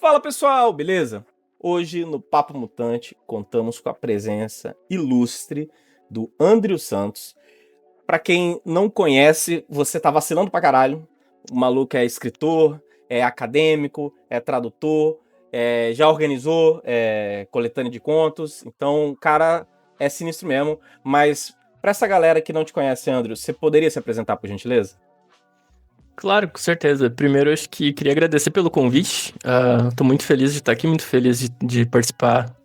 Fala pessoal, beleza? Hoje no Papo Mutante contamos com a presença ilustre do Andrew Santos. Pra quem não conhece, você tá vacilando pra caralho. O maluco é escritor, é acadêmico, é tradutor, já organizou coletânea de contos. Então o cara é sinistro mesmo. Mas pra essa galera que não te conhece, Andrew, você poderia se apresentar por gentileza? Claro, com certeza. Primeiro, eu acho que queria agradecer pelo convite. Tô muito feliz de estar aqui, muito feliz de participar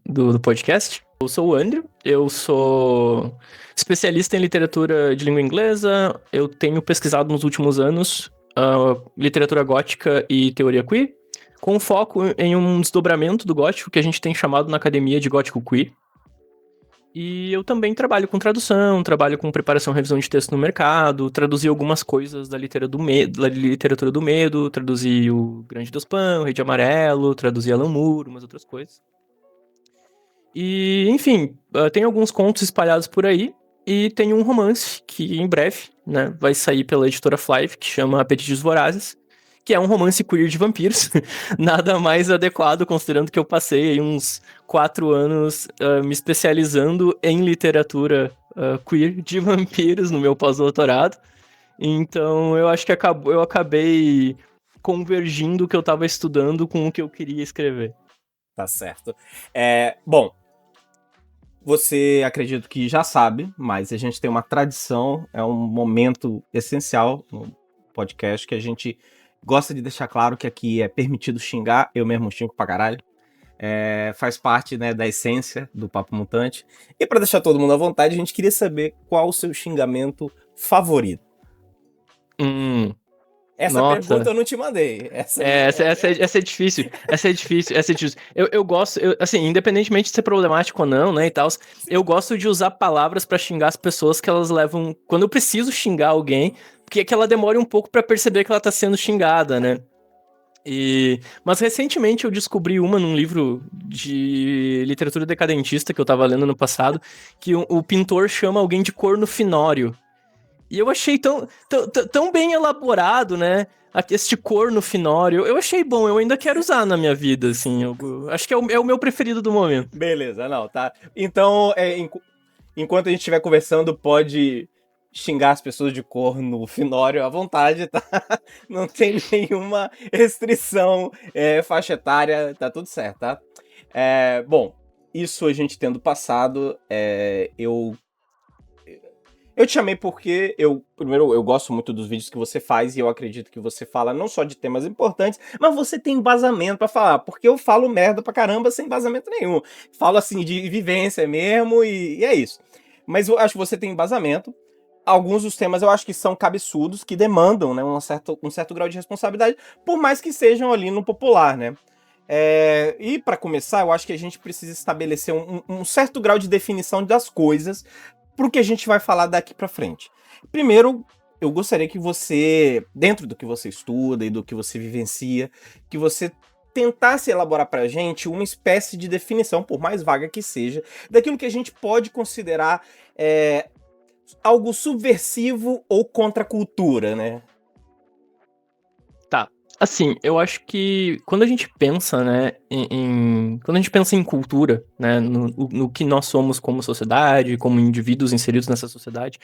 do podcast. Eu sou o Andrew, eu sou especialista em literatura de língua inglesa. Eu tenho pesquisado nos últimos anos literatura gótica e teoria queer, com foco em um desdobramento do gótico que a gente tem chamado na academia de gótico queer. E eu também trabalho com tradução, trabalho com preparação e revisão de texto no mercado, traduzi algumas coisas da literatura do medo, traduzi o Grande dos Pães, o Rei de Amarelo, traduzi Alan Moore, umas outras coisas. E, enfim, tem alguns contos espalhados por aí, e tem um romance que em breve, né, vai sair pela editora Flive, que chama Apetites Vorazes, que é um romance queer de vampiros. Nada mais adequado, considerando que eu passei aí uns 4 anos me especializando em literatura queer de vampiros no meu pós-doutorado. Então eu acho que eu acabei convergindo o que eu estava estudando com o que eu queria escrever. Tá certo. Bom, você acredito que já sabe, mas a gente tem uma tradição, é um momento essencial no podcast que a gente gosta de deixar claro que aqui é permitido xingar, eu mesmo xingo pra caralho. Faz parte, né, da essência do Papo Mutante. E pra deixar todo mundo à vontade, a gente queria saber qual o seu xingamento favorito. Essa pergunta Nossa. eu não te mandei. Essa é difícil. Essa é difícil. Eu gosto, assim, independentemente de ser problemático ou não, né, e tal, eu gosto de usar palavras pra xingar as pessoas que elas levam. Quando eu preciso xingar alguém, porque é que ela demore um pouco pra perceber que ela tá sendo xingada, né? Mas recentemente eu descobri uma num livro de literatura decadentista que eu tava lendo no passado, que o pintor chama alguém de corno finório. E eu achei tão bem elaborado, né? Este corno finório. Eu achei bom, eu ainda quero usar na minha vida, assim. Eu acho que é o meu preferido do momento. Beleza, não, tá. Então, enquanto a gente estiver conversando, pode xingar as pessoas de corno finório à vontade, tá? Não tem nenhuma restrição faixa etária, tá tudo certo, tá? Bom, isso a gente tendo passado, eu te chamei porque primeiro, eu gosto muito dos vídeos que você faz e eu acredito que você fala não só de temas importantes, mas você tem embasamento pra falar, porque eu falo merda pra caramba sem embasamento nenhum. Falo assim de vivência mesmo e é isso. Mas eu acho que você tem embasamento. Alguns dos temas eu acho que são cabeçudos, que demandam, né, um certo grau de responsabilidade, por mais que sejam ali no popular, né? E para começar, eu acho que a gente precisa estabelecer um certo grau de definição das coisas pro que a gente vai falar daqui pra frente. Primeiro, eu gostaria que você, dentro do que você estuda e do que você vivencia, que você tentasse elaborar pra gente uma espécie de definição, por mais vaga que seja, daquilo que a gente pode considerar algo subversivo ou contra a cultura, né? Tá. Assim, eu acho que quando a gente pensa, né, quando a gente pensa em cultura, né, no que nós somos como sociedade, como indivíduos inseridos nessa sociedade,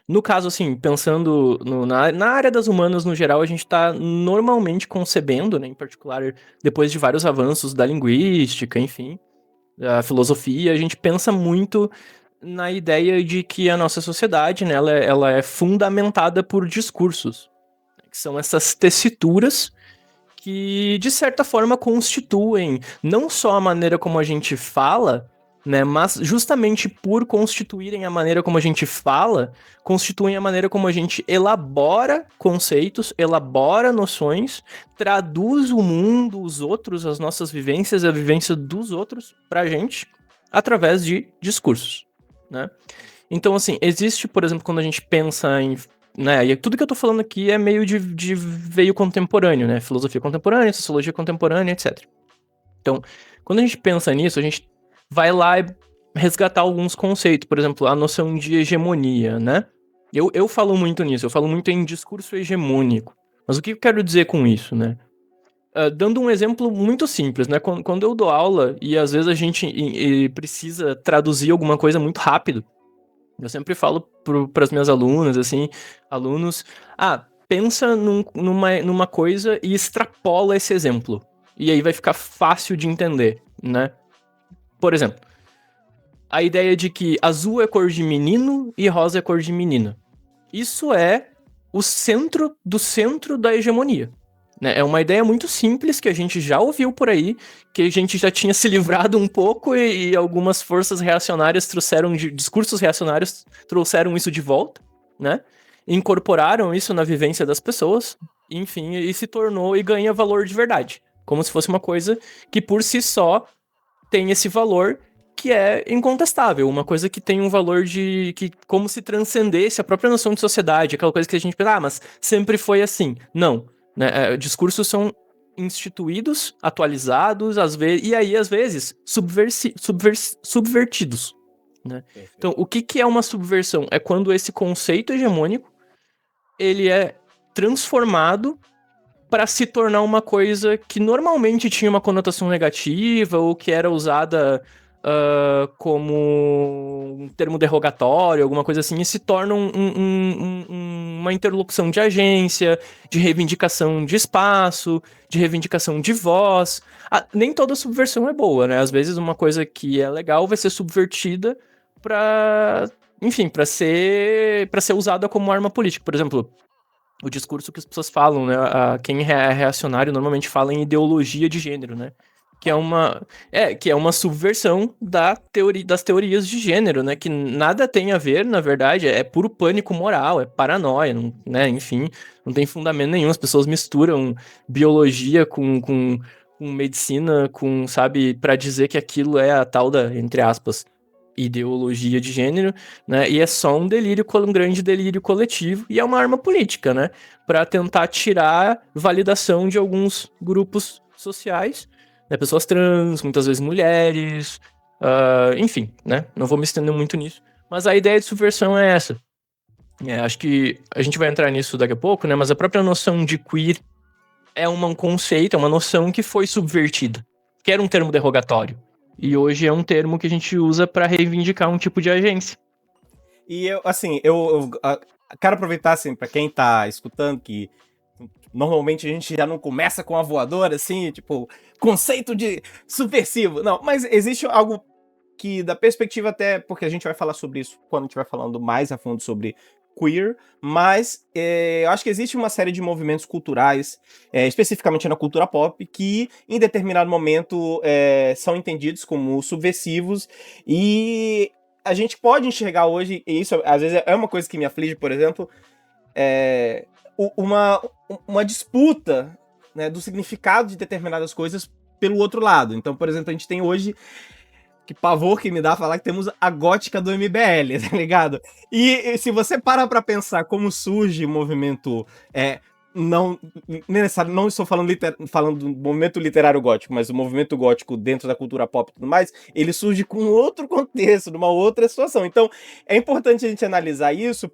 no caso, assim, pensando na área das humanas no geral, a gente tá normalmente concebendo, né, em particular, depois de vários avanços da linguística, enfim, da filosofia, a gente pensa muito na ideia de que a nossa sociedade, né, ela é fundamentada por discursos, que são essas tessituras que, de certa forma, constituem não só a maneira como a gente fala, né, mas justamente por constituírem a maneira como a gente fala, constituem a maneira como a gente elabora conceitos, elabora noções, traduz o mundo, os outros, as nossas vivências, a vivência dos outros pra gente, através de discursos, né? Então, assim, existe, por exemplo, quando a gente pensa em, né, e tudo que eu tô falando aqui é meio de veio contemporâneo, né, filosofia contemporânea, sociologia contemporânea, etc. Então, quando a gente pensa nisso, a gente vai lá e resgatar alguns conceitos, por exemplo, a noção de hegemonia, né? Eu falo muito nisso, eu falo muito em discurso hegemônico. Mas o que eu quero dizer com isso, né? Dando um exemplo muito simples, né? Quando eu dou aula e às vezes a gente precisa traduzir alguma coisa muito rápido, eu sempre falo para as minhas alunas, assim, alunos, pensa numa coisa e extrapola esse exemplo. E aí vai ficar fácil de entender, né? Por exemplo, a ideia de que azul é cor de menino e rosa é cor de menina. Isso é o centro do centro da hegemonia. Né? É uma ideia muito simples que a gente já ouviu por aí, que a gente já tinha se livrado um pouco e algumas forças reacionárias discursos reacionários trouxeram isso de volta, né? Incorporaram isso na vivência das pessoas, enfim, e se tornou e ganha valor de verdade. Como se fosse uma coisa que por si só tem esse valor que é incontestável, uma coisa que tem um valor que como se transcendesse a própria noção de sociedade, aquela coisa que a gente pensa, mas sempre foi assim. Não, né? Discursos são instituídos, atualizados, às vezes, e aí às vezes subvertidos, né? Então, o que é uma subversão? É quando esse conceito hegemônico ele é transformado para se tornar uma coisa que normalmente tinha uma conotação negativa ou que era usada como um termo derrogatório, alguma coisa assim, e se torna uma interlocução de agência, de reivindicação de espaço, de reivindicação de voz. Nem toda subversão é boa, né? Às vezes uma coisa que é legal vai ser subvertida para, enfim, para ser usada como arma política. Por exemplo, o discurso que as pessoas falam, né? Quem é reacionário normalmente fala em ideologia de gênero, né? Que é uma subversão das teorias de gênero, né? Que nada tem a ver, na verdade, é puro pânico moral, é paranoia, né? Enfim, não tem fundamento nenhum. As pessoas misturam biologia com medicina, sabe, para dizer que aquilo é a tal da, entre aspas, ideologia de gênero, né? E é só um grande delírio coletivo e é uma arma política, né? Para tentar tirar validação de alguns grupos sociais, né? Pessoas trans, muitas vezes mulheres, enfim, né? Não vou me estender muito nisso, mas a ideia de subversão é essa. Acho que a gente vai entrar nisso daqui a pouco, né? Mas a própria noção de queer é um conceito, é uma noção que foi subvertida, que era um termo derrogatório. E hoje é um termo que a gente usa para reivindicar um tipo de agência. E eu, assim, eu quero aproveitar, assim, pra quem tá escutando, que normalmente a gente já não começa com a voadora, assim, tipo, conceito de subversivo. Não, mas existe algo que, da perspectiva até, porque a gente vai falar sobre isso quando a gente vai falando mais a fundo sobre queer, mas eu acho que existe uma série de movimentos culturais, especificamente na cultura pop, que em determinado momento são entendidos como subversivos, e a gente pode enxergar hoje, e isso às vezes é uma coisa que me aflige, por exemplo, uma disputa, né, do significado de determinadas coisas pelo outro lado. Então, por exemplo, a gente tem hoje, que pavor que me dá falar que temos a gótica do MBL, tá ligado? E se você para pra pensar como surge o movimento, não estou falando do movimento literário gótico, mas o movimento gótico dentro da cultura pop e tudo mais, ele surge com outro contexto, numa outra situação. Então, é importante a gente analisar isso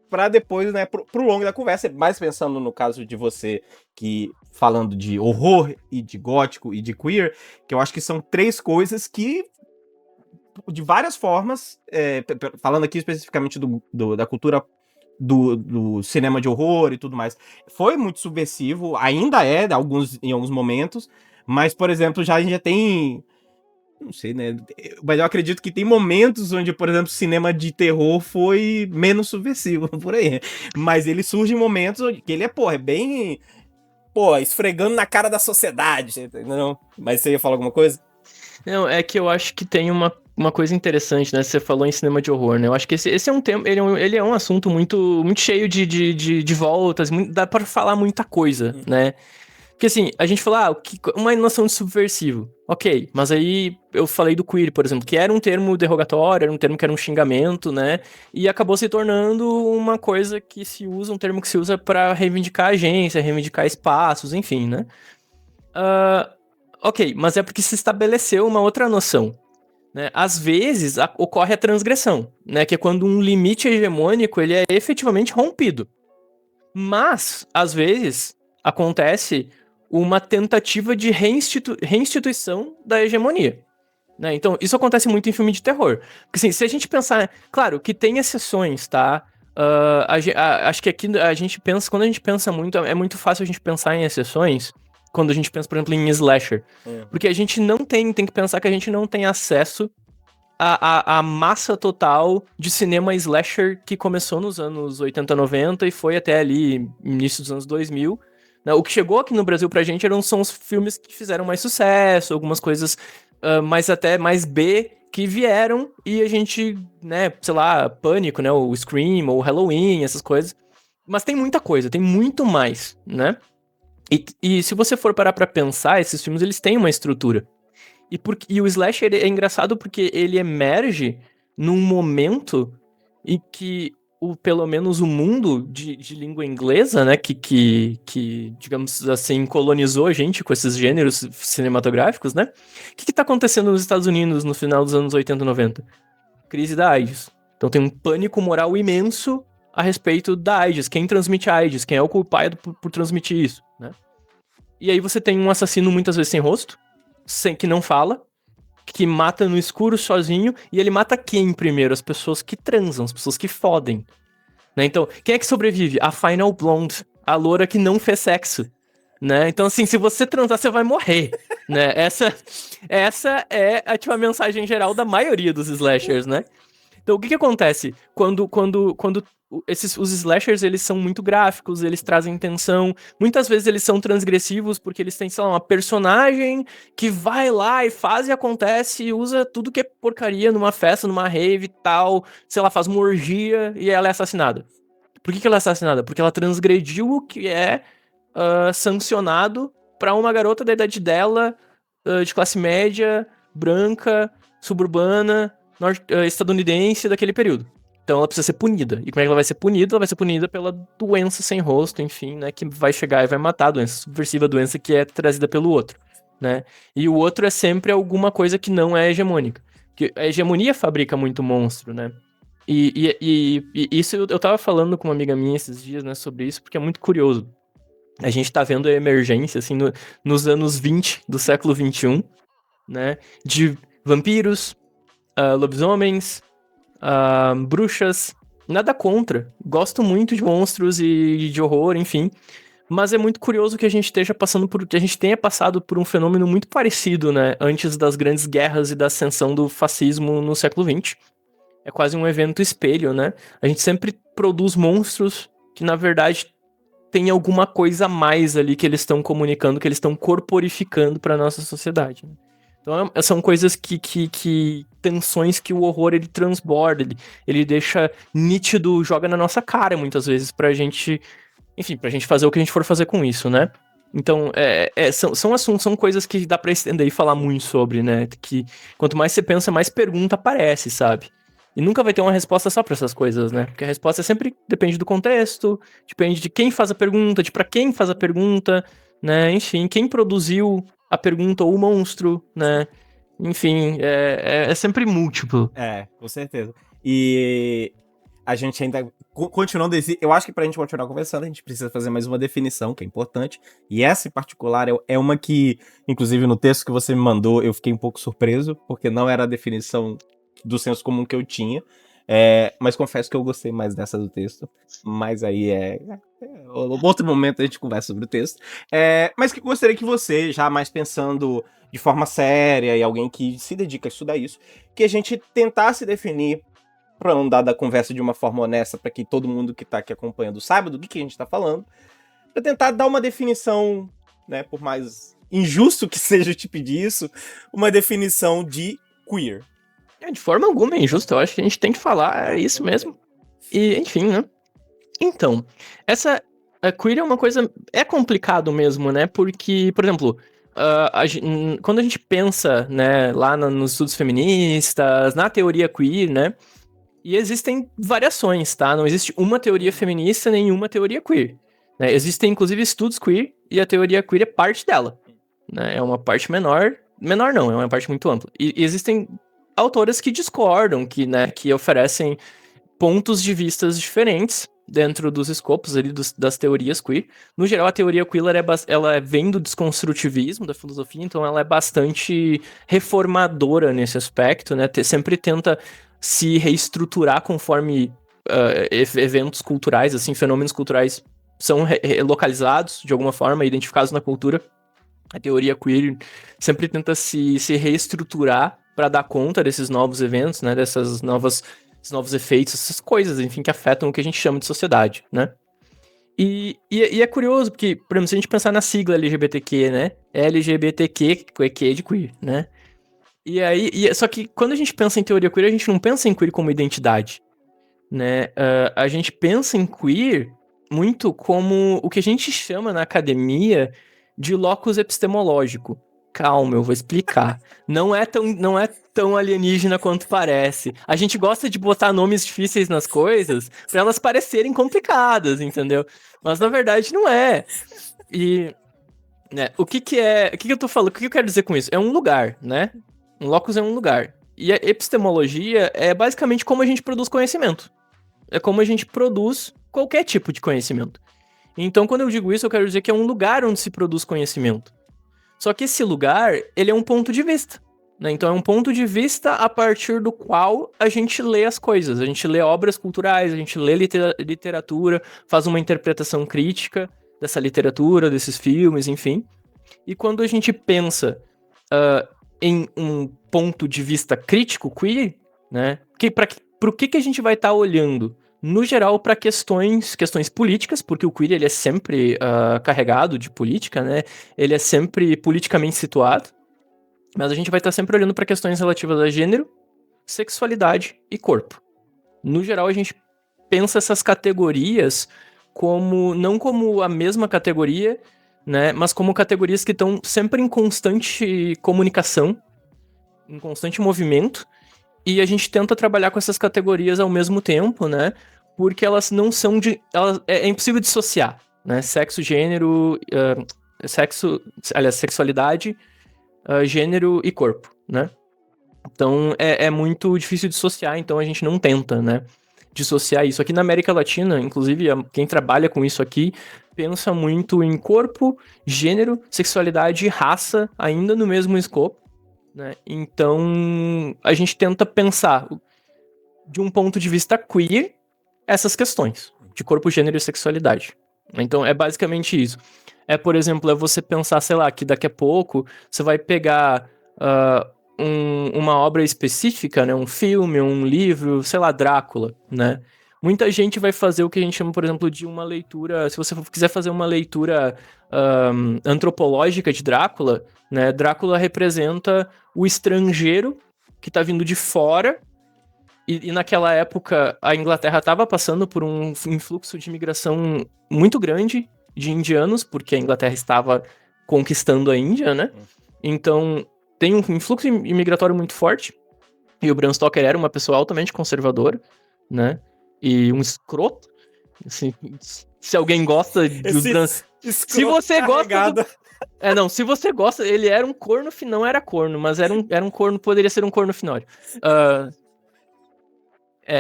para depois, né, pro longo da conversa, mais pensando no caso de você, que falando de horror e de gótico e de queer, que eu acho que são três coisas que, de várias formas, falando aqui especificamente da cultura do cinema de horror e tudo mais, foi muito subversivo, ainda é em alguns momentos, mas, por exemplo, a gente já tem, não sei, né, mas eu acredito que tem momentos onde, por exemplo, cinema de terror foi menos subversivo, por aí, mas ele surge em momentos onde ele é bem, esfregando na cara da sociedade, entendeu? Mas você ia falar alguma coisa? Não, é que eu acho que tem uma coisa interessante, né? Você falou em cinema de horror, né? Eu acho que esse é um tema, ele é um assunto muito cheio de voltas, dá pra falar muita coisa, né? Porque assim, a gente fala, uma noção de subversivo. Ok, mas aí eu falei do queer, por exemplo, que era um termo derrogatório, era um termo que era um xingamento, né? E acabou se tornando uma coisa que se usa, um termo que se usa pra reivindicar agência, reivindicar espaços, enfim, né? Ok, mas é porque se estabeleceu uma outra noção, né? Às vezes ocorre a transgressão, né? Que é quando um limite hegemônico ele é efetivamente rompido. Mas, às vezes, acontece uma tentativa de reinstituição da hegemonia. Né? Então, isso acontece muito em filme de terror. Porque, assim, se a gente pensar... Claro, que tem exceções, tá? Acho que aqui a gente pensa... Quando a gente pensa muito... É muito fácil a gente pensar em exceções quando a gente pensa, por exemplo, em slasher. Porque a gente não tem que pensar que a gente não tem acesso à massa total de cinema slasher que começou nos anos 80, 90 e foi até ali, início dos anos 2000. Né? O que chegou aqui no Brasil pra gente são os filmes que fizeram mais sucesso, algumas coisas até mais B que vieram e a gente, né, sei lá, Pânico, né, o Scream, ou Halloween, essas coisas. Mas tem muita coisa, tem muito mais, né? E se você for parar pra pensar, esses filmes, eles têm uma estrutura. E o slasher é engraçado porque ele emerge num momento em que pelo menos o mundo de língua inglesa, né, que, digamos assim, colonizou a gente com esses gêneros cinematográficos, né? O que tá acontecendo nos Estados Unidos no final dos anos 80 e 90? Crise da AIDS. Então tem um pânico moral imenso a respeito da AIDS. Quem transmite a AIDS? Quem é o culpado por transmitir isso, né? E aí você tem um assassino muitas vezes sem rosto, que não fala, que mata no escuro sozinho, e ele mata quem primeiro? As pessoas que transam, as pessoas que fodem. Né? Então, quem é que sobrevive? A Final Blonde, a loura que não fez sexo. Né? Então, assim, se você transar, você vai morrer. Né? Essa é a mensagem geral da maioria dos slashers, né? Então, o que acontece? Quando os slashers, eles são muito gráficos, eles trazem tensão, muitas vezes eles são transgressivos porque eles têm, sei lá, uma personagem que vai lá e faz e acontece e usa tudo que é porcaria numa festa, numa rave e tal, sei lá, faz uma orgia e ela é assassinada. Por que ela é assassinada? Porque ela transgrediu o que é sancionado pra uma garota da idade dela, de classe média, branca, suburbana, estadunidense daquele período. Então ela precisa ser punida. E como é que ela vai ser punida? Ela vai ser punida pela doença sem rosto, enfim, né? Que vai chegar e vai matar a doença subversiva, a doença que é trazida pelo outro, né? E o outro é sempre alguma coisa que não é hegemônica. Porque a hegemonia fabrica muito monstro, né? E isso eu tava falando com uma amiga minha esses dias, né, sobre isso, porque é muito curioso. A gente tá vendo a emergência, assim, nos anos 20 do século 21, né? De vampiros, lobisomens, bruxas, nada contra. Gosto muito de monstros e de horror, enfim. Mas é muito curioso que a gente que a gente tenha passado por um fenômeno muito parecido, né? Antes das grandes guerras e da ascensão do fascismo no século XX. É quase um evento espelho, né? A gente sempre produz monstros que, na verdade, tem alguma coisa a mais ali que eles estão comunicando, que eles estão corporificando para nossa sociedade, né? Então são coisas tensões que o horror ele transborda, ele deixa nítido, joga na nossa cara muitas vezes pra gente, enfim, pra gente fazer o que a gente for fazer com isso, né? Então, são assuntos, são coisas que dá pra estender e falar muito sobre, né? Que quanto mais você pensa, mais pergunta aparece, sabe? E nunca vai ter uma resposta só pra essas coisas, né? Porque a resposta sempre depende do contexto, depende de quem faz a pergunta, de pra quem faz a pergunta, né? Enfim, quem produziu a pergunta ou o monstro, né? Enfim, é sempre múltiplo. Com certeza. E a gente ainda, continuando eu acho que pra gente continuar conversando, a gente precisa fazer mais uma definição, que é importante, e essa em particular é uma que, inclusive no texto que você me mandou, eu fiquei um pouco surpreso, porque não era a definição do senso comum que eu tinha, mas confesso que eu gostei mais dessa do texto, mas aí outro momento a gente conversa sobre o texto, mas que gostaria que você, já mais pensando de forma séria e alguém que se dedica a estudar isso, que a gente tentasse definir, para não dar da conversa de uma forma honesta, para que todo mundo que tá aqui acompanhando saiba do que a gente tá falando, para tentar dar uma definição, né, por mais injusto que seja te pedir isso, uma definição de queer. De forma alguma é injusto, eu acho que a gente tem que falar isso mesmo. E, enfim, né? Então, a queer é uma coisa, é complicado mesmo, né? Porque, por exemplo, quando a gente pensa, né, lá nos estudos feministas, na teoria queer, né? E existem variações, tá? Não existe uma teoria feminista nem uma teoria queer. Né? Existem, inclusive, estudos queer e a teoria queer é parte dela. Né? É uma parte menor não, é uma parte muito ampla. E existem autoras que discordam, que oferecem pontos de vistas diferentes, dentro dos escopos ali das teorias queer. No geral, a teoria queer ela vem do desconstrutivismo da filosofia, então ela é bastante reformadora nesse aspecto, né? Sempre tenta se reestruturar conforme eventos culturais, assim, fenômenos culturais são localizados de alguma forma, identificados na cultura. A teoria queer sempre tenta se reestruturar para dar conta desses novos eventos, né? Esses novos efeitos, essas coisas, enfim, que afetam o que a gente chama de sociedade, né? E é curioso, porque, por exemplo, se a gente pensar na sigla LGBTQ, né? LGBTQ, que é de queer, né? E aí, só que quando a gente pensa em teoria queer, a gente não pensa em queer como identidade, né? A gente pensa em queer muito como o que a gente chama na academia de locus epistemológico. Calma, eu vou explicar. Não é tão alienígena quanto parece. A gente gosta de botar nomes difíceis nas coisas para elas parecerem complicadas, entendeu? Mas na verdade não é. E, né, o que eu tô falando? O que eu quero dizer com isso? É um lugar, né? Um locus é um lugar. E a epistemologia é basicamente como a gente produz conhecimento. É como a gente produz qualquer tipo de conhecimento. Então, quando eu digo isso, eu quero dizer que é um lugar onde se produz conhecimento. Só que esse lugar, ele é um ponto de vista, né? Então, é um ponto de vista a partir do qual a gente lê as coisas. A gente lê obras culturais, a gente lê literatura, faz uma interpretação crítica dessa literatura, desses filmes, enfim. E quando a gente pensa em um ponto de vista crítico queer, né? Pro que a gente vai estar olhando? No geral, para questões políticas, porque o queer ele é sempre carregado de política, né? Ele é sempre politicamente situado, mas a gente vai estar sempre olhando para questões relativas a gênero, sexualidade e corpo. No geral, a gente pensa essas categorias não como a mesma categoria, né? Mas como categorias que estão sempre em constante comunicação, em constante movimento. E a gente tenta trabalhar com essas categorias ao mesmo tempo, né? Porque elas não são é impossível dissociar, né? Sexo, gênero, sexualidade, gênero e corpo, né? Então é muito difícil dissociar, então a gente não tenta, né? Dissociar isso. Aqui na América Latina, inclusive, quem trabalha com isso aqui pensa muito em corpo, gênero, sexualidade e raça, ainda no mesmo escopo. Né? Então, a gente tenta pensar, de um ponto de vista queer, essas questões de corpo, gênero e sexualidade. Então, é basicamente isso. Por exemplo, você pensar, sei lá, que daqui a pouco você vai pegar uma obra específica, né? Um filme, um livro, sei lá, Drácula, né? Muita gente vai fazer o que a gente chama, por exemplo, de uma leitura... Se você quiser fazer uma leitura antropológica de Drácula, né? Drácula representa o estrangeiro que tá vindo de fora, e naquela época a Inglaterra estava passando por um influxo de imigração muito grande de indianos, porque a Inglaterra estava conquistando a Índia, né? Então tem um influxo imigratório muito forte, e o Bram Stoker era uma pessoa altamente conservadora, né? E um escroto. Assim, se alguém gosta do Bram... Se você carregado. gosta do... se você gosta, ele era um corno, não era corno, mas era um corno, poderia ser um corno finório.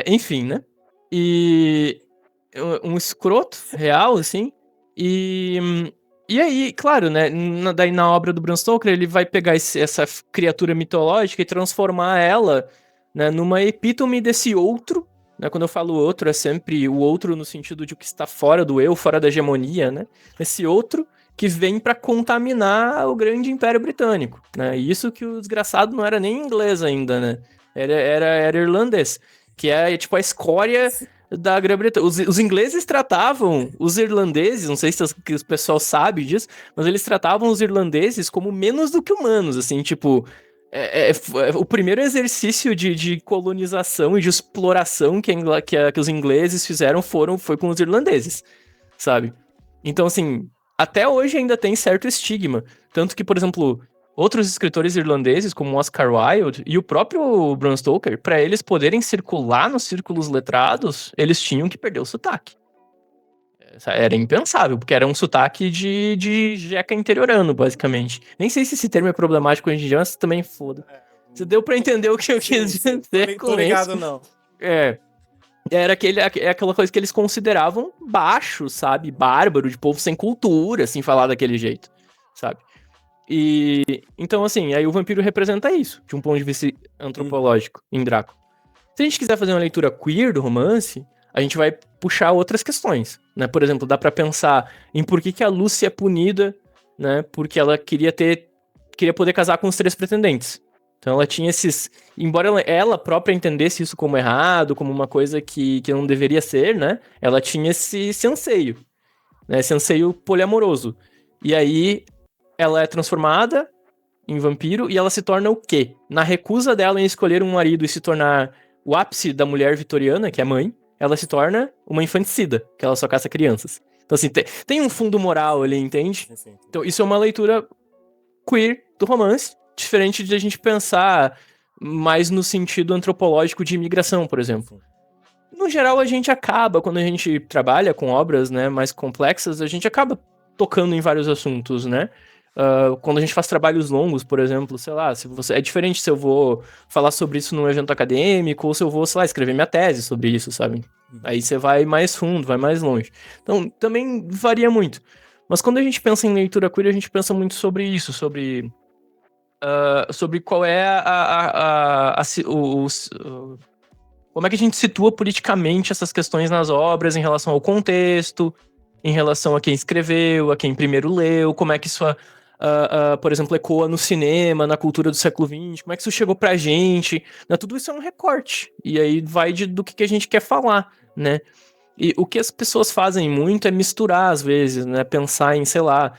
Enfim, né? E um escroto real, assim. E aí, claro, né? Daí na obra do Bram Stoker, ele vai pegar essa criatura mitológica e transformar ela, né, numa epítome desse outro. Né? Quando eu falo outro, é sempre o outro no sentido de o que está fora do eu, fora da hegemonia, né? Esse outro que vem para contaminar o grande Império Britânico, né? E isso que o desgraçado não era nem inglês ainda, né? Era irlandês, que é tipo a escória da Grã-Bretanha. Os ingleses tratavam os irlandeses, não sei se o pessoal sabe disso, mas eles tratavam os irlandeses como menos do que humanos, assim, tipo... o primeiro exercício de colonização e de exploração que os ingleses fizeram foi com os irlandeses, sabe? Então, assim, até hoje ainda tem certo estigma. Tanto que, por exemplo, outros escritores irlandeses, como Oscar Wilde e o próprio Bram Stoker, para eles poderem circular nos círculos letrados, eles tinham que perder o sotaque. Era impensável, porque era um sotaque de jeca interiorano, basicamente. Nem sei se esse termo é problemático hoje em dia, mas também foda. Você deu pra entender o que eu quis dizer com tô ligado, isso? não. Era aquela coisa que eles consideravam baixo, sabe? Bárbaro, de povo sem cultura, assim, falar daquele jeito, sabe? E então, assim, aí o vampiro representa isso, de um ponto de vista antropológico, em Drácula. Se a gente quiser fazer uma leitura queer do romance, a gente vai puxar outras questões, né? Por exemplo, dá pra pensar em por que a Lúcia é punida, né? Porque ela queria poder casar com os 3 pretendentes. Então ela tinha esses... Embora ela própria entendesse isso como errado, como uma coisa que não deveria ser, né? Ela tinha esse anseio, né? Esse anseio poliamoroso. E aí ela é transformada em vampiro e ela se torna o quê? Na recusa dela em escolher um marido e se tornar o ápice da mulher vitoriana, que é mãe, ela se torna uma infanticida, que ela só caça crianças. Então, assim, tem um fundo moral ali, entende? Sim. Então, isso é uma leitura queer do romance, diferente de a gente pensar mais no sentido antropológico de imigração, por exemplo. No geral, a gente acaba, quando a gente trabalha com obras, né, mais complexas, a gente acaba tocando em vários assuntos, né? Quando a gente faz trabalhos longos, por exemplo, sei lá, é diferente se eu vou falar sobre isso num evento acadêmico ou se eu vou, sei lá, escrever minha tese sobre isso, sabe? Aí você vai mais fundo, vai mais longe. Então, também varia muito. Mas quando a gente pensa em leitura queer, a gente pensa muito sobre isso, sobre qual é como é que a gente situa politicamente essas questões nas obras em relação ao contexto, em relação a quem escreveu, a quem primeiro leu, como é que isso, por exemplo, ecoa no cinema, na cultura do século XX, como é que isso chegou pra gente, né? Tudo isso é um recorte, e aí vai do que a gente quer falar, né? E o que as pessoas fazem muito é misturar, às vezes, né? Pensar em, sei lá,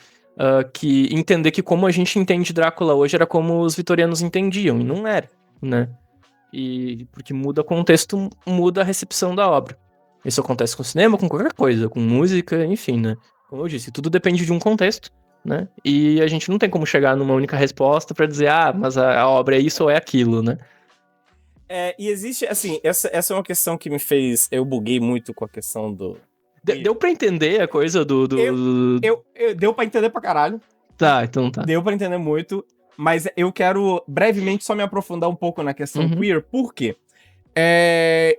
que entender que como a gente entende Drácula hoje era como os vitorianos entendiam, e não era, né? E porque muda o contexto, muda a recepção da obra. Isso acontece com cinema, com qualquer coisa, com música, enfim, né? Como eu disse, tudo depende de um contexto, né? E a gente não tem como chegar numa única resposta pra dizer, mas a obra é isso ou é aquilo, né? E existe, assim, essa é uma questão que me fez... Eu buguei muito com a questão do... Deu pra entender a coisa do... Deu pra entender pra caralho. Tá, então tá. Deu pra entender muito, mas eu quero brevemente só me aprofundar um pouco na questão queer, por quê?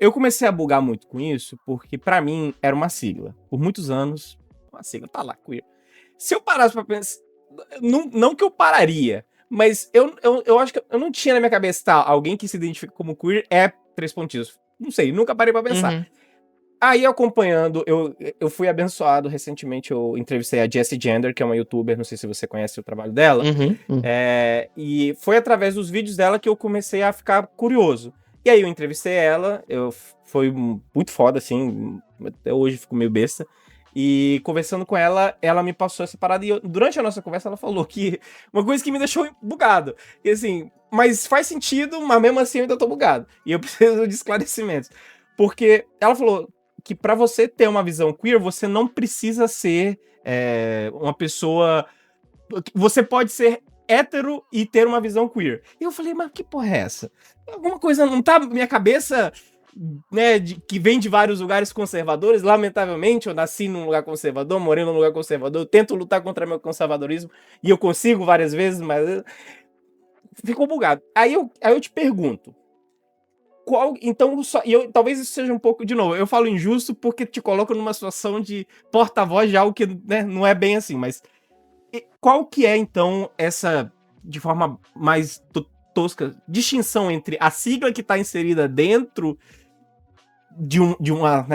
Eu comecei a bugar muito com isso, porque pra mim era uma sigla. Por muitos anos, uma sigla, tá lá, queer. Se eu parasse pra pensar... Não que eu pararia, mas eu acho que eu não tinha na minha cabeça, tá, alguém que se identifica como queer é 3 pontinhos. Não sei, nunca parei pra pensar. Aí, acompanhando, eu fui abençoado recentemente, eu entrevistei a Jessie Gender, que é uma youtuber, não sei se você conhece o trabalho dela, e foi através dos vídeos dela que eu comecei a ficar curioso. E aí eu entrevistei ela, foi muito foda, assim, até hoje fico meio besta, e conversando com ela, ela me passou essa parada, e durante a nossa conversa ela falou que uma coisa que me deixou bugado, e assim, mas faz sentido, mas mesmo assim eu ainda tô bugado, e eu preciso de esclarecimentos. Porque ela falou que pra você ter uma visão queer, você não precisa ser uma pessoa... Você pode ser hétero e ter uma visão queer. E eu falei, mas que porra é essa? Alguma coisa não tá na minha cabeça, né, que vem de vários lugares conservadores. Lamentavelmente, eu nasci num lugar conservador, morei num lugar conservador, eu tento lutar contra meu conservadorismo e eu consigo várias vezes, mas ficou bugado. Aí eu te pergunto, então, talvez isso seja um pouco, de novo, eu falo injusto porque te coloco numa situação de porta-voz de algo que, né, não é bem assim, mas qual que é, então, essa, de forma mais tosca, distinção entre a sigla que está inserida dentro de uma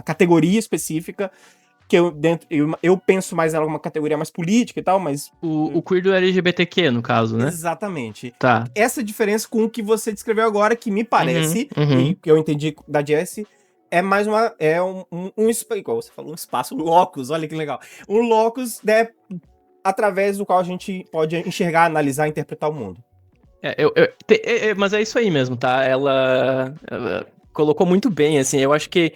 categoria específica, que eu penso mais ela uma categoria mais política e tal, mas... O queer do LGBTQ, no caso, né? Exatamente. Tá. Essa diferença com o que você descreveu agora, que me parece, e que eu entendi da Jessie, é mais igual você falou, um espaço, um locus, olha que legal. Um locus, né, através do qual a gente pode enxergar, analisar, interpretar o mundo. Mas é isso aí mesmo, tá? Ela colocou muito bem, assim, eu acho que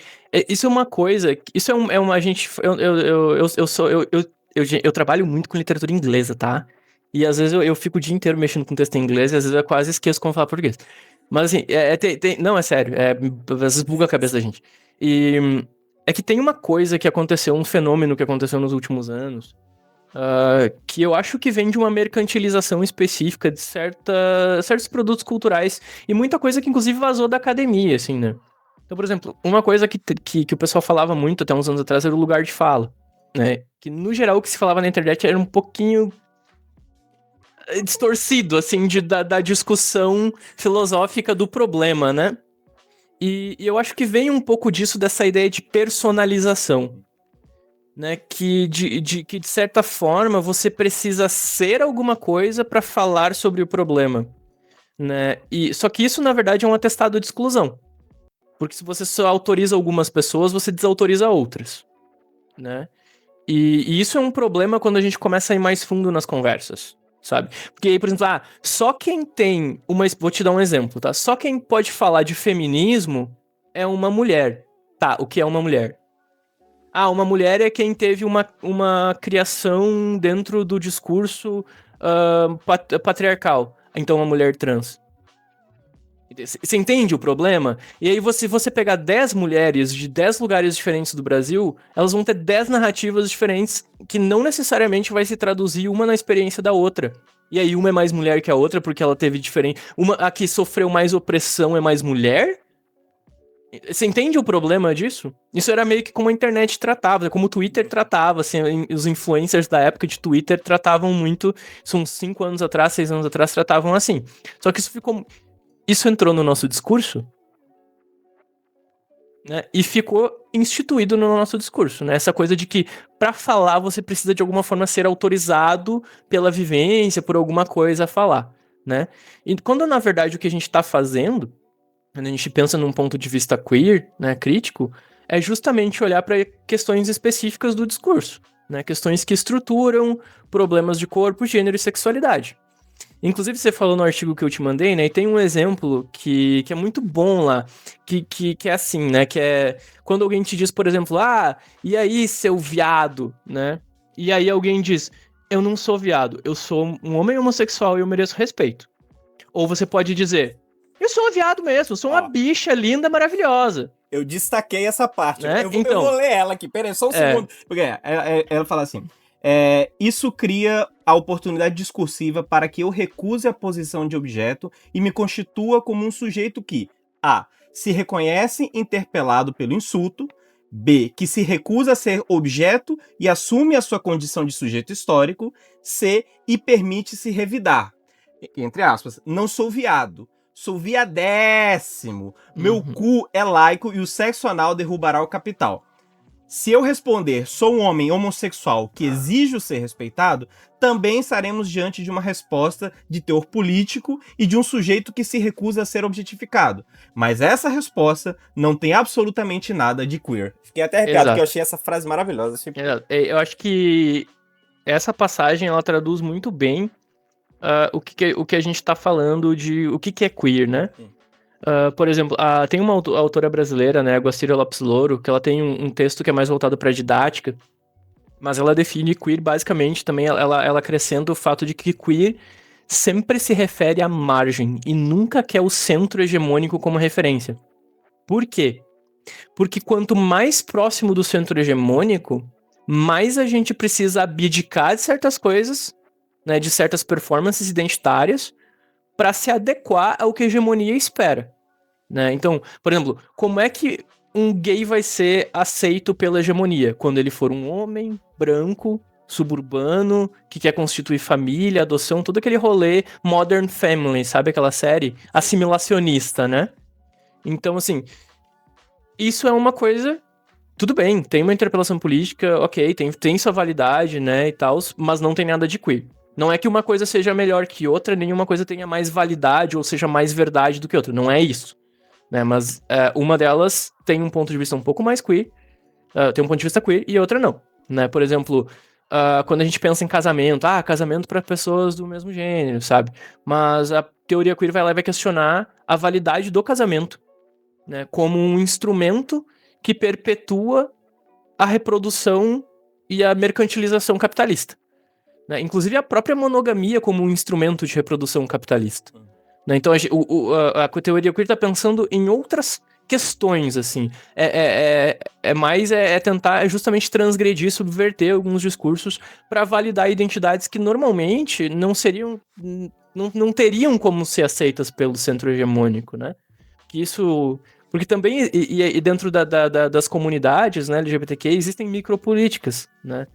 isso é uma coisa, isso é uma gente, eu trabalho muito com literatura inglesa, tá? E às vezes eu fico o dia inteiro mexendo com texto em inglês e às vezes eu quase esqueço como falar português. Mas assim, não, é sério, às vezes buga a cabeça da gente. E é que tem uma coisa que aconteceu, um fenômeno que aconteceu nos últimos anos, que eu acho que vem de uma mercantilização específica de certos produtos culturais e muita coisa que inclusive vazou da academia, assim, né? Então, por exemplo, uma coisa que o pessoal falava muito até uns anos atrás era o lugar de fala, né? Que, no geral, o que se falava na internet era um pouquinho distorcido, assim, da discussão filosófica do problema, né? E eu acho que vem um pouco disso, dessa ideia de personalização, né? Que, que, de certa forma, você precisa ser alguma coisa para falar sobre o problema, né? Só que isso, na verdade, é um atestado de exclusão. Porque se você só autoriza algumas pessoas, você desautoriza outras, né? E isso é um problema quando a gente começa a ir mais fundo nas conversas, sabe? Porque aí, por exemplo, só quem tem uma... Vou te dar um exemplo, tá? Só quem pode falar de feminismo é uma mulher. Tá, o que é uma mulher? Uma mulher é quem teve uma criação dentro do discurso patriarcal. Então, uma mulher trans. Você entende o problema? E aí, se você pegar 10 mulheres de 10 lugares diferentes do Brasil, elas vão ter 10 narrativas diferentes que não necessariamente vai se traduzir uma na experiência da outra. E aí, uma é mais mulher que a outra porque ela teve diferente... A que sofreu mais opressão é mais mulher? Você entende o problema disso? Isso era meio que como a internet tratava, como o Twitter tratava, assim, os influencers da época de Twitter tratavam muito, são 5 anos atrás, 6 anos atrás, tratavam assim. Só que isso entrou no nosso discurso, né? E ficou instituído no nosso discurso, né? Essa coisa de que, para falar, você precisa de alguma forma ser autorizado pela vivência, por alguma coisa a falar, né? E quando, na verdade, o que a gente tá fazendo, quando a gente pensa num ponto de vista queer, né, crítico, é justamente olhar para questões específicas do discurso, né? Questões que estruturam problemas de corpo, gênero e sexualidade. Inclusive, você falou no artigo que eu te mandei, né? E tem um exemplo que é muito bom lá, que é assim, né? Que é quando alguém te diz, por exemplo, e aí, seu viado, né? E aí alguém diz, eu não sou viado, eu sou um homem homossexual e eu mereço respeito. Ou você pode dizer, eu sou um viado mesmo, eu sou uma bicha linda, maravilhosa. Eu destaquei essa parte, né? Eu vou ler ela aqui, peraí, só um segundo. Porque ela fala assim... isso cria a oportunidade discursiva para que eu recuse a posição de objeto e me constitua como um sujeito que A. Se reconhece interpelado pelo insulto, B. Que se recusa a ser objeto e assume a sua condição de sujeito histórico, C. E permite-se revidar. Entre aspas, não sou viado, sou viadéssimo, meu cu é laico e o sexo anal derrubará o capital. Se eu responder, sou um homem homossexual que exige ser respeitado, também estaremos diante de uma resposta de teor político e de um sujeito que se recusa a ser objetificado. Mas essa resposta não tem absolutamente nada de queer. Fiquei até arrepiado, porque eu achei essa frase maravilhosa. Eu acho que essa passagem, ela traduz muito bem o que a gente tá falando de o que é queer, né? Por exemplo, tem uma autora brasileira, né, a Guacira Lopes Louro, que ela tem um texto que é mais voltado para didática, mas ela define queer basicamente também, ela acrescenta o fato de que queer sempre se refere à margem e nunca quer o centro hegemônico como referência. Por quê? Porque quanto mais próximo do centro hegemônico, mais a gente precisa abdicar de certas coisas, né, de certas performances identitárias, para se adequar ao que a hegemonia espera, né? Então, por exemplo, como é que um gay vai ser aceito pela hegemonia? Quando ele for um homem branco, suburbano, que quer constituir família, adoção, todo aquele rolê Modern Family, sabe aquela série? Assimilacionista, né? Então, assim, isso é uma coisa... Tudo bem, tem uma interpelação política, ok, tem sua validade, né, e tal, mas não tem nada de queer. Não é que uma coisa seja melhor que outra, nenhuma coisa tenha mais validade ou seja mais verdade do que outra. Não é isso. Né? Mas uma delas tem um ponto de vista um pouco mais queer, tem um ponto de vista queer e outra não. Né? Por exemplo, quando a gente pensa em casamento, casamento para pessoas do mesmo gênero, sabe? Mas a teoria queer vai lá e vai questionar a validade do casamento, né? Como um instrumento que perpetua a reprodução e a mercantilização capitalista. Né? Inclusive a própria monogamia como um instrumento de reprodução capitalista. Né? Então a teoria queer está pensando em outras questões, assim. Tentar justamente transgredir, subverter alguns discursos para validar identidades que normalmente não teriam como ser aceitas pelo centro hegemônico, né? Que isso, Porque também, e dentro das comunidades, né, LGBTQ, existem micropolíticas, né?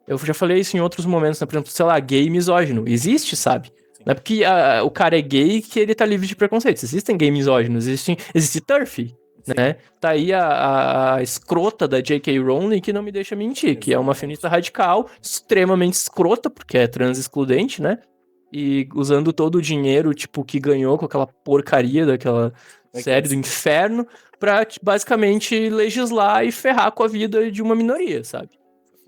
Eu já falei isso em outros momentos, né? Por exemplo, sei lá, gay misógino. Existe, sabe? Não é porque o cara é gay que ele tá livre de preconceitos. Existem gay misóginos, existe TERF, né? Tá aí a escrota da J.K. Rowling que não me deixa mentir, que é uma feminista radical, extremamente escrota, porque é trans excludente, né? E usando todo o dinheiro, tipo, que ganhou com aquela porcaria daquela série do inferno pra, basicamente, legislar e ferrar com a vida de uma minoria, sabe?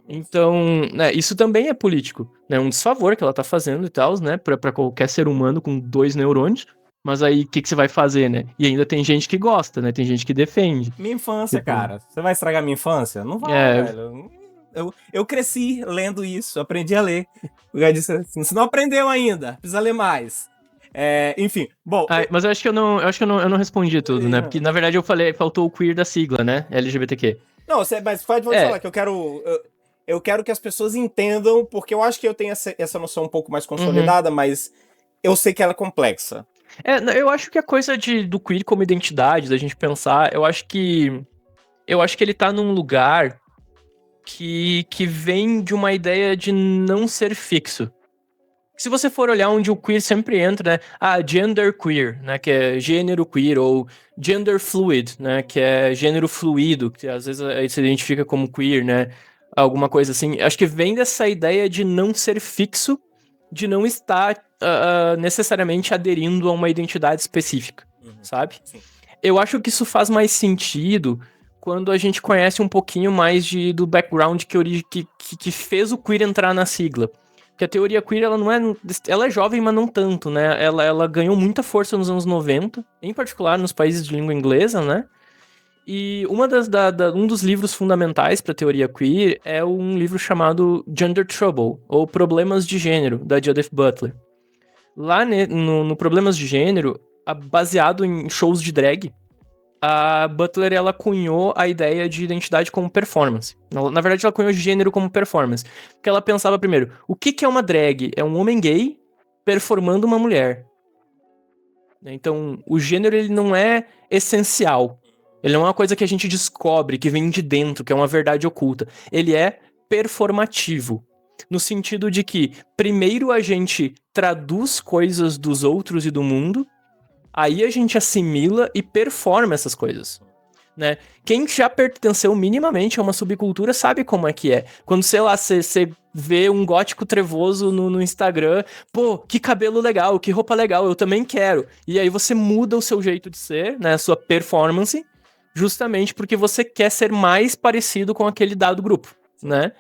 Então, né, isso também é político, né? Um desfavor que ela tá fazendo e tal, né? Pra qualquer ser humano com 2 neurônios. Mas aí, o que você vai fazer, né? E ainda tem gente que gosta, né? Tem gente que defende. Minha infância, Tipo, cara. Você vai estragar minha infância? Não vai, velho. Eu cresci lendo isso, aprendi a ler. O cara disse assim, você não aprendeu ainda, precisa ler mais. Enfim, bom... mas eu acho que eu não respondi tudo, né? Porque, na verdade, eu falei, faltou o queer da sigla, né? LGBTQ. Não, mas pode falar que eu quero... Eu quero que as pessoas entendam, porque eu acho que eu tenho essa noção um pouco mais consolidada, mas eu sei que ela é complexa. Eu acho que a coisa do queer como identidade, da gente pensar, eu acho que ele tá num lugar que vem de uma ideia de não ser fixo. Se você for olhar onde o queer sempre entra, né? Gender queer, né? Que é gênero queer, ou gender fluid, né? Que é gênero fluido, que às vezes aí se identifica como queer, né? Alguma coisa assim. Acho que vem dessa ideia de não ser fixo, de não estar necessariamente aderindo a uma identidade específica, sabe? Sim. Eu acho que isso faz mais sentido quando a gente conhece um pouquinho mais do background que fez o queer entrar na sigla. Porque a teoria queer, ela não é... Ela é jovem, mas não tanto, né? Ela ganhou muita força nos anos 90, em particular nos países de língua inglesa, né? E um dos livros fundamentais para a teoria queer é um livro chamado Gender Trouble, ou Problemas de Gênero, da Judith Butler. Lá no Problemas de Gênero, baseado em shows de drag, a Butler, ela cunhou a ideia de identidade como performance. Na verdade, ela cunhou gênero como performance. Porque ela pensava primeiro, o que é uma drag? É um homem gay performando uma mulher. Então, o gênero, ele não é essencial. Ele não é uma coisa que a gente descobre, que vem de dentro, que é uma verdade oculta. Ele é performativo. No sentido de que, primeiro a gente traduz coisas dos outros e do mundo, aí a gente assimila e performa essas coisas, né? Quem já pertenceu minimamente a uma subcultura sabe como é que é. Quando, sei lá, você vê um gótico trevoso no Instagram, pô, que cabelo legal, que roupa legal, eu também quero. E aí você muda o seu jeito de ser, né, a sua performance, justamente porque você quer ser mais parecido com aquele dado grupo, né?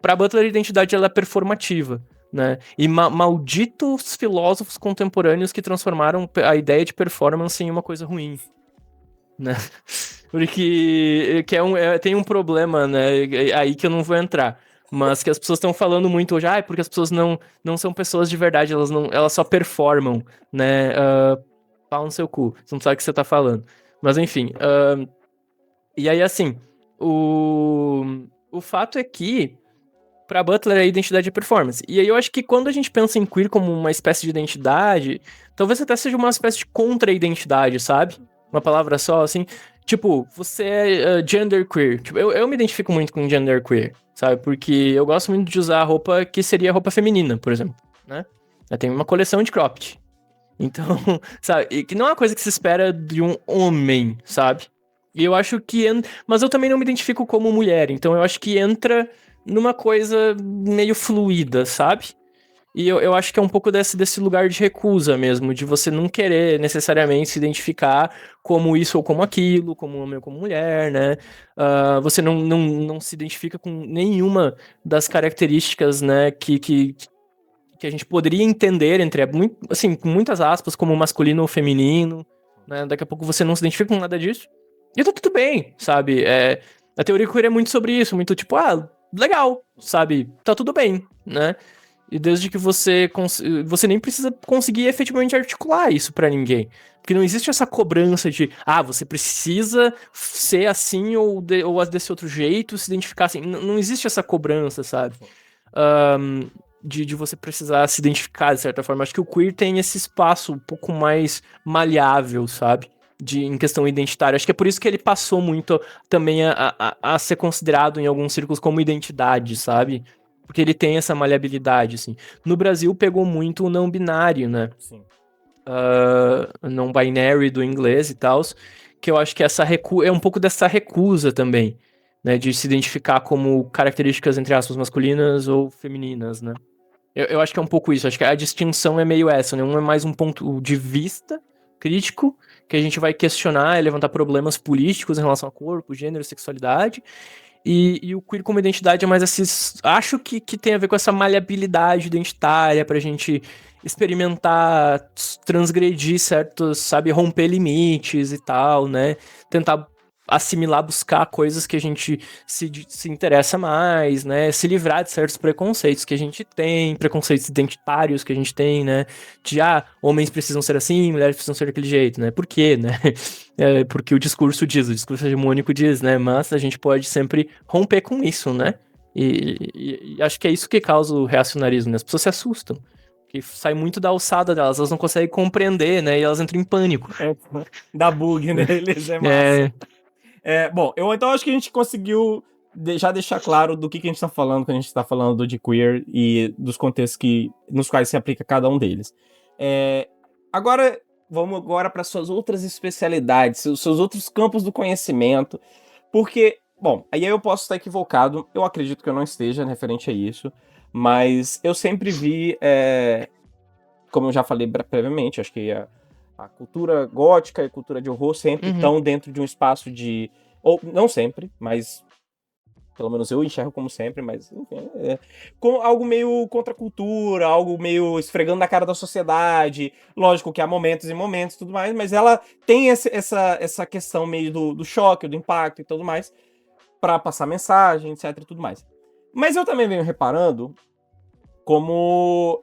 Pra Butler, a identidade ela é performativa. Né? E malditos filósofos contemporâneos que transformaram a ideia de performance em uma coisa ruim, né? Porque tem um problema, né? Aí que eu não vou entrar. Mas que as pessoas estão falando muito hoje, porque as pessoas não são pessoas de verdade, elas só performam, né? Pau no seu cu, você não sabe o que você tá falando. Mas enfim, e aí assim, o fato é que pra Butler, a identidade é performance. E aí eu acho que quando a gente pensa em queer como uma espécie de identidade, talvez até seja uma espécie de contra-identidade, sabe? Uma palavra só, assim. Tipo, você é genderqueer. Tipo, eu me identifico muito com genderqueer, sabe? Porque eu gosto muito de usar roupa que seria roupa feminina, por exemplo, né? Eu tenho uma coleção de cropped. Então, sabe? E que não é uma coisa que se espera de um homem, sabe? E eu acho que... Mas eu também não me identifico como mulher, então eu acho que entra numa coisa meio fluida, sabe? E eu acho que é um pouco desse lugar de recusa mesmo, de você não querer necessariamente se identificar como isso ou como aquilo, como homem ou como mulher, né? Você não se identifica com nenhuma das características, né, que a gente poderia entender assim, com muitas aspas, como masculino ou feminino, né? Daqui a pouco você não se identifica com nada disso. E tá tudo bem, sabe? A teoria queer é muito sobre isso, muito tipo, legal, sabe? Tá tudo bem, né? E desde que você nem precisa conseguir efetivamente articular isso pra ninguém. Porque não existe essa cobrança de, você precisa ser assim ou desse outro jeito, se identificar assim. Não existe essa cobrança, sabe? De você precisar se identificar de certa forma. Acho que o queer tem esse espaço um pouco mais maleável, sabe? em questão identitária. Acho que é por isso que ele passou muito também a ser considerado em alguns círculos como identidade, sabe? Porque ele tem essa maleabilidade, assim. No Brasil pegou muito o não binário, né? Sim. Não binary do inglês e tal, que eu acho que é um pouco dessa recusa também, né? De se identificar como características, entre aspas, masculinas ou femininas, né? Eu acho que é um pouco isso. Acho que a distinção é meio essa, né? Um é mais um ponto de vista crítico, que a gente vai questionar e levantar problemas políticos em relação a corpo, gênero, sexualidade. E o queer como identidade é mais assim. Acho que tem a ver com essa maleabilidade identitária pra gente experimentar, transgredir certos, sabe, romper limites e tal, né? Tentar assimilar, buscar coisas que a gente se interessa mais, né? Se livrar de certos preconceitos que a gente tem, preconceitos identitários que a gente tem, né? De, homens precisam ser assim, mulheres precisam ser daquele jeito, né? Por quê, né? Porque o discurso hegemônico diz, né? Mas a gente pode sempre romper com isso, né? E acho que é isso que causa o reacionarismo, né? As pessoas se assustam. Que sai muito da alçada delas, elas não conseguem compreender, né? E elas entram em pânico. Dá bug neles, é massa. Bom, eu então acho que a gente conseguiu já deixar claro do que a gente tá falando quando a gente tá falando de queer e dos contextos nos quais se aplica cada um deles. Agora, vamos para suas outras especialidades, seus outros campos do conhecimento, porque, bom, aí eu posso estar equivocado, eu acredito que eu não esteja referente a isso, mas eu sempre vi, como eu já falei previamente, acho que a cultura gótica e a cultura de horror sempre estão dentro de um espaço de... Ou, não sempre, mas... Pelo menos eu enxergo como sempre, mas... Enfim, com algo meio contra a cultura, algo meio esfregando na cara da sociedade. Lógico que há momentos e momentos e tudo mais, mas ela tem essa questão meio do choque, do impacto e tudo mais, pra passar mensagem, etc e tudo mais. Mas eu também venho reparando como...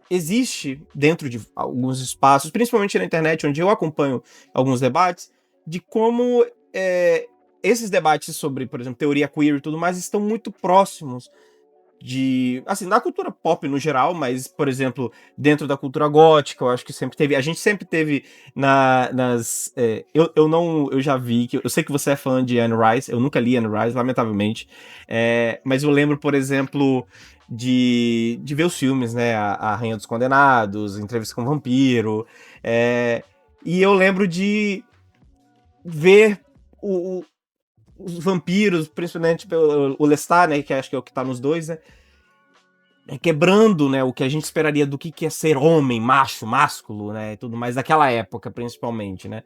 existe dentro de alguns espaços, principalmente na internet, onde eu acompanho alguns debates, de como esses debates sobre, por exemplo, teoria queer e tudo mais, estão muito próximos assim, da cultura pop no geral, mas, por exemplo, dentro da cultura gótica, eu acho que sempre teve, a gente sempre teve eu já vi, eu sei que você é fã de Anne Rice, eu nunca li Anne Rice, lamentavelmente, mas eu lembro, por exemplo, de ver os filmes, né, a Rainha dos Condenados, Entrevista com o Vampiro, e eu lembro de ver os vampiros, principalmente o Lestat, né, que acho que é o que tá nos dois, né, quebrando, né, o que a gente esperaria do que é ser homem, macho, másculo, né, e tudo mais, daquela época, principalmente, né.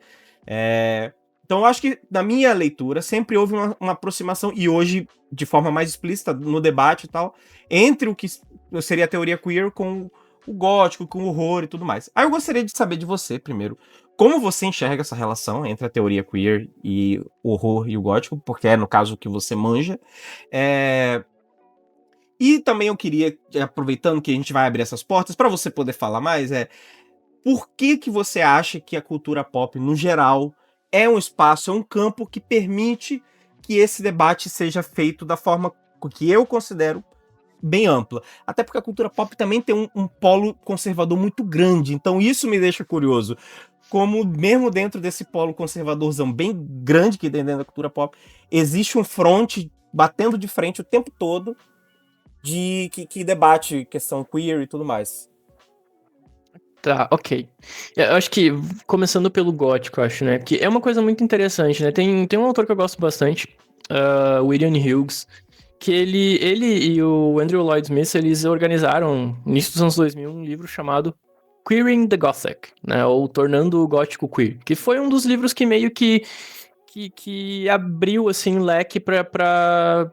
Então eu acho que, na minha leitura, sempre houve uma aproximação, e hoje, de forma mais explícita, no debate e tal, entre o que seria a teoria queer com o gótico, com o horror e tudo mais. Aí eu gostaria de saber de você, primeiro, como você enxerga essa relação entre a teoria queer e o horror e o gótico, porque é, no caso, o que você manja. E também eu queria, aproveitando que a gente vai abrir essas portas, para você poder falar mais, por que você acha que a cultura pop, no geral, é um espaço, é um campo que permite que esse debate seja feito da forma que eu considero bem ampla. Até porque a cultura pop também tem um polo conservador muito grande, então isso me deixa curioso. Como mesmo dentro desse polo conservadorzão bem grande que tem dentro da cultura pop, existe um fronte batendo de frente o tempo todo que debate questão queer e tudo mais. Tá, ok. Eu acho que, começando pelo gótico, acho, né? Que é uma coisa muito interessante, né? Tem um autor que eu gosto bastante, William Hughes, que ele e o Andrew Lloyd Smith, eles organizaram, no início dos anos 2000, um livro chamado Queering the Gothic, né? Ou Tornando o Gótico Queer, que foi um dos livros que meio que abriu, assim, o leque para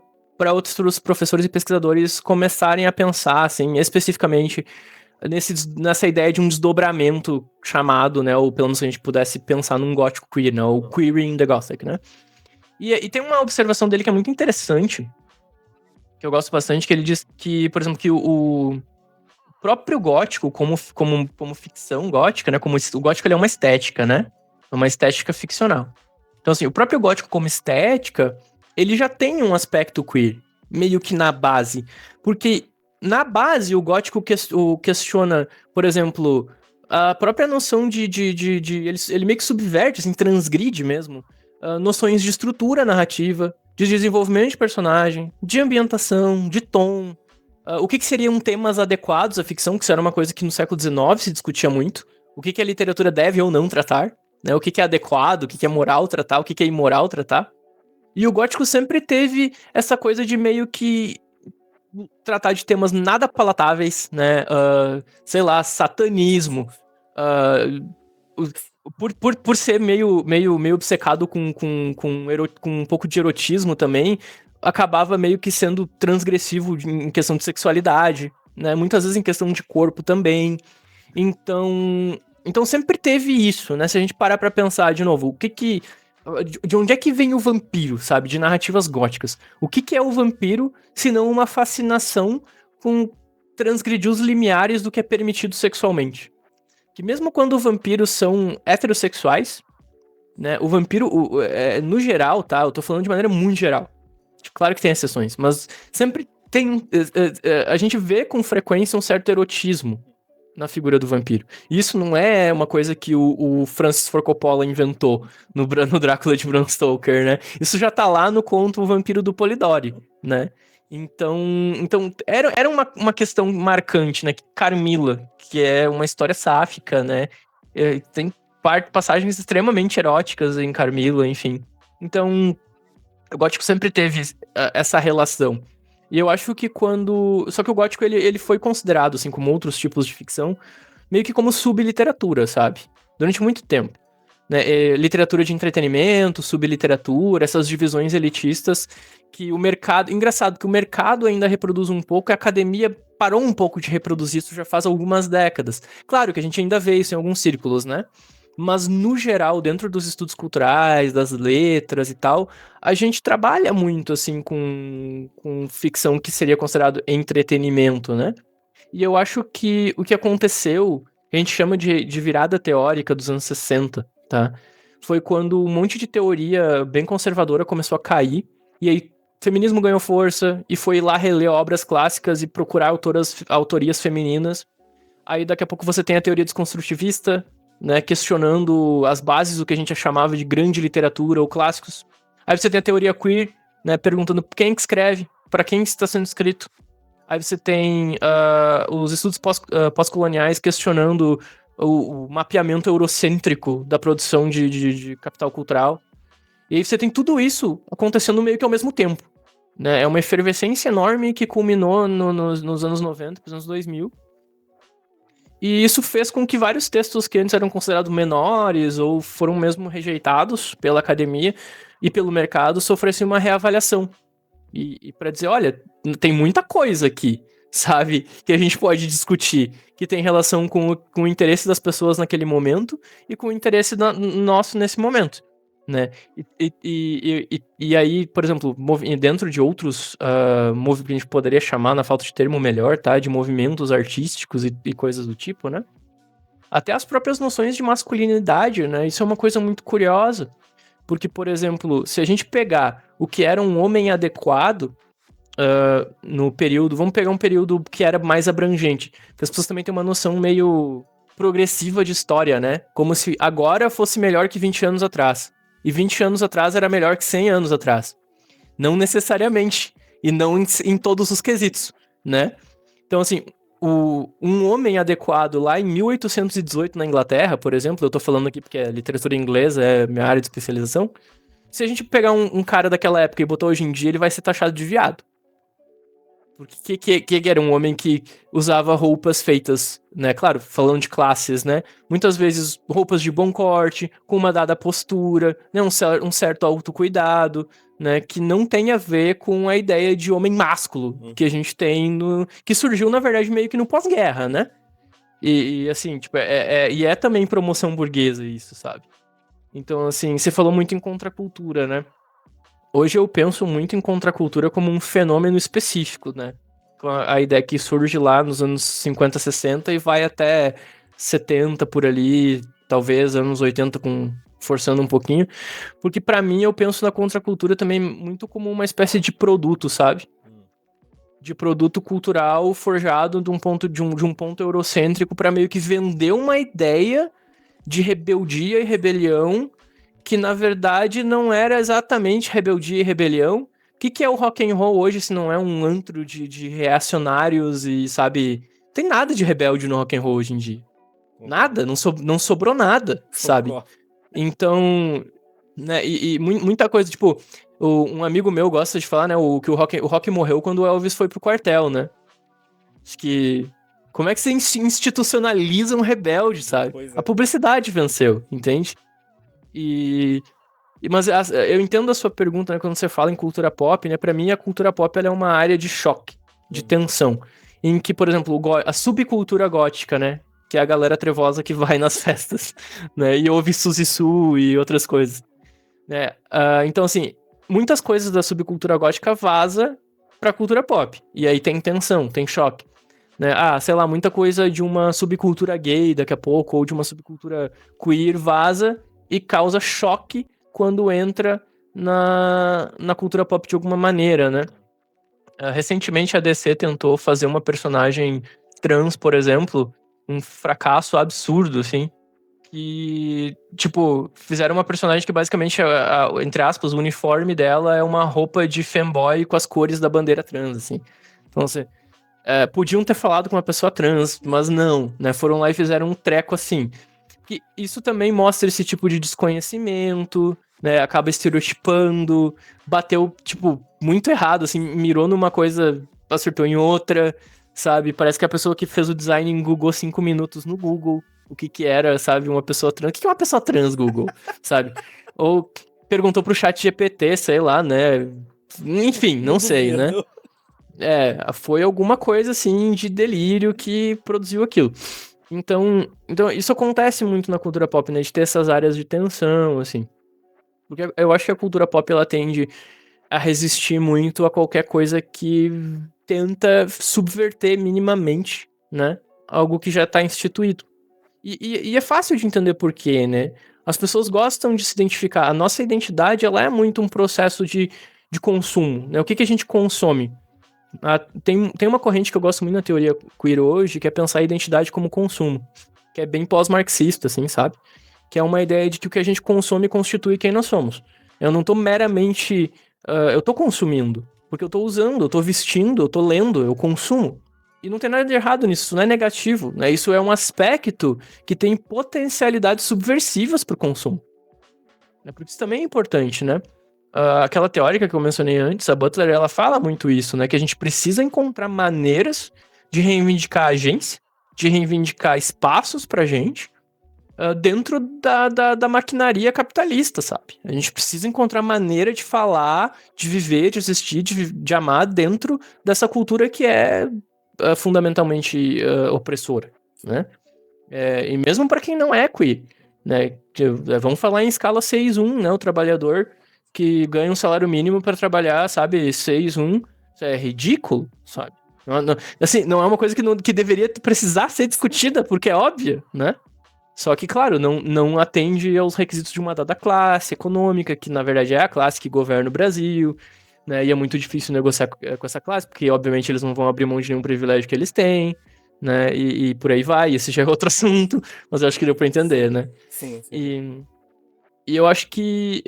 outros professores e pesquisadores começarem a pensar, assim, especificamente nessa ideia de um desdobramento chamado, né, ou pelo menos que a gente pudesse pensar num gótico queer, né, o Queering the Gothic, né. E tem uma observação dele que é muito interessante, que eu gosto bastante, que ele diz que, por exemplo, que o próprio gótico, como ficção gótica, né, como o gótico ele é uma estética, né, é uma estética ficcional. Então, assim, o próprio gótico como estética, ele já tem um aspecto queer, meio que na base, porque na base o gótico questiona, por exemplo, A própria noção ele meio que subverte, assim, transgride mesmo, noções de estrutura narrativa, de desenvolvimento de personagem, de ambientação, de tom, o que seriam temas adequados à ficção, que isso era uma coisa que no século XIX se discutia muito, o que a literatura deve ou não tratar, né, o que é adequado, o que é moral tratar, o que é imoral tratar. E o gótico sempre teve essa coisa de meio que tratar de temas nada palatáveis, né? Sei lá, satanismo. Por ser meio obcecado com um pouco de erotismo também, acabava meio que sendo transgressivo em questão de sexualidade, né? Muitas vezes em questão de corpo também. Então sempre teve isso, né? Se a gente parar pra pensar de novo, de onde é que vem o vampiro, sabe? De narrativas góticas. O que é o vampiro, se não uma fascinação com transgredir os limiares do que é permitido sexualmente? Que mesmo quando vampiros são heterossexuais, né? O vampiro, no geral, tá? Eu tô falando de maneira muito geral. Claro que tem exceções, mas sempre tem... a gente vê com frequência um certo erotismo na figura do vampiro. Isso não é uma coisa que o Francis Ford Coppola inventou no Drácula de Bram Stoker, né? Isso já tá lá no conto O Vampiro do Polidori, né? Então era uma questão marcante, né? Carmila, que é uma história sáfica, né? Tem passagens extremamente eróticas em Carmila, enfim. Então, o gótico sempre teve essa relação. E eu acho que só que o gótico, ele foi considerado, assim, como outros tipos de ficção, meio que como subliteratura, sabe? Durante muito tempo. Né? Literatura de entretenimento, subliteratura, essas divisões elitistas que o mercado... Engraçado que o mercado ainda reproduz um pouco, a academia parou um pouco de reproduzir isso já faz algumas décadas. Claro que a gente ainda vê isso em alguns círculos, né? Mas, no geral, dentro dos estudos culturais, das letras e tal, a gente trabalha muito, assim, com ficção que seria considerado entretenimento, né? E eu acho que o que aconteceu, a gente chama de virada teórica dos anos 60, tá? Foi quando um monte de teoria bem conservadora começou a cair, e aí o feminismo ganhou força, e foi lá reler obras clássicas e procurar autorias femininas. Aí daqui a pouco você tem a teoria desconstrutivista, né, questionando as bases do que a gente chamava de grande literatura ou clássicos. Aí você tem a teoria queer, né, perguntando quem que escreve, para quem está sendo escrito. Aí você tem os estudos pós-coloniais questionando o mapeamento eurocêntrico da produção de capital cultural. E aí você tem tudo isso acontecendo meio que ao mesmo tempo. Né? É uma efervescência enorme que culminou nos anos 90, nos anos 2000. E isso fez com que vários textos que antes eram considerados menores ou foram mesmo rejeitados pela academia e pelo mercado sofressem uma reavaliação. E para dizer, olha, tem muita coisa aqui, sabe, que a gente pode discutir, que tem relação com o interesse das pessoas naquele momento e com o interesse nosso nesse momento. Né? E aí, por exemplo, dentro de outros movimentos que a gente poderia chamar, na falta de termo melhor, tá? De movimentos artísticos e coisas do tipo, né? Até as próprias noções de masculinidade, né? Isso é uma coisa muito curiosa. Porque, por exemplo, se a gente pegar o que era um homem adequado no período... Vamos pegar um período que era mais abrangente. Porque as pessoas também têm uma noção meio progressiva de história, né? Como se agora fosse melhor que 20 anos atrás. E 20 anos atrás era melhor que 100 anos atrás. Não necessariamente. E não em todos os quesitos, né? Então, assim, um homem adequado lá em 1818 na Inglaterra, por exemplo, eu tô falando aqui porque a literatura inglesa é minha área de especialização. Se a gente pegar um cara daquela época e botar hoje em dia, ele vai ser taxado de viado. Porque que era um homem que usava roupas feitas, né? Claro, falando de classes, né? Muitas vezes roupas de bom corte, com uma dada postura, né? Um certo autocuidado, né? Que não tem a ver com a ideia de homem másculo que a gente tem que surgiu, na verdade, meio que no pós-guerra, né? E assim, tipo, é também promoção burguesa isso, sabe? Então, assim, você falou muito em contracultura, né? Hoje eu penso muito em contracultura como um fenômeno específico, né? Com a ideia que surge lá nos anos 50, 60 e vai até 70 por ali, talvez anos 80 forçando um pouquinho. Porque pra mim eu penso na contracultura também muito como uma espécie de produto, sabe? de produto cultural forjado de um ponto eurocêntrico para meio que vender uma ideia de rebeldia e rebelião que na verdade não era exatamente rebeldia e rebelião. O que é o rock and roll hoje se não é um antro de reacionários e, sabe, tem nada de rebelde no rock and roll hoje em dia. Nada, não sobrou nada, sabe? Então, né, e muita coisa, tipo, um amigo meu gosta de falar, né, que o rock morreu quando o Elvis foi pro quartel, né? Acho que... Como é que você institucionaliza um rebelde, sabe? A publicidade venceu, entende? Mas eu entendo a sua pergunta, né, quando você fala em cultura pop, né? Pra mim, a cultura pop ela é uma área de choque, de tensão. Em que, por exemplo, a subcultura gótica, né? Que é a galera trevosa que vai nas festas, né? E ouve Suzy Su e outras coisas. Né? Então, assim, muitas coisas da subcultura gótica vaza pra cultura pop. E aí tem tensão, tem choque. Né? Sei lá, muita coisa de uma subcultura gay daqui a pouco, ou de uma subcultura queer vaza e causa choque quando entra na cultura pop de alguma maneira, né? Recentemente a DC tentou fazer uma personagem trans, por exemplo, um fracasso absurdo, assim, que, tipo, fizeram uma personagem que basicamente, entre aspas, o uniforme dela é uma roupa de fanboy com as cores da bandeira trans, assim. Então, assim, podiam ter falado com uma pessoa trans, mas não, né? Foram lá e fizeram um treco assim. E isso também mostra esse tipo de desconhecimento, né? Acaba estereotipando, bateu, tipo, muito errado, assim, mirou numa coisa, acertou em outra, sabe? Parece que a pessoa que fez o design googou 5 minutos no Google o que era, sabe, uma pessoa trans. O que é uma pessoa trans, Google, sabe? Ou perguntou pro chat GPT, sei lá, né? Enfim, não sei, né? Foi alguma coisa, assim, de delírio que produziu aquilo. Então, isso acontece muito na cultura pop, né? De ter essas áreas de tensão, assim. Porque eu acho que a cultura pop, ela tende a resistir muito a qualquer coisa que tenta subverter minimamente, né? Algo que já tá instituído. E é fácil de entender por quê, né? As pessoas gostam de se identificar. A nossa identidade, ela é muito um processo de consumo, né? O que a gente consome? Tem uma corrente que eu gosto muito na teoria queer hoje, que é pensar a identidade como consumo. Que é bem pós-marxista, assim, sabe? Que é uma ideia de que o que a gente consome constitui quem nós somos. Eu não tô meramente... eu tô consumindo. Porque eu tô usando, eu tô vestindo, eu tô lendo, eu consumo. E não tem nada de errado nisso, isso não é negativo, né? Isso é um aspecto que tem potencialidades subversivas pro consumo. Porque isso também é importante, né? Aquela teórica que eu mencionei antes, a Butler, ela fala muito isso, né? Que a gente precisa encontrar maneiras de reivindicar a agência, de reivindicar espaços pra gente, dentro da maquinaria capitalista, sabe? A gente precisa encontrar maneira de falar, de viver, de existir, de amar dentro dessa cultura que é fundamentalmente opressora, né? E mesmo para quem não é queer, né? Vamos falar em escala 6-1, né? O trabalhador que ganha um salário mínimo para trabalhar, sabe, 6-1, isso é ridículo, sabe? Assim, não é uma coisa que deveria precisar ser discutida, porque é óbvia, né? Só que, claro, não atende aos requisitos de uma dada classe econômica, que na verdade é a classe que governa o Brasil, né? E é muito difícil negociar com essa classe, porque obviamente eles não vão abrir mão de nenhum privilégio que eles têm, né? E por aí vai, esse já é outro assunto, mas eu acho que deu pra entender, né? Sim. E eu acho que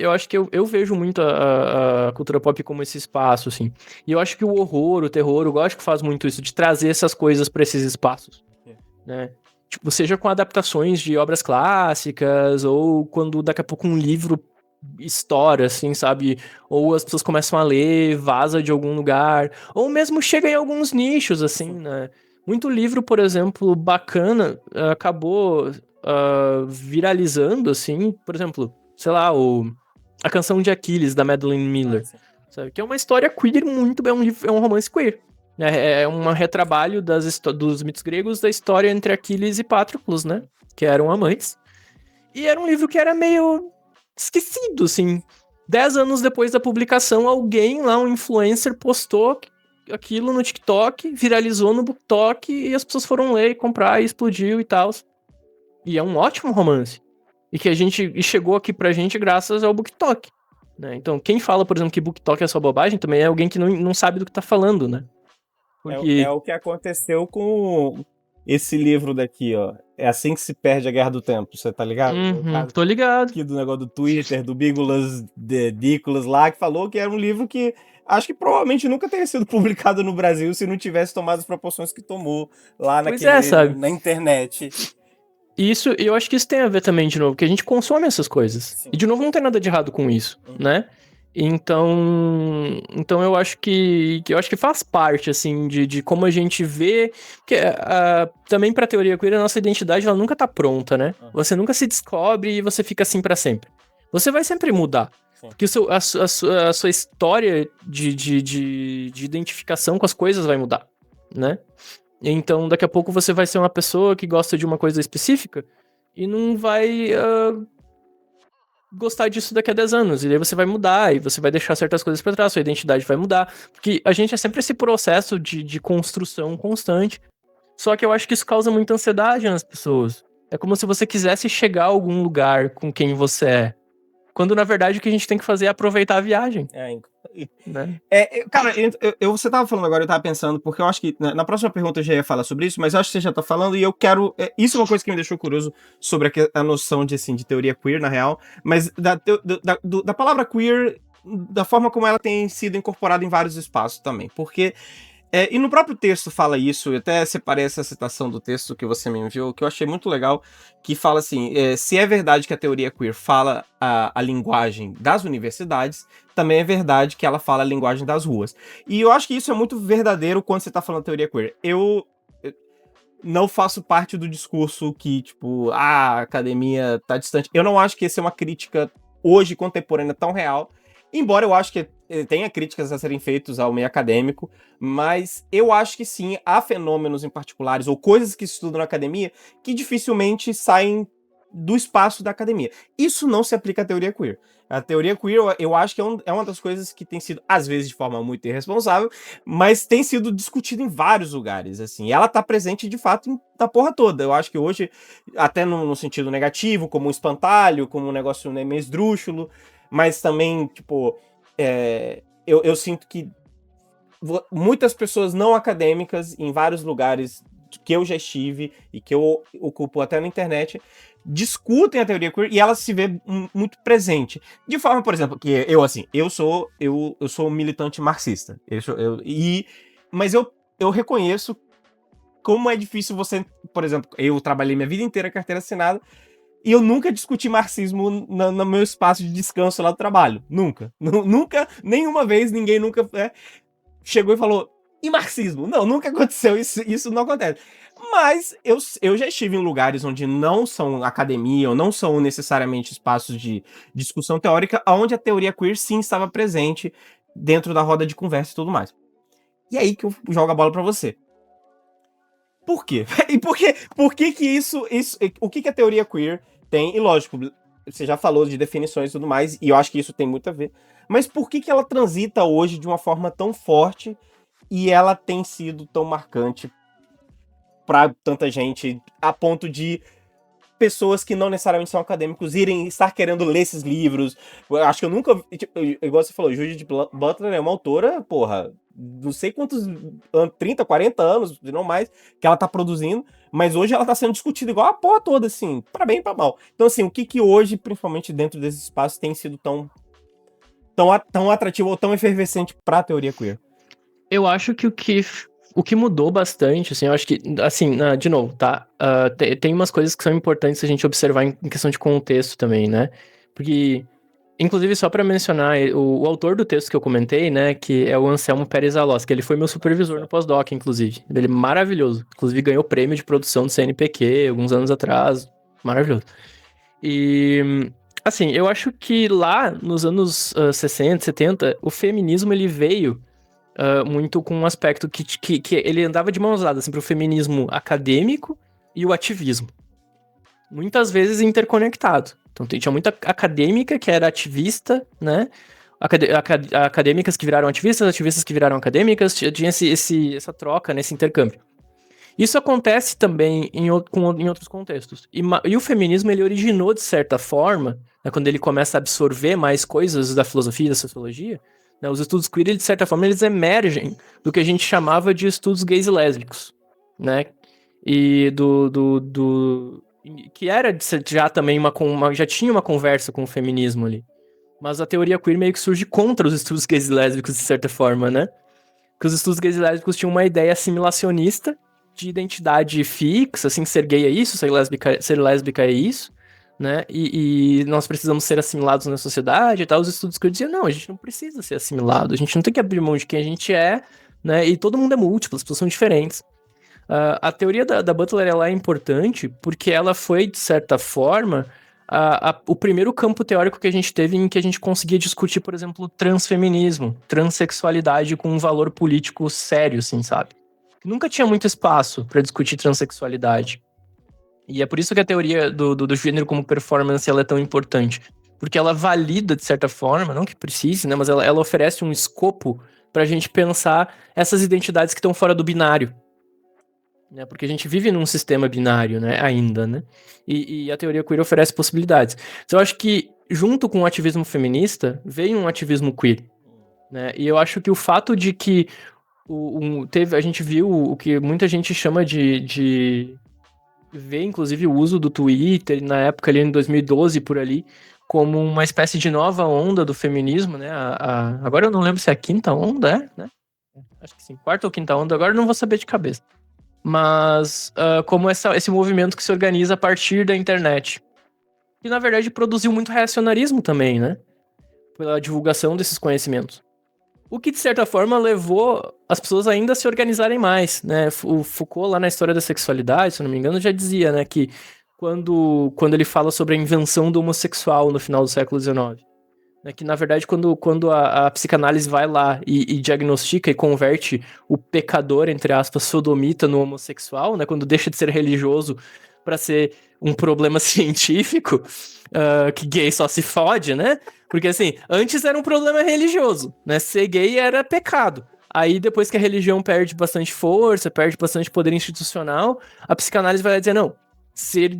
eu vejo muito a cultura pop como esse espaço, assim. E eu acho que o horror, o terror, eu gosto que faz muito isso, de trazer essas coisas pra esses espaços, né? Tipo, seja com adaptações de obras clássicas, ou quando daqui a pouco um livro estoura, assim, sabe? Ou as pessoas começam a ler, vaza de algum lugar, ou mesmo chega em alguns nichos, assim, né? Muito livro, por exemplo, bacana, acabou viralizando, assim, por exemplo, sei lá, A Canção de Aquiles, da Madeline Miller, sabe? Que é uma história queer muito, é um romance queer. É um retrabalho dos mitos gregos da história entre Aquiles e Patroclus, né? Que eram amantes. E era um livro que era meio esquecido, assim. 10 anos depois da publicação, alguém lá, um influencer, postou aquilo no TikTok, viralizou no BookTok, e as pessoas foram ler e comprar, e explodiu e tal. E é um ótimo romance. E chegou aqui pra gente graças ao BookTok, né? Então, quem fala, por exemplo, que BookTok é só bobagem, também é alguém que não sabe do que tá falando, né? É Porque. o que aconteceu com esse livro daqui, ó. É assim que se perde a Guerra do Tempo, você tá ligado? O caso Tô ligado. aqui do negócio do Twitter, do Bícolas Dícolas lá, que falou que era um livro que acho que provavelmente nunca teria sido publicado no Brasil se não tivesse tomado as proporções que tomou lá Pois é, sabe? na internet. Isso, eu acho que isso tem a ver também, de novo, que a gente consome essas coisas. Sim. E, de novo, não tem nada de errado com isso, né? Então eu acho que faz parte, assim, de como a gente vê, que também pra teoria queer, a nossa identidade, ela nunca tá pronta, né? Você nunca se descobre e você fica assim pra sempre. Você vai sempre mudar. Sim. Porque a sua história de identificação com as coisas vai mudar, né? Então, daqui a pouco você vai ser uma pessoa que gosta de uma coisa específica e não vai gostar disso daqui a 10 anos. E aí você vai mudar, e você vai deixar certas coisas pra trás, sua identidade vai mudar. Porque a gente é sempre esse processo de construção constante. Só que eu acho que isso causa muita ansiedade nas pessoas. É como se você quisesse chegar a algum lugar com quem você é. Quando, na verdade, o que a gente tem que fazer é aproveitar a viagem. Né? Cara, você tava falando agora, eu tava pensando, porque eu acho que na próxima pergunta eu já ia falar sobre isso, mas eu acho que você já tá falando e eu quero. Isso é uma coisa que me deixou curioso sobre a noção de, assim, de teoria queer, na real, mas da palavra queer, da forma como ela tem sido incorporada em vários espaços também, porque. E no próprio texto fala isso, eu até separei essa citação do texto que você me enviou, que eu achei muito legal, que fala assim, se é verdade que a teoria queer fala a linguagem das universidades, também é verdade que ela fala a linguagem das ruas. E eu acho que isso é muito verdadeiro quando você tá falando teoria queer. Eu não faço parte do discurso que, tipo, a academia tá distante. Eu não acho que essa é uma crítica hoje contemporânea tão real, embora eu acho que tenha críticas a serem feitas ao meio acadêmico, mas eu acho que sim, há fenômenos em particulares ou coisas que se estudam na academia que dificilmente saem do espaço da academia. Isso não se aplica à teoria queer. A teoria queer, eu acho que é uma das coisas que tem sido, às vezes de forma muito irresponsável, mas tem sido discutida em vários lugares, assim. E ela tá presente, de fato, na porra toda. Eu acho que hoje, até no sentido negativo, como um espantalho, como um negócio meio esdrúxulo, mas também, tipo, eu sinto que muitas pessoas não acadêmicas em vários lugares que eu já estive e que eu ocupo até na internet discutem a teoria queer e ela se vê muito presente. De forma, por exemplo, que eu sou um militante marxista. Mas eu reconheço como é difícil você, por exemplo, eu trabalhei minha vida inteira carteira assinada e eu nunca discuti marxismo no meu espaço de descanso lá do trabalho. Nunca. Nunca, nenhuma vez, ninguém nunca chegou e falou, e marxismo? Não, nunca aconteceu, isso não acontece. Mas eu já estive em lugares onde não são academia, ou não são necessariamente espaços de discussão teórica, onde a teoria queer sim estava presente dentro da roda de conversa e tudo mais. E aí que eu jogo a bola pra você. Por quê? E por que isso, o que a teoria queer tem? E lógico, você já falou de definições e tudo mais, e eu acho que isso tem muito a ver. Mas por que ela transita hoje de uma forma tão forte e ela tem sido tão marcante pra tanta gente, a ponto de pessoas que não necessariamente são acadêmicos estar querendo ler esses livros? Eu acho que eu nunca... Tipo, igual você falou, Judith Butler é uma autora, porra, não sei quantos, 30, 40 anos, se não mais, que ela tá produzindo, mas hoje ela tá sendo discutida igual a porra toda, assim, pra bem e pra mal. Então, assim, o que hoje, principalmente dentro desse espaço, tem sido tão atrativo ou tão efervescente pra teoria queer? Eu acho que o que mudou bastante, assim, eu acho que, assim, de novo, tá? Tem umas coisas que são importantes a gente observar em questão de contexto também, né? Porque, inclusive, só pra mencionar, o autor do texto que eu comentei, né, que é o Anselmo Pérez Alós, que ele foi meu supervisor no pós-doc, inclusive. Ele é maravilhoso. Inclusive, ganhou prêmio de produção do CNPq alguns anos atrás. Maravilhoso. E, assim, eu acho que lá, nos anos 60, 70, o feminismo, ele veio muito com um aspecto que ele andava de mãos dadas, assim, pro feminismo acadêmico e o ativismo. Muitas vezes interconectado. Então tinha muita acadêmica que era ativista, né? Acadêmicas que viraram ativistas que viraram acadêmicas, tinha essa troca, nesse intercâmbio. Isso acontece também em outros contextos. E o feminismo, ele originou, de certa forma, né, quando ele começa a absorver mais coisas da filosofia e da sociologia, né? Os estudos queer, de certa forma, eles emergem do que a gente chamava de estudos gays e lésbicos, né? E que era já também já tinha uma conversa com o feminismo ali. Mas a teoria queer meio que surge contra os estudos gays e lésbicos, de certa forma, né? Que os estudos gays e lésbicos tinham uma ideia assimilacionista de identidade fixa, assim, ser gay é isso, ser lésbica é isso, né? E nós precisamos ser assimilados na sociedade e tal. Os estudos queer diziam, não, a gente não precisa ser assimilado, a gente não tem que abrir mão de quem a gente é, né? E todo mundo é múltiplo, as pessoas são diferentes. A teoria da Butler ela é importante porque ela foi, de certa forma, o primeiro campo teórico que a gente teve em que a gente conseguia discutir, por exemplo, transfeminismo, transexualidade com um valor político sério, assim, sabe? Nunca tinha muito espaço para discutir transexualidade. E é por isso que a teoria do gênero como performance ela é tão importante. Porque ela valida, de certa forma, não que precise, né? Mas ela oferece um escopo pra gente pensar essas identidades que estão fora do binário, né? Porque a gente vive num sistema binário, né? Ainda, né? E a teoria queer oferece possibilidades. Então eu acho que, junto com o ativismo feminista, veio um ativismo queer, né? E eu acho que o fato de que a gente viu o que muita gente chama de ver, inclusive, o uso do Twitter, na época ali em 2012, por ali, como uma espécie de nova onda do feminismo, né? Agora eu não lembro se é a quinta onda, né? Acho que sim, quarta ou quinta onda, agora eu não vou saber de cabeça. Mas como esse movimento que se organiza a partir da internet. Que, na verdade, produziu muito reacionarismo também, né? Pela divulgação desses conhecimentos. O que, de certa forma, levou as pessoas ainda a se organizarem mais, né? O Foucault, lá na História da Sexualidade, se eu não me engano, já dizia, né, que quando ele fala sobre a invenção do homossexual no final do século XIX, né, que, na verdade, quando a psicanálise vai lá e diagnostica e converte o pecador, entre aspas, sodomita no homossexual, né, quando deixa de ser religioso para ser um problema científico, que gay só se fode, né? Porque, assim, antes era um problema religioso, né? Ser gay era pecado. Aí, depois que a religião perde bastante força, perde bastante poder institucional, a psicanálise vai lá dizer, não, ser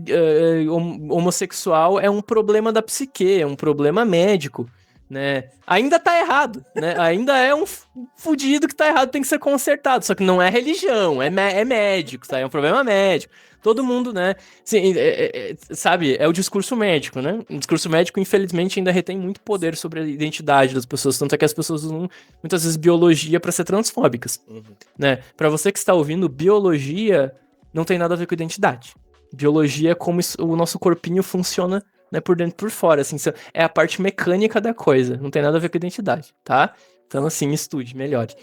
homossexual é um problema da psique, é um problema médico, né? Ainda tá errado, né? Ainda é um fudido que tá errado, tem que ser consertado. Só que não é religião, é médico, tá? É um problema médico. Todo mundo, né? Assim, sabe, é o discurso médico, né? O discurso médico, infelizmente, ainda retém muito poder sobre a identidade das pessoas. Tanto é que as pessoas usam, muitas vezes, biologia para ser transfóbicas, né? Pra você que está ouvindo, biologia não tem nada a ver com identidade. Biologia é como o nosso corpinho funciona, né, por dentro e por fora, assim, é a parte mecânica da coisa, não tem nada a ver com identidade, tá? Então, assim, estude, melhore.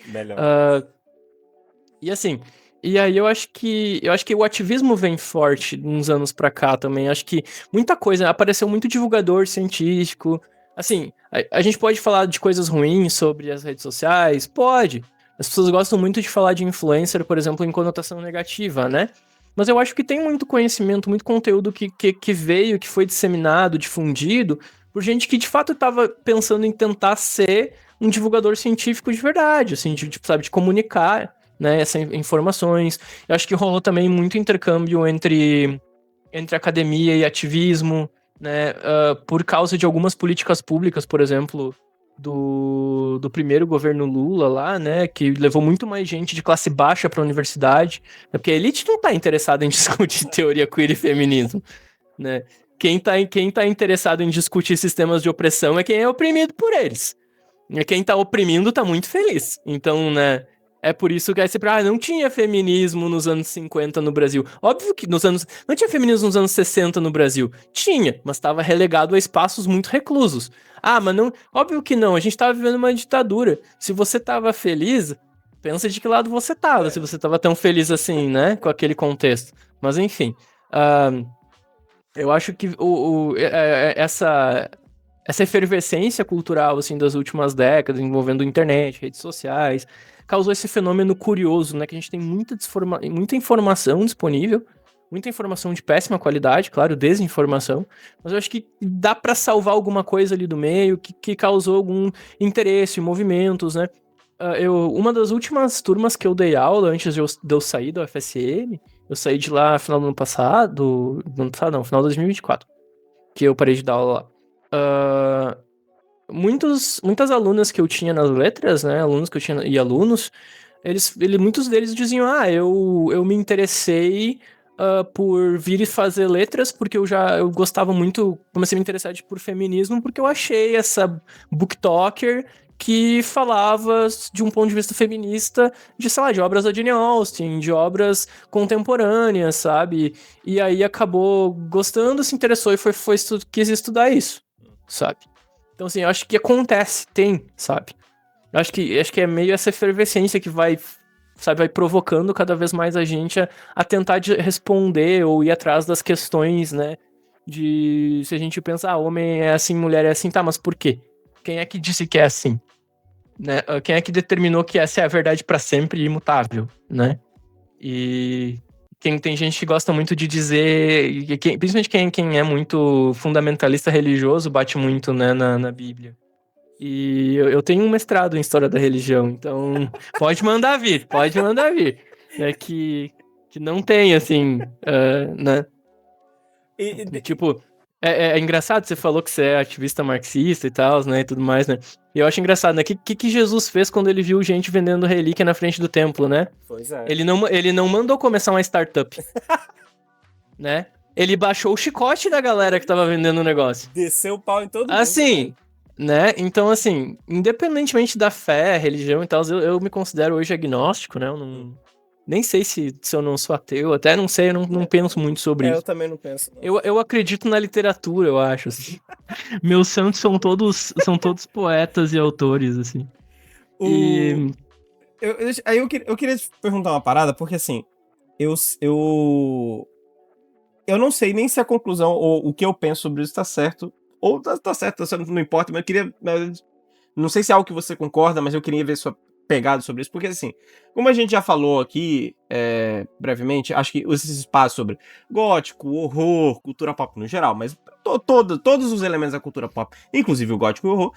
E assim, e aí eu acho que o ativismo vem forte uns anos pra cá também, acho que muita coisa, apareceu muito divulgador científico, assim, a gente pode falar de coisas ruins sobre as redes sociais? Pode. As pessoas gostam muito de falar de influencer, por exemplo, em conotação negativa, né? Mas eu acho que tem muito conhecimento, muito conteúdo que veio, que foi disseminado, difundido, por gente que de fato estava pensando em tentar ser um divulgador científico de verdade, assim, sabe, de comunicar, né, essas informações. Eu acho que rolou também muito intercâmbio entre academia e ativismo, né, por causa de algumas políticas públicas, por exemplo, do primeiro governo Lula lá, né, que levou muito mais gente de classe baixa para a universidade, né, porque a elite não tá interessada em discutir teoria queer e feminismo, né? Quem tá interessado em discutir sistemas de opressão é quem é oprimido por eles. E quem tá oprimindo tá muito feliz. Então, né, é por isso que aí você não tinha feminismo nos anos 50 no Brasil. Óbvio que não tinha feminismo nos anos 60 no Brasil. Tinha, mas estava relegado a espaços muito reclusos. Mas não, óbvio que não, a gente tava vivendo uma ditadura. Se você tava feliz, pensa de que lado você tava, se você tava tão feliz assim, né, com aquele contexto. Mas enfim, eu acho que essa efervescência cultural, assim, das últimas décadas, envolvendo internet, redes sociais, causou esse fenômeno curioso, né, que a gente tem muita informação disponível, muita informação de péssima qualidade, claro, desinformação, mas eu acho que dá pra salvar alguma coisa ali do meio, que causou algum interesse, movimentos, né. Uma das últimas turmas que eu dei aula, antes de eu sair da UFSM, eu saí de lá no final do ano passado, final de 2024, que eu parei de dar aula lá. muitas alunas que eu tinha nas letras, né, alunos que eu tinha e alunos, muitos deles diziam, eu me interessei por vir e fazer letras, porque eu gostava muito, comecei a me interessar por feminismo, porque eu achei essa booktalker que falava de um ponto de vista feminista, de, sei lá, de obras da Jane Austen, de obras contemporâneas, sabe? E aí acabou gostando, se interessou e quis estudar isso, sabe? Então, assim, eu acho que acontece, sabe? Eu acho que é meio essa efervescência que vai, sabe, vai provocando cada vez mais a gente a tentar responder ou ir atrás das questões, né? De se a gente pensa, homem é assim, mulher é assim, tá, mas por quê? Quem é que disse que é assim? Né? Quem é que determinou que essa é a verdade para sempre e imutável, né? E tem gente que gosta muito de dizer, principalmente quem é muito fundamentalista religioso, bate muito, né, na Bíblia. E eu tenho um mestrado em História da Religião, então pode mandar vir. É que não tem, assim, né? Tipo, é engraçado, você falou que você é ativista marxista e tal, né, e tudo mais, né? E eu acho engraçado, né? O que Jesus fez quando ele viu gente vendendo relíquia na frente do templo, né? Pois é. Ele não mandou começar uma startup, né? Ele baixou o chicote da galera que tava vendendo o negócio. Desceu o pau em todo mundo. Assim, né? Então, assim, independentemente da fé, religião e tal, eu me considero hoje agnóstico, né? Eu não, nem sei se eu não sou ateu, até não sei, eu não penso muito sobre Eu isso. também não penso. Não. Eu acredito na literatura, eu acho, assim. Meus santos são todos poetas e autores, assim. E... Eu queria te perguntar uma parada, porque assim, eu, eu não sei nem se a conclusão ou o que eu penso sobre isso tá certo, ou tá certo, não importa, mas eu queria. Não sei se é algo que você concorda, mas eu queria ver sua pegada sobre isso, porque assim, como a gente já falou aqui brevemente, acho que esses espaços sobre gótico, horror, cultura pop no geral, mas todos os elementos da cultura pop, inclusive o gótico e o horror,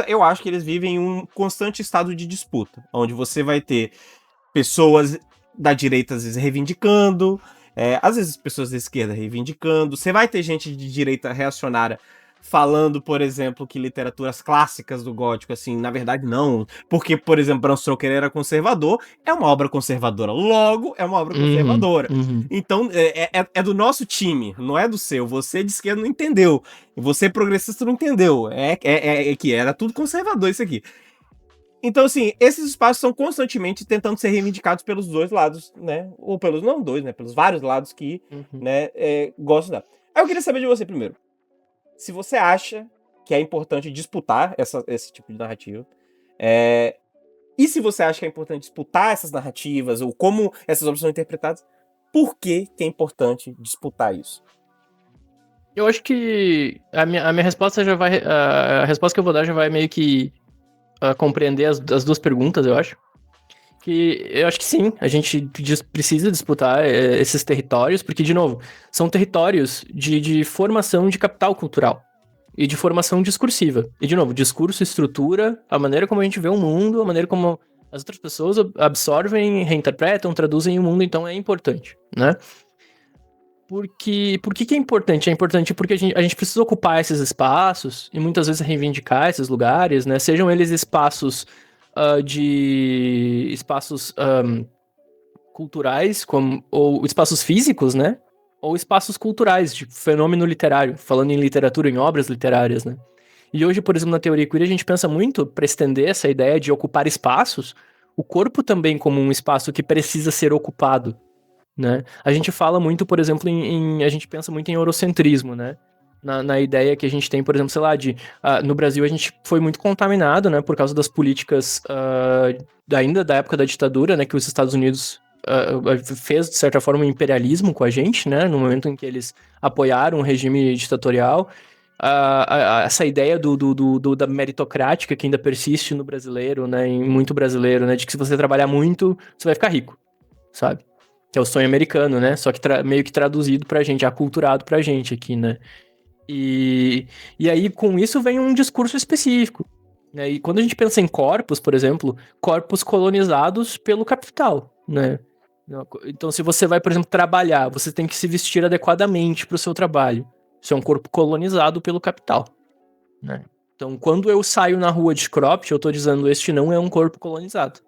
eu acho que eles vivem em um constante estado de disputa, onde você vai ter pessoas da direita às vezes reivindicando, às vezes pessoas da esquerda reivindicando, você vai ter gente de direita reacionária falando, por exemplo, que literaturas clássicas do gótico, assim, na verdade não, porque, por exemplo, Bram Stoker era conservador, é uma obra conservadora, logo é uma obra conservadora. Então, é do nosso time, não é do seu, você de esquerda não entendeu, você progressista não entendeu, que era tudo conservador isso aqui. Então, assim, esses espaços são constantemente tentando ser reivindicados pelos dois lados, né? Ou pelos, não dois, né? Pelos vários lados que, né, gostam da. Aí eu queria saber de você primeiro. Se você acha que é importante disputar esse tipo de narrativa, e se você acha que é importante disputar essas narrativas, ou como essas obras são interpretadas, por que é importante disputar isso? Eu acho que a minha resposta já vai. A resposta que eu vou dar já vai meio que compreender as duas perguntas, eu acho. Que eu acho que sim, a gente precisa disputar esses territórios, porque, de novo, são territórios de formação de capital cultural e de formação discursiva. E, de novo, discurso, estrutura, a maneira como a gente vê o mundo, a maneira como as outras pessoas absorvem, reinterpretam, traduzem o mundo, então é importante, né? Por que é importante? É importante porque a gente precisa ocupar esses espaços e muitas vezes reivindicar esses lugares, né? Sejam eles espaços espaços culturais, ou espaços físicos, né? Ou espaços culturais, de fenômeno literário, falando em literatura, em obras literárias, né? E hoje, por exemplo, na teoria queer, a gente pensa muito para estender essa ideia de ocupar espaços, o corpo também como um espaço que precisa ser ocupado, né? A gente fala muito, por exemplo, a gente pensa muito em eurocentrismo, né? Na ideia que a gente tem, por exemplo, sei lá, no Brasil a gente foi muito contaminado, né, por causa das políticas ainda da época da ditadura, né, que os Estados Unidos fez, de certa forma, um imperialismo com a gente, né, no momento em que eles apoiaram o regime ditatorial. Essa ideia da meritocrática que ainda persiste no brasileiro, né, em muito brasileiro, né, de que se você trabalhar muito, você vai ficar rico, sabe? Que é o sonho americano, né? Só que meio que traduzido pra gente, aculturado pra gente aqui, né? E aí, com isso, vem um discurso específico, né? E quando a gente pensa em corpos, por exemplo, corpos colonizados pelo capital, né? Então, se você vai, por exemplo, trabalhar, você tem que se vestir adequadamente pro seu trabalho. Isso é um corpo colonizado pelo capital, né? Então, quando eu saio na rua de cropped, eu tô dizendo, este não é um corpo colonizado.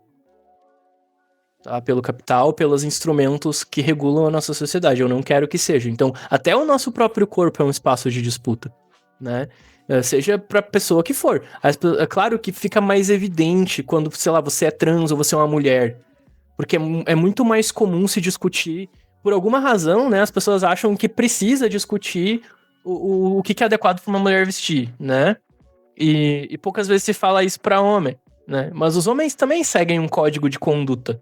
Tá? Pelo capital, pelos instrumentos que regulam a nossa sociedade. Eu não quero que seja. Então, até o nosso próprio corpo é um espaço de disputa, né? Seja pra pessoa que for. É claro que fica mais evidente quando, sei lá, você é trans ou você é uma mulher. Porque é muito mais comum se discutir. Por alguma razão, né? As pessoas acham que precisa discutir o que é adequado para uma mulher vestir, né? E poucas vezes se fala isso para homem, né? Mas os homens também seguem um código de conduta,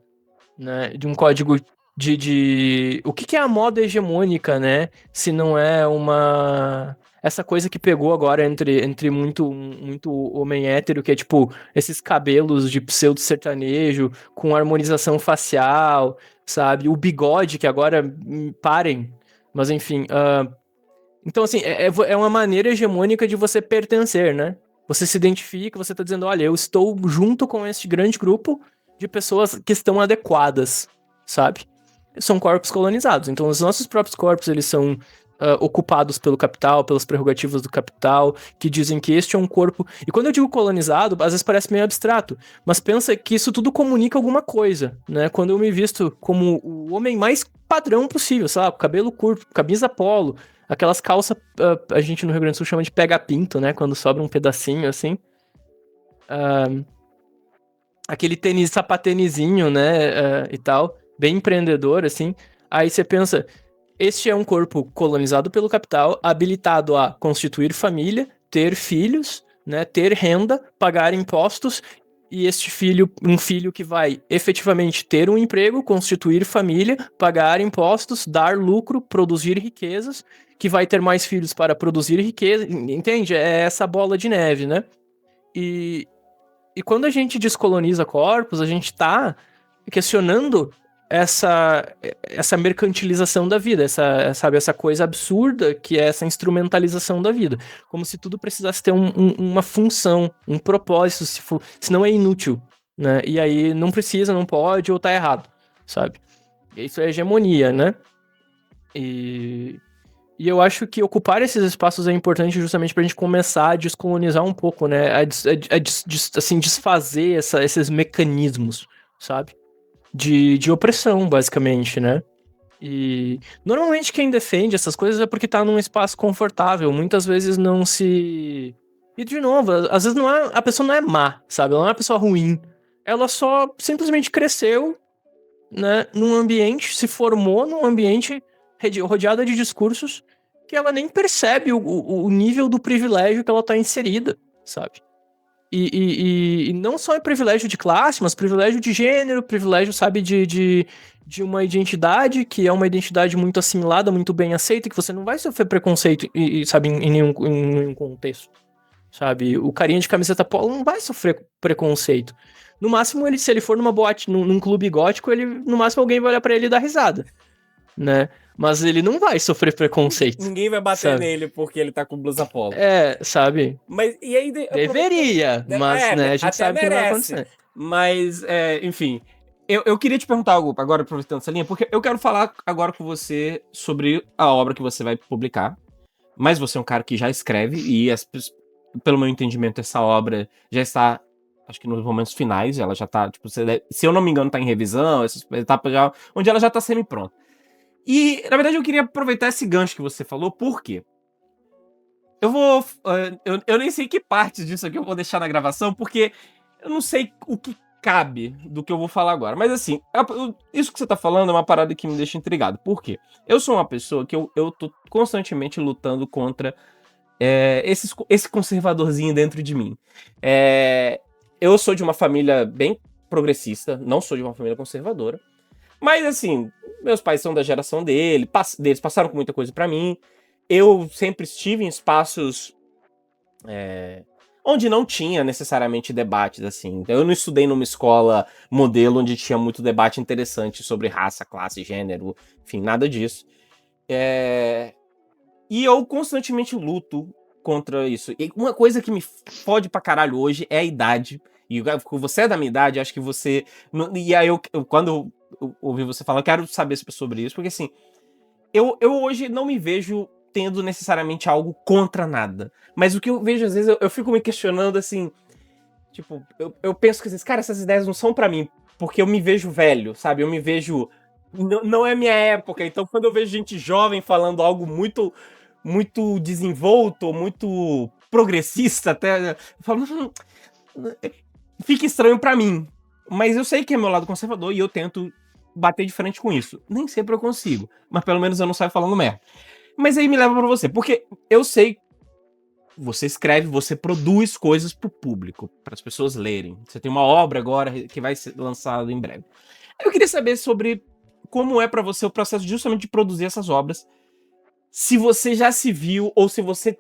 né? De um código de... O que é a moda hegemônica, né? Se não é uma... Essa coisa que pegou agora entre muito homem hétero, que é tipo esses cabelos de pseudo-sertanejo com harmonização facial, sabe? O bigode, que agora parem. Mas enfim, então assim, é uma maneira hegemônica de você pertencer, né? Você se identifica, você tá dizendo, olha, eu estou junto com este grande grupo de pessoas que estão adequadas, sabe? São corpos colonizados. Então, os nossos próprios corpos, eles são ocupados pelo capital, pelas prerrogativas do capital, que dizem que este é um corpo... E quando eu digo colonizado, às vezes parece meio abstrato, mas pensa que isso tudo comunica alguma coisa, né? Quando eu me visto como o homem mais padrão possível, sei lá, cabelo curto, camisa polo, aquelas calças, a gente no Rio Grande do Sul chama de pega-pinto, né? Quando sobra um pedacinho, assim. Aquele tênis, sapatênisinho, né? E tal. Bem empreendedor, assim. Aí você pensa, este é um corpo colonizado pelo capital, habilitado a constituir família, ter filhos, né? Ter renda, pagar impostos. E este filho, um filho que vai efetivamente ter um emprego, constituir família, pagar impostos, dar lucro, produzir riquezas, que vai ter mais filhos para produzir riqueza, entende? É essa bola de neve, né? E quando a gente descoloniza corpos, a gente tá questionando essa mercantilização da vida, essa coisa absurda que é essa instrumentalização da vida. Como se tudo precisasse ter uma função, um propósito, senão é inútil, né? E aí não precisa, não pode ou tá errado, sabe? Isso é hegemonia, né? E eu acho que ocupar esses espaços é importante justamente pra gente começar a descolonizar um pouco, né? Assim, desfazer esses mecanismos, sabe? De opressão, basicamente, né? E normalmente quem defende essas coisas é porque tá num espaço confortável. Muitas vezes não se... E de novo, às vezes a pessoa não é má, sabe? Ela não é uma pessoa ruim. Ela só simplesmente cresceu, né, num ambiente, se formou num ambiente rodeada de discursos que ela nem percebe o nível do privilégio que ela tá inserida, sabe? E não só é privilégio de classe, mas privilégio de gênero, privilégio, sabe, de uma identidade que é uma identidade muito assimilada, muito bem aceita, que você não vai sofrer preconceito, sabe, em nenhum contexto, sabe? O carinha de camiseta polo não vai sofrer preconceito. No máximo, se ele for numa boate, num clube gótico, no máximo alguém vai olhar pra ele e dar risada, né? Mas ele não vai sofrer preconceito. Ninguém vai bater sabe? nele porque ele tá com blusa polo. Sabe? Mas, e aí... Deveria, mas, né, a gente sabe que não vai acontecer. Mas, enfim... Eu queria te perguntar algo, agora aproveitando essa linha, porque eu quero falar agora com você sobre a obra que você vai publicar. Mas você é um cara que já escreve e, pelo meu entendimento, essa obra já está... Acho que nos momentos finais, ela já tá, tipo, se eu não me engano, tá em revisão, essas etapas já, onde ela já tá semi-pronta. E, na verdade, eu queria aproveitar esse gancho que você falou, por quê? Eu vou... Eu nem sei que parte disso aqui eu vou deixar na gravação, porque eu não sei o que cabe do que eu vou falar agora. Mas, assim, isso que você tá falando é uma parada que me deixa intrigado. Por quê? Eu sou uma pessoa que eu tô constantemente lutando contra esse conservadorzinho dentro de mim. Eu sou de uma família bem progressista, não sou de uma família conservadora. Mas, assim, meus pais são da geração deles passaram com muita coisa pra mim. Eu sempre estive em espaços onde não tinha necessariamente debates, assim. Eu não estudei numa escola modelo onde tinha muito debate interessante sobre raça, classe, gênero, enfim, nada disso. E eu constantemente luto contra isso. E uma coisa que me fode pra caralho hoje é a idade. E você é da minha idade, acho que você... E aí, quando eu ouvi você falar, eu quero saber sobre isso, porque assim, eu hoje não me vejo tendo necessariamente algo contra nada. Mas o que eu vejo, às vezes, eu fico me questionando, assim, tipo, eu penso que, cara, essas ideias não são pra mim, porque eu me vejo velho, sabe? Eu me vejo... Não é minha época, então quando eu vejo gente jovem falando algo muito desenvolto, muito progressista até, eu falo, fica estranho pra mim. Mas eu sei que é meu lado conservador e eu tento bater de frente com isso. Nem sempre eu consigo, mas pelo menos eu não saio falando merda. Mas aí me leva pra você, porque eu sei, você escreve, você produz coisas pro público, para as pessoas lerem. Você tem uma obra agora que vai ser lançada em breve. Eu queria saber sobre como é pra você o processo justamente de produzir essas obras. Se você já se viu ou se você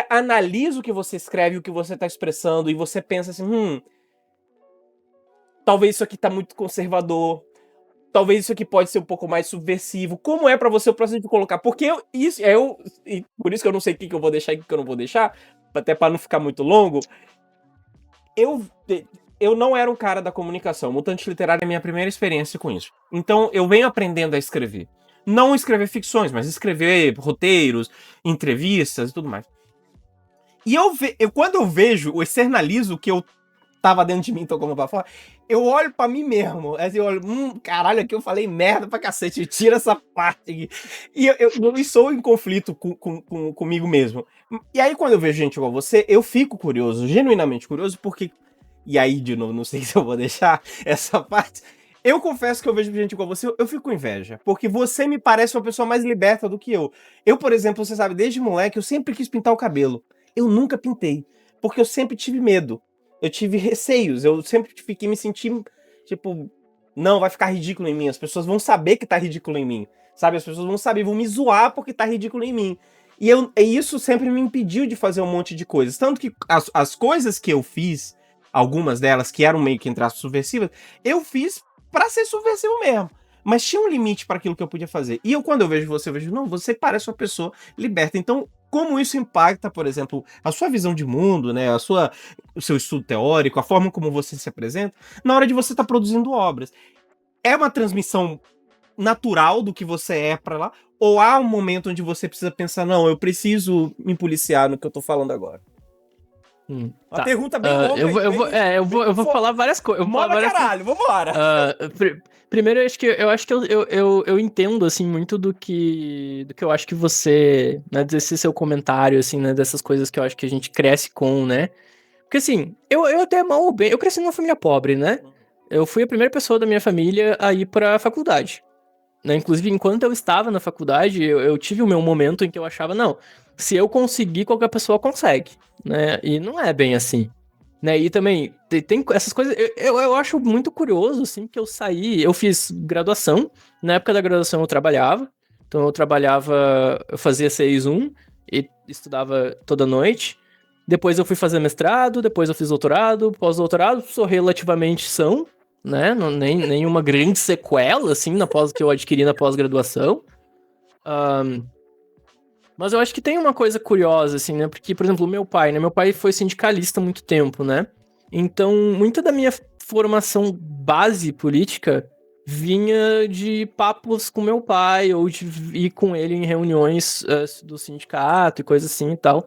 analisa o que você escreve, o que você tá expressando e você pensa assim, talvez isso aqui tá muito conservador, talvez isso aqui pode ser um pouco mais subversivo. Como é pra você o processo de colocar? Porque e por isso que eu não sei o que eu vou deixar e o que eu não vou deixar, até pra não ficar muito longo. Eu não era um cara da comunicação. Mutante Literário é a minha primeira experiência com isso. Então eu venho aprendendo a escrever. Não escrever ficções, mas escrever roteiros, entrevistas e tudo mais. E quando eu vejo, eu externalizo o que eu tava dentro de mim, então como pra fora, eu olho pra mim mesmo. Assim, eu olho, caralho, aqui eu falei merda pra cacete, tira essa parte aqui. E eu sou em conflito comigo mesmo. E aí quando eu vejo gente igual você, eu fico curioso, genuinamente curioso, porque... E aí, de novo, não sei se eu vou deixar essa parte. Eu confesso que eu vejo gente igual você, eu fico com inveja. Porque você me parece uma pessoa mais liberta do que eu. Eu, por exemplo, você sabe, desde moleque, eu sempre quis pintar o cabelo. Eu nunca pintei. Porque eu sempre tive medo. Eu tive receios. Eu sempre fiquei me sentindo, tipo, não, vai ficar ridículo em mim. As pessoas vão saber que tá ridículo em mim. Sabe? As pessoas vão saber, vão me zoar porque tá ridículo em mim. E isso sempre me impediu de fazer um monte de coisas. Tanto que as coisas que eu fiz, algumas delas que eram meio que, entre aspas, subversivas, eu fiz pra ser subversivo mesmo. Mas tinha um limite para aquilo que eu podia fazer. E quando eu vejo você, eu vejo, não, você parece uma pessoa liberta. Então, como isso impacta, por exemplo, a sua visão de mundo, né, o seu estudo teórico, a forma como você se apresenta, na hora de você estar produzindo obras? É uma transmissão natural do que você é para lá? Ou há um momento onde você precisa pensar, não, eu preciso me policiar no que eu tô falando agora? Uma Tá. pergunta bem longa. Eu vou falar várias coisas. Mola caralho, vambora. Primeiro, eu acho que eu entendo, assim, muito do que eu acho que você, né, desse seu comentário, assim, né, dessas coisas que eu acho que a gente cresce com, né? Porque, assim, eu até mal ou bem, eu cresci numa família pobre, né? Eu fui a primeira pessoa da minha família a ir pra faculdade, né? Inclusive, enquanto eu estava na faculdade, eu tive o meu momento em que eu achava, não, se eu conseguir, qualquer pessoa consegue, né? E não é bem assim, né? E também, tem essas coisas, eu acho muito curioso, assim, que eu fiz graduação, na época da graduação eu trabalhava, então eu fazia 6-1 e estudava toda noite, depois eu fui fazer mestrado, depois eu fiz doutorado, pós-doutorado, sou relativamente são, né? Nenhuma grande sequela, assim, que eu adquiri na pós-graduação. Mas eu acho que tem uma coisa curiosa, assim, né? Porque, por exemplo, o meu pai, né? Meu pai foi sindicalista há muito tempo, né? Então, muita da minha formação base política vinha de papos com meu pai, ou de ir com ele em reuniões do sindicato e coisa assim e tal.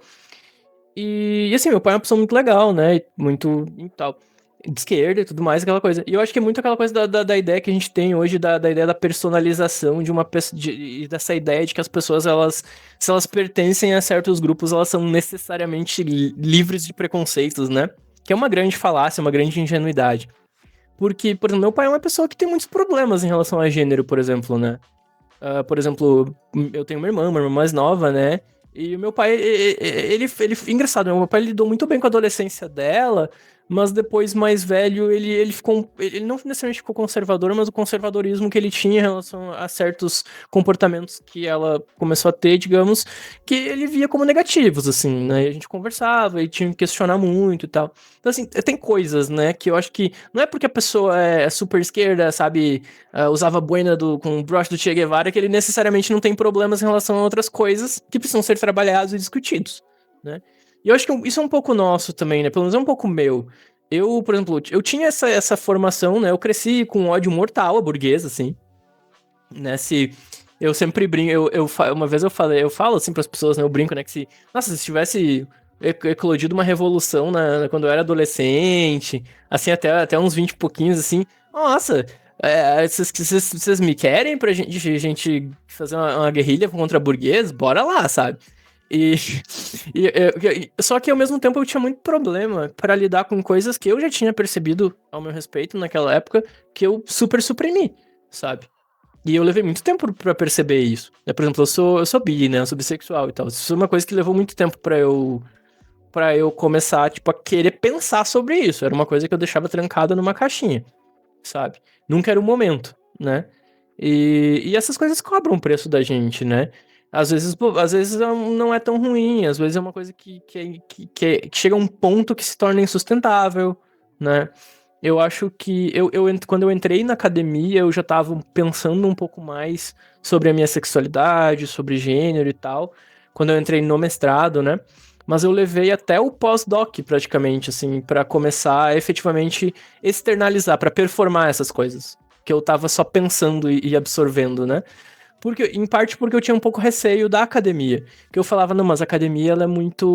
E assim, meu pai é uma pessoa muito legal, né? Muito e tal. De esquerda e tudo mais, aquela coisa. E eu acho que é muito aquela coisa da ideia que a gente tem hoje, da ideia da personalização de uma pessoa, e dessa ideia de que as pessoas, se elas pertencem a certos grupos, elas são necessariamente livres de preconceitos, né? Que é uma grande falácia, uma grande ingenuidade. Porque, por exemplo, meu pai é uma pessoa que tem muitos problemas em relação a gênero, por exemplo, né? Por exemplo, eu tenho uma irmã mais nova, né? E o meu pai, engraçado, meu pai lidou muito bem com a adolescência dela, mas depois, mais velho, ele não necessariamente ficou conservador, mas o conservadorismo que ele tinha em relação a certos comportamentos que ela começou a ter, digamos, que ele via como negativos, assim, né? E a gente conversava e tinha que questionar muito e tal. Então, assim, tem coisas, né, que eu acho que não é porque a pessoa é super esquerda, sabe, usava boina com o broche do Che Guevara, que ele necessariamente não tem problemas em relação a outras coisas que precisam ser trabalhados e discutidos, né? E eu acho que isso é um pouco nosso também, né? Pelo menos é um pouco meu. Eu, por exemplo, eu tinha essa formação, né? Eu cresci com ódio mortal a burguesa, assim, né? Eu sempre brinco, uma vez eu falo assim pras pessoas, né, eu brinco, né, que se tivesse eclodido uma revolução quando eu era adolescente, assim, até uns 20 e pouquinhos, assim, nossa, vocês me querem pra gente fazer uma guerrilha contra burguês? Bora lá, sabe? E, só que ao mesmo tempo eu tinha muito problema para lidar com coisas que eu já tinha percebido ao meu respeito naquela época, que eu super suprimi, sabe? E eu levei muito tempo pra perceber isso. Por exemplo, eu sou bi, né? Eu sou bissexual e tal. Isso é uma coisa que levou muito tempo pra eu começar, tipo, a querer pensar sobre isso. Era uma coisa que eu deixava trancada numa caixinha, sabe? Nunca era o momento, né? E essas coisas cobram o preço da gente, né? Às vezes não é tão ruim, às vezes é uma coisa que chega a um ponto que se torna insustentável, né? Eu acho que quando eu entrei na academia, eu já tava pensando um pouco mais sobre a minha sexualidade, sobre gênero e tal, quando eu entrei no mestrado, né? Mas eu levei até o pós-doc, praticamente, assim, pra começar a efetivamente externalizar, pra performar essas coisas. Que eu tava só pensando e absorvendo, né? Em parte porque eu tinha um pouco receio da academia. Que eu falava, não, mas a academia ela é muito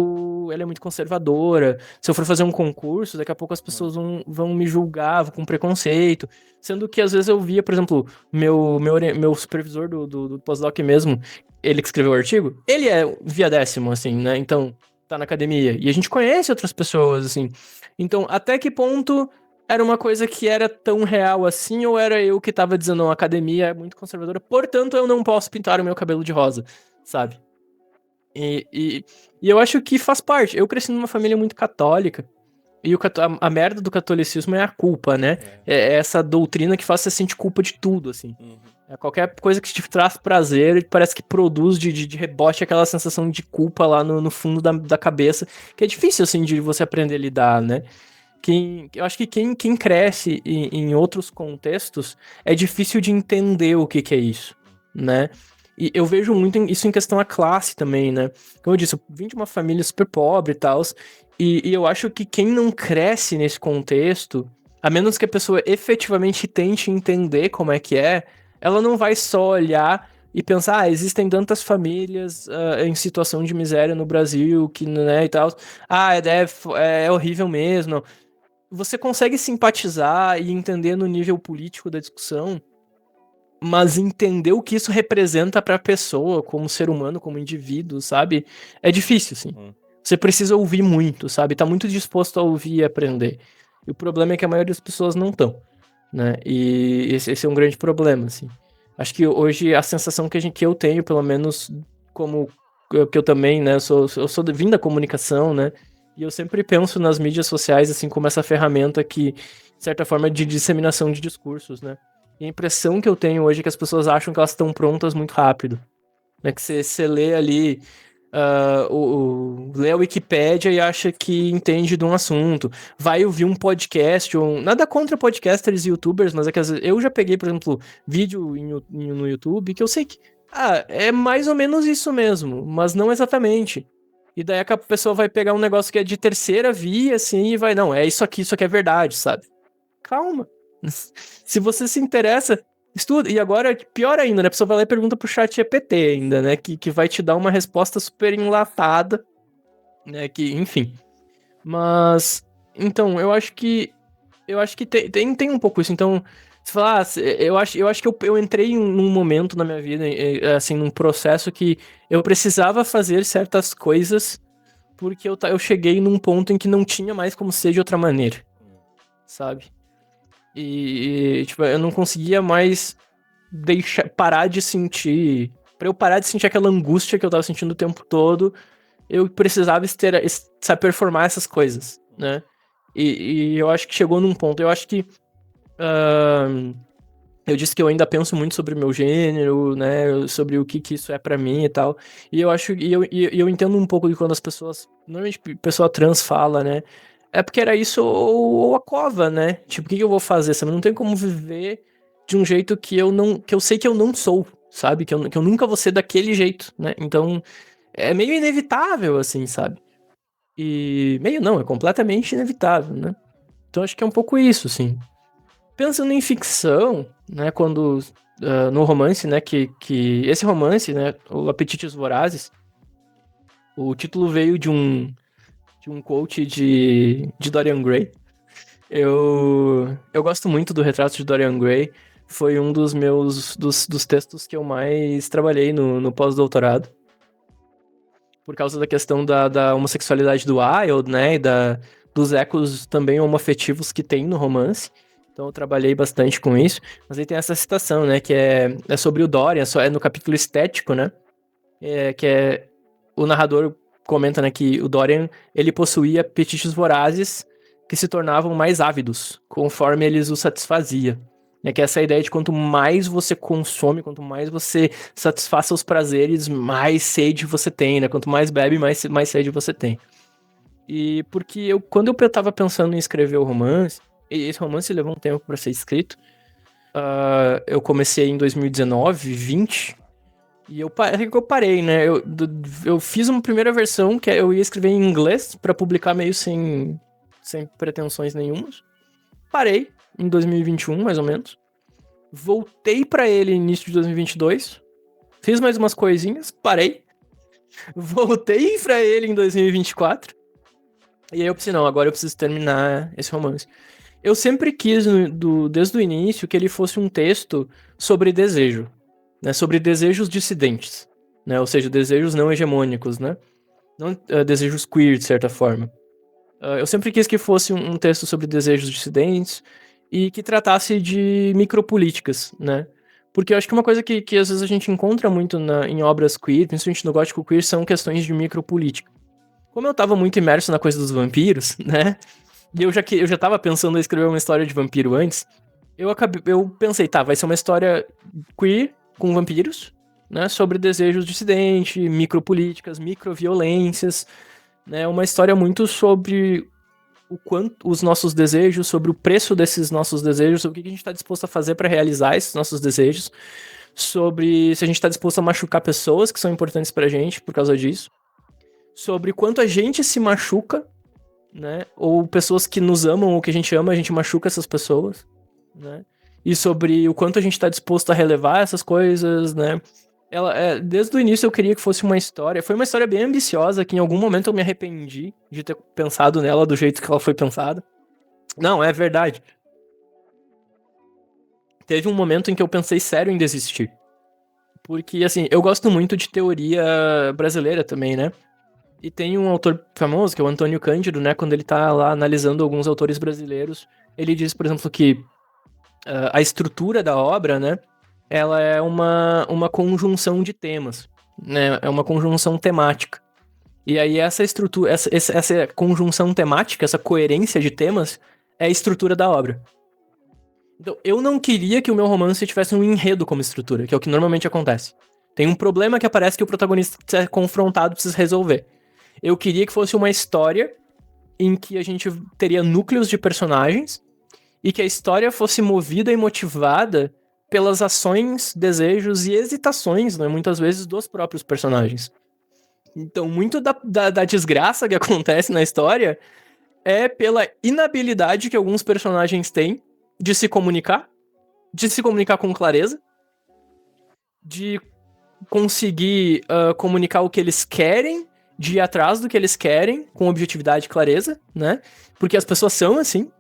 conservadora. Se eu for fazer um concurso, daqui a pouco as pessoas vão me julgar com preconceito. Sendo que às vezes eu via, por exemplo, meu supervisor do pós-doc mesmo, ele que escreveu o artigo, ele é via décimo, assim, né? Então, tá na academia. E a gente conhece outras pessoas, assim. Então, até que ponto era uma coisa que era tão real assim, ou era eu que tava dizendo, não, a academia é muito conservadora, portanto eu não posso pintar o meu cabelo de rosa, sabe? E eu acho que faz parte. Eu cresci numa família muito católica, e a merda do catolicismo é a culpa, né? É essa doutrina que faz você sentir culpa de tudo, assim. É qualquer coisa que te traz prazer, parece que produz de rebote aquela sensação de culpa lá no fundo da cabeça, que é difícil, assim, de você aprender a lidar, né? Eu acho que quem cresce em outros contextos é difícil de entender o que é isso, né? E eu vejo muito isso em questão à classe também, né? Como eu disse, eu vim de uma família super pobre e tal, e eu acho que quem não cresce nesse contexto, a menos que a pessoa efetivamente tente entender como é que é, ela não vai só olhar e pensar, existem tantas famílias em situação de miséria no Brasil, que, né, e tal. É horrível mesmo. Você consegue simpatizar e entender no nível político da discussão, mas entender o que isso representa pra pessoa, como ser humano, como indivíduo, sabe? É difícil, assim. Você precisa ouvir muito, sabe? Tá muito disposto a ouvir e aprender. E o problema é que a maioria das pessoas não estão, né? E esse é um grande problema, assim. Acho que hoje a sensação que eu tenho, pelo menos como que eu também, né? Eu sou vim da comunicação, né? E eu sempre penso nas mídias sociais, assim, como essa ferramenta que, de certa forma, de disseminação de discursos, né? E a impressão que eu tenho hoje é que as pessoas acham que elas estão prontas muito rápido. Né? Que você lê ali, lê a Wikipédia e acha que entende de um assunto. Vai ouvir um podcast, nada contra podcasters e youtubers, mas é que às vezes, eu já peguei, por exemplo, vídeo no YouTube que eu sei que, é mais ou menos isso mesmo, mas não exatamente. E daí a pessoa vai pegar um negócio que é de terceira via, assim, e vai, não, é isso aqui é verdade, sabe? Calma. Se você se interessa, estuda. E agora, pior ainda, né? A pessoa vai lá e pergunta pro chat GPT ainda, né? Que vai te dar uma resposta super enlatada, né? Enfim. Mas, então, eu acho que tem um pouco isso. Então, você fala, eu acho que eu entrei num momento na minha vida, assim, num processo que eu precisava fazer certas coisas porque eu cheguei num ponto em que não tinha mais como ser de outra maneira, sabe? Tipo, eu não conseguia mais parar de sentir. Pra eu parar de sentir aquela angústia que eu tava sentindo o tempo todo, eu precisava saber performar essas coisas, né? E eu acho que chegou num ponto. Eu acho que. Eu disse que eu ainda penso muito sobre o meu gênero, né? Sobre o que isso é pra mim e tal. E eu acho. E eu entendo um pouco de quando as pessoas. Normalmente, pessoa trans fala, né? É porque era isso ou a cova, né? Tipo, o que eu vou fazer? Sabe? Não tem como viver de um jeito que eu sei que eu não sou, sabe? Que eu nunca vou ser daquele jeito, né? Então, é meio inevitável, assim, sabe? E meio não, é completamente inevitável, né? Então acho que é um pouco isso, assim. Pensando em ficção, né? Quando no romance, né, que esse romance, né, o Apetites Vorazes, o título veio de um quote de Dorian Gray. Eu gosto muito do retrato de Dorian Gray, foi um dos meus, dos textos que eu mais trabalhei no pós-doutorado, por causa da questão da homossexualidade do Wilde, né, e dos ecos também homoafetivos que tem no romance. Então eu trabalhei bastante com isso. Mas aí tem essa citação, né, que é sobre o Dorian, é no capítulo estético, né, o narrador comenta, né, que o Dorian, ele possuía apetites vorazes que se tornavam mais ávidos, conforme eles o satisfazia. É que essa ideia de quanto mais você consome, quanto mais você satisfaz seus prazeres, mais sede você tem, né? Quanto mais bebe, mais sede você tem. E porque quando eu tava pensando em escrever o romance, e esse romance levou um tempo para ser escrito, eu comecei em 2019, 20, e eu parei, né? Eu fiz uma primeira versão que eu ia escrever em inglês para publicar meio sem pretensões nenhumas. Parei em 2021, mais ou menos. Voltei para ele no início de 2022. Fiz mais umas coisinhas, parei. Voltei para ele em 2024. E aí eu pensei, não, agora eu preciso terminar esse romance. Eu sempre quis, desde o início, que ele fosse um texto sobre desejo, né? Sobre desejos dissidentes, né? Ou seja, desejos não hegemônicos, né? Não desejos queer, de certa forma. Eu sempre quis que fosse um texto sobre desejos dissidentes e que tratasse de micropolíticas, né? Porque eu acho que uma coisa que às vezes a gente encontra muito em obras queer, principalmente no gótico queer, são questões de micropolítica. Como eu tava muito imerso na coisa dos vampiros, né? E eu já tava pensando em escrever uma história de vampiro antes, eu pensei, tá, vai ser uma história queer com vampiros, né? Sobre desejos dissidentes, micropolíticas, microviolências, né? Uma história muito sobre o quanto os nossos desejos, sobre o preço desses nossos desejos, sobre o que a gente está disposto a fazer para realizar esses nossos desejos, sobre se a gente está disposto a machucar pessoas que são importantes pra gente por causa disso, sobre quanto a gente se machuca, né? Ou pessoas que nos amam ou que a gente ama, a gente machuca essas pessoas, né? E sobre o quanto a gente está disposto a relevar essas coisas, né? Desde o início eu queria que fosse uma história. Foi uma história bem ambiciosa, que em algum momento eu me arrependi de ter pensado nela do jeito que ela foi pensada. Não, é verdade. Teve um momento em que eu pensei sério em desistir. Porque, assim, eu gosto muito de teoria brasileira também, né? E tem um autor famoso, que é o Antônio Cândido, né? Quando ele tá lá analisando alguns autores brasileiros, ele diz, por exemplo, que a estrutura da obra, né? Ela é uma conjunção de temas, né? É uma conjunção temática. E aí essa estrutura, essa conjunção temática, essa coerência de temas, é a estrutura da obra. Então, eu não queria que o meu romance tivesse um enredo como estrutura, que é o que normalmente acontece. Tem um problema que aparece que o protagonista precisa ser confrontado, precisa resolver. Eu queria que fosse uma história em que a gente teria núcleos de personagens e que a história fosse movida e motivada pelas ações, desejos e hesitações, né, muitas vezes, dos próprios personagens. Então, muito da desgraça que acontece na história é pela inabilidade que alguns personagens têm de se comunicar com clareza, de conseguir comunicar o que eles querem, de ir atrás do que eles querem, com objetividade e clareza, né? Porque as pessoas são assim.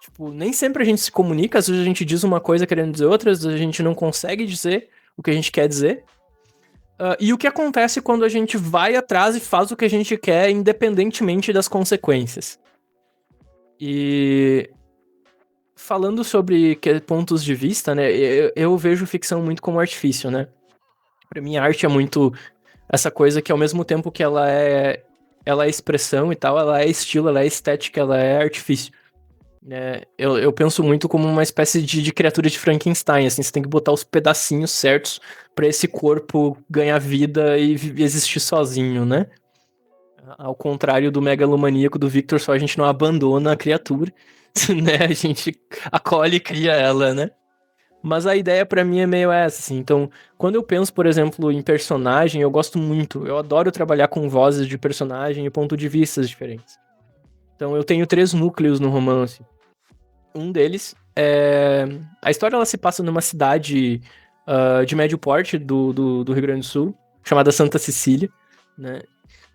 Tipo, nem sempre a gente se comunica, às vezes a gente diz uma coisa querendo dizer outra, às vezes a gente não consegue dizer o que a gente quer dizer. E o que acontece quando a gente vai atrás e faz o que a gente quer, independentemente das consequências. E falando sobre pontos de vista, né, eu vejo ficção muito como artifício, né? Pra mim, a arte é muito essa coisa que, ao mesmo tempo que ela é expressão e tal, ela é estilo, ela é estética, ela é artifício. Eu penso muito como uma espécie de criatura de Frankenstein, assim, você tem que botar os pedacinhos certos pra esse corpo ganhar vida e existir sozinho, né? Ao contrário do megalomaníaco do Victor, só a gente não abandona a criatura, né? A gente acolhe e cria ela, né? Mas a ideia pra mim é meio essa, assim. Então, quando eu penso, por exemplo, em personagem, eu gosto muito. Eu adoro trabalhar com vozes de personagem e pontos de vista diferentes. Então, eu tenho 3 núcleos no romance. Um deles A história ela se passa numa cidade de médio porte do Rio Grande do Sul, chamada Santa Cecília, né?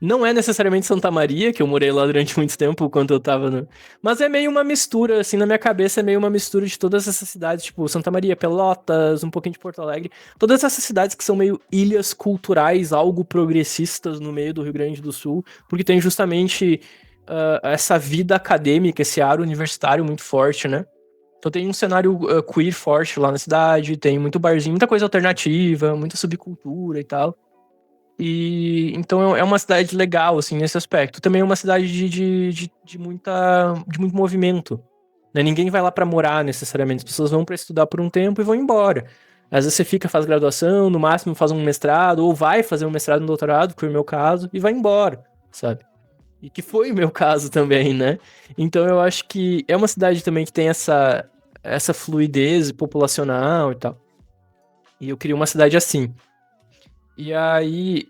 Não é necessariamente Santa Maria, que eu morei lá durante muito tempo, quando eu tava no... Mas é meio uma mistura, assim, na minha cabeça é meio uma mistura de todas essas cidades, tipo Santa Maria, Pelotas, um pouquinho de Porto Alegre. Todas essas cidades que são meio ilhas culturais, algo progressistas no meio do Rio Grande do Sul, porque tem justamente essa vida acadêmica, esse ar universitário muito forte, né? Então tem um cenário queer forte lá na cidade, tem muito barzinho, muita coisa alternativa, muita subcultura e tal. E então é uma cidade legal, assim, nesse aspecto. Também é uma cidade de muito movimento. Né? Ninguém vai lá pra morar necessariamente. As pessoas vão pra estudar por um tempo e vão embora. Às vezes você fica, faz graduação, no máximo faz um mestrado, ou vai fazer um mestrado e um doutorado, que foi o meu caso, e vai embora, sabe? E que foi o meu caso também, né? Então eu acho que é uma cidade também que tem essa fluidez populacional e tal. E eu queria uma cidade assim. E aí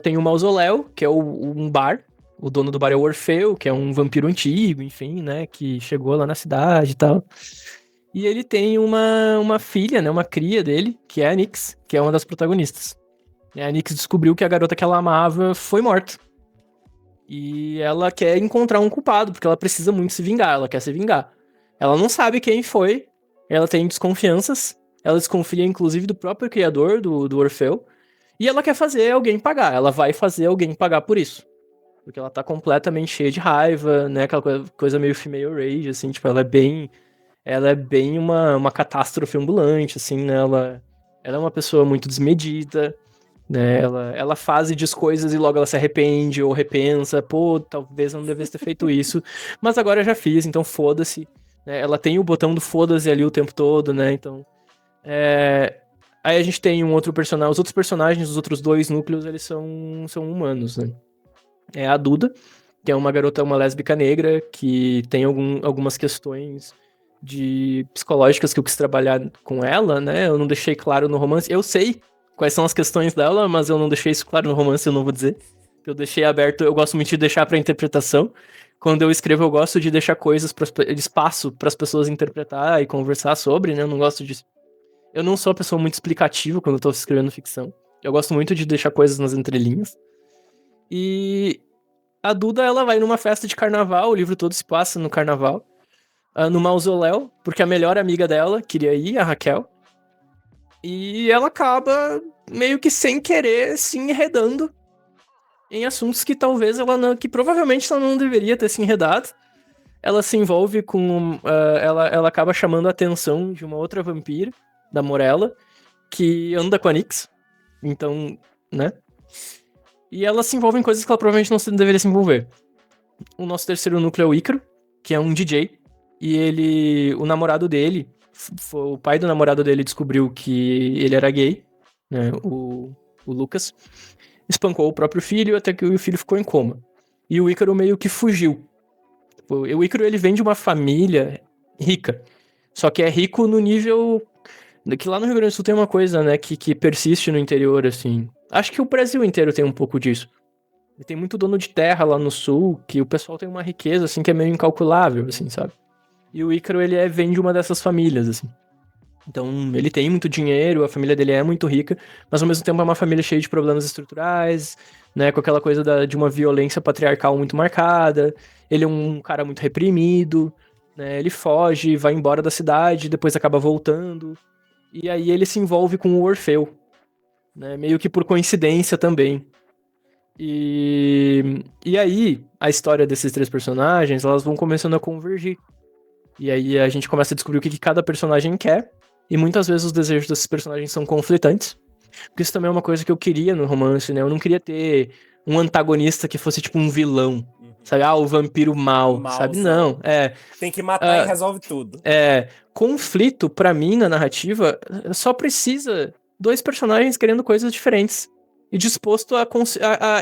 tem o Mausoléu, que é um bar. O dono do bar é o Orfeu, que é um vampiro antigo, enfim, né? Que chegou lá na cidade e tal. E ele tem uma filha, né? Uma cria dele, que é a Nyx, que é uma das protagonistas. E a Nyx descobriu que a garota que ela amava foi morta. E ela quer encontrar um culpado, porque ela precisa muito se vingar, ela quer se vingar. Ela não sabe quem foi, ela tem desconfianças, ela desconfia inclusive do próprio criador, do Orfeu, e ela quer fazer alguém pagar, ela vai fazer alguém pagar por isso. Porque ela tá completamente cheia de raiva, né, aquela coisa meio female rage, assim, tipo, ela é bem uma catástrofe ambulante, assim, né, ela é uma pessoa muito desmedida, né, ela faz e diz coisas e logo ela se arrepende ou repensa, pô, talvez eu não devesse ter feito isso, mas agora eu já fiz, então foda-se, né, ela tem o botão do foda-se ali o tempo todo, né, então, aí a gente tem um outro personagem, os outros personagens, os outros dois núcleos, eles são humanos, né, é a Duda, que é uma garota, uma lésbica negra, que tem algumas questões psicológicas que eu quis trabalhar com ela, né, eu não deixei claro no romance, eu sei quais são as questões dela, mas eu não deixei isso claro no romance, eu não vou dizer. Eu deixei aberto, eu gosto muito de deixar pra interpretação. Quando eu escrevo, eu gosto de deixar coisas, espaço para as pessoas interpretar e conversar sobre, né? Eu não gosto de... Eu não sou uma pessoa muito explicativa quando eu tô escrevendo ficção. Eu gosto muito de deixar coisas nas entrelinhas. E a Duda, ela vai numa festa de carnaval, o livro todo se passa no carnaval, no mausoléu, porque a melhor amiga dela queria ir, a Raquel, e ela acaba meio que sem querer se enredando em assuntos que talvez ela não, que provavelmente ela não deveria ter se enredado. Ela se envolve com, ela acaba chamando a atenção de uma outra vampira, da Morella, que anda com a Nyx. Então, né? E ela se envolve em coisas que ela provavelmente não deveria se envolver. O nosso terceiro núcleo é o Ícaro, que é um DJ. E o namorado dele, o pai do namorado dele descobriu que ele era gay, né, o Lucas, espancou o próprio filho até que o filho ficou em coma. E o Ícaro meio que fugiu. O Ícaro, ele vem de uma família rica, só que é rico no nível... que lá no Rio Grande do Sul tem uma coisa, né, que persiste no interior, assim. Acho que o Brasil inteiro tem um pouco disso. E tem muito dono de terra lá no sul, que o pessoal tem uma riqueza, assim, que é meio incalculável, assim, sabe? E o Ícaro, ele vem de uma dessas famílias, assim. Então, ele tem muito dinheiro, a família dele é muito rica, mas ao mesmo tempo é uma família cheia de problemas estruturais, né, com aquela coisa de uma violência patriarcal muito marcada. Ele é um cara muito reprimido, né, ele foge, vai embora da cidade, depois acaba voltando. E aí ele se envolve com o Orfeu, né, meio que por coincidência também. E aí, a história desses três personagens, elas vão começando a convergir. E aí a gente começa a descobrir o que cada personagem quer. E muitas vezes os desejos desses personagens são conflitantes. Porque isso também é uma coisa que eu queria no romance, né? Eu não queria ter um antagonista que fosse tipo um vilão. Sabe? Ah, o vampiro mal, sabe? Não, Tem que matar e resolve tudo. Conflito, pra mim, na narrativa, só precisa dois personagens querendo coisas diferentes. E disposto a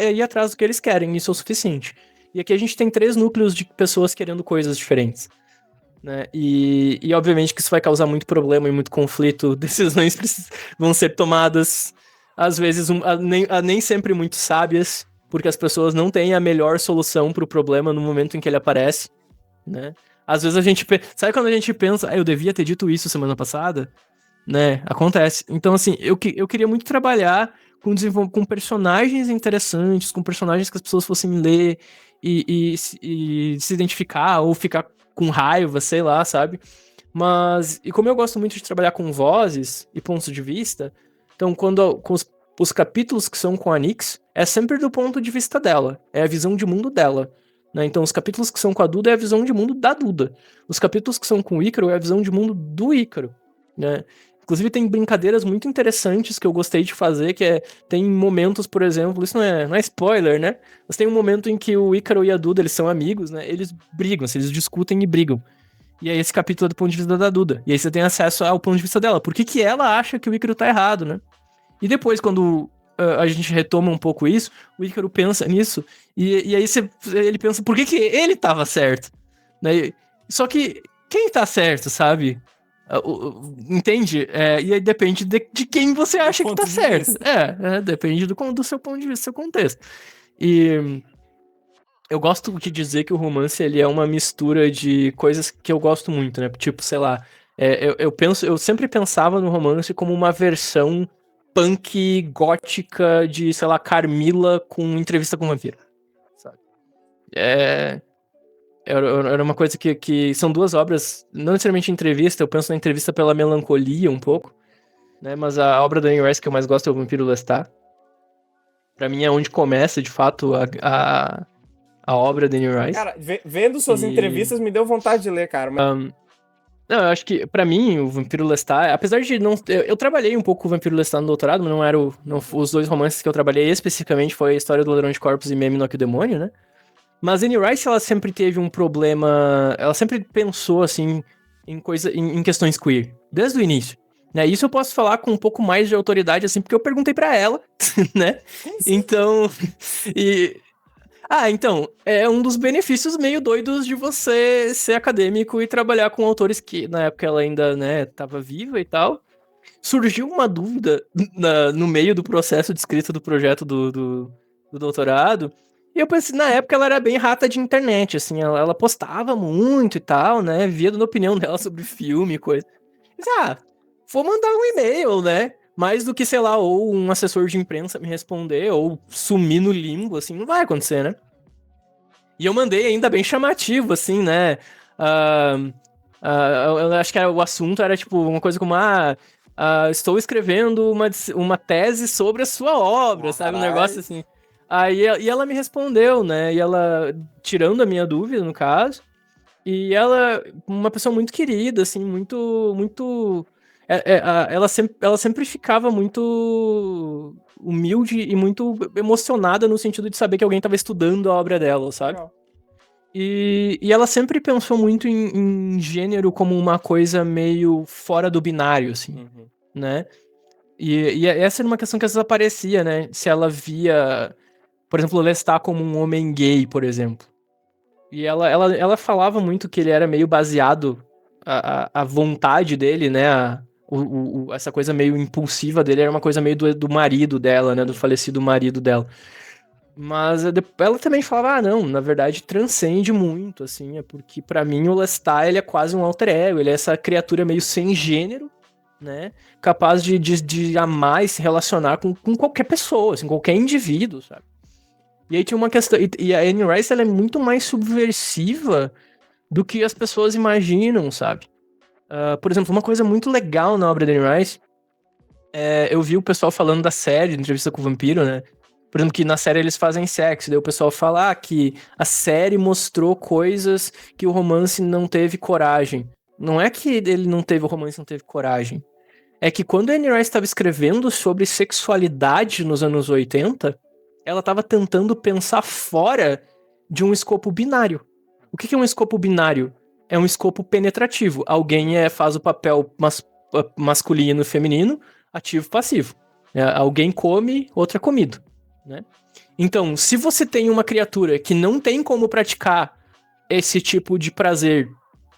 ir atrás do que eles querem. Isso é o suficiente. E aqui a gente tem 3 núcleos de pessoas querendo coisas diferentes. Né? E obviamente que isso vai causar muito problema e muito conflito, decisões vão ser tomadas, às vezes, nem sempre muito sábias, porque as pessoas não têm a melhor solução para o problema no momento em que ele aparece, né? Às vezes a gente... Sabe quando a gente pensa, eu devia ter dito isso semana passada? Né? Acontece. Então, assim, eu queria muito trabalhar com personagens interessantes, com personagens que as pessoas fossem ler e se identificar ou ficar com raiva, sei lá, sabe? Mas, e como eu gosto muito de trabalhar com vozes e pontos de vista, então com os capítulos que são com a Nyx, é sempre do ponto de vista dela, é a visão de mundo dela. Né? Então, os capítulos que são com a Duda é a visão de mundo da Duda. Os capítulos que são com o Ícaro é a visão de mundo do Ícaro. Né? Inclusive, tem brincadeiras muito interessantes que eu gostei de fazer, tem momentos, por exemplo, isso não é spoiler, né? Mas tem um momento em que o Ícaro e a Duda, eles são amigos, né? Eles brigam, eles discutem e brigam. E aí esse capítulo é do ponto de vista da Duda. E aí você tem acesso ao ponto de vista dela. Por que ela acha que o Ícaro tá errado, né? E depois, quando a gente retoma um pouco isso, o Ícaro pensa nisso, e aí ele pensa, por que ele tava certo? Né? Só que quem tá certo, sabe? Entende? E aí depende de quem você acha que tá certo. Depende do seu ponto de vista, do seu contexto. E eu gosto de dizer que o romance ele é uma mistura de coisas que eu gosto muito, né? Tipo, sei lá, eu sempre pensava no romance como uma versão punk gótica de, sei lá, Carmilla com entrevista com um vampiro. Sabe? Era uma coisa que são duas obras, não necessariamente entrevista, eu penso na entrevista pela melancolia um pouco, né? Mas a obra da Anne Rice que eu mais gosto é o Vampiro Lestat. Pra mim é onde começa, de fato, a obra da Anne Rice. Cara, vendo suas entrevistas me deu vontade de ler, cara. Não, eu acho que, pra mim, o Vampiro Lestat, apesar de não... Eu trabalhei um pouco com o Vampiro Lestat no doutorado, mas não era os dois romances que eu trabalhei especificamente foi a História do Ladrão de Corpos e Meme no que o Demônio, né? Mas Anne Rice, ela sempre teve um problema... Ela sempre pensou, assim, em questões queer, desde o início. Né? Isso eu posso falar com um pouco mais de autoridade, assim, porque eu perguntei pra ela, né? Então... Então, é um dos benefícios meio doidos de você ser acadêmico e trabalhar com autores que, na época, ela ainda, né, tava viva e tal. Surgiu uma dúvida no meio do processo de escrita do projeto do doutorado, e eu pensei, na época ela era bem rata de internet, assim, ela postava muito e tal, né, via dando opinião dela sobre filme e coisa. Mas, vou mandar um e-mail, né, mais do que, sei lá, ou um assessor de imprensa me responder, ou sumir no limbo, assim, não vai acontecer, né? E eu mandei ainda bem chamativo, assim, né? Eu acho que o assunto era, tipo, uma coisa como, estou escrevendo uma tese sobre a sua obra, sabe? Um negócio assim. E ela me respondeu, né? E ela, tirando a minha dúvida, no caso, e ela, uma pessoa muito querida, assim, muito... Ela sempre ficava muito humilde e muito emocionada no sentido de saber que alguém estava estudando a obra dela, sabe? E ela sempre pensou muito em gênero como uma coisa meio fora do binário, assim, né? E essa era uma questão que às vezes aparecia, né? Se ela via, por exemplo, o Lestat como um homem gay, por exemplo. E ela falava muito que ele era meio baseado, a vontade dele, né? Essa coisa meio impulsiva dele era uma coisa meio do marido dela, né? Do falecido marido dela. Mas ela também falava, não, na verdade transcende muito, assim, porque pra mim o Lestat, ele é quase um alter ego, ele é essa criatura meio sem gênero, né? Capaz de amar e se relacionar com qualquer pessoa, assim, qualquer indivíduo, sabe? E aí tinha uma questão, e a Anne Rice, ela é muito mais subversiva do que as pessoas imaginam, sabe? Por exemplo, uma coisa muito legal na obra da Anne Rice, eu vi o pessoal falando da série, Entrevista com o Vampiro, né? Por exemplo, que na série eles fazem sexo, daí o pessoal fala que a série mostrou coisas que o romance não teve coragem. Não é que ele não teve, o romance não teve coragem. É que quando a Anne Rice estava escrevendo sobre sexualidade nos anos 80, ela estava tentando pensar fora de um escopo binário. O que é um escopo binário? É um escopo penetrativo. Alguém faz o papel masculino e feminino, ativo e passivo. Alguém come, outro é comido. Né? Então, se você tem uma criatura que não tem como praticar esse tipo de prazer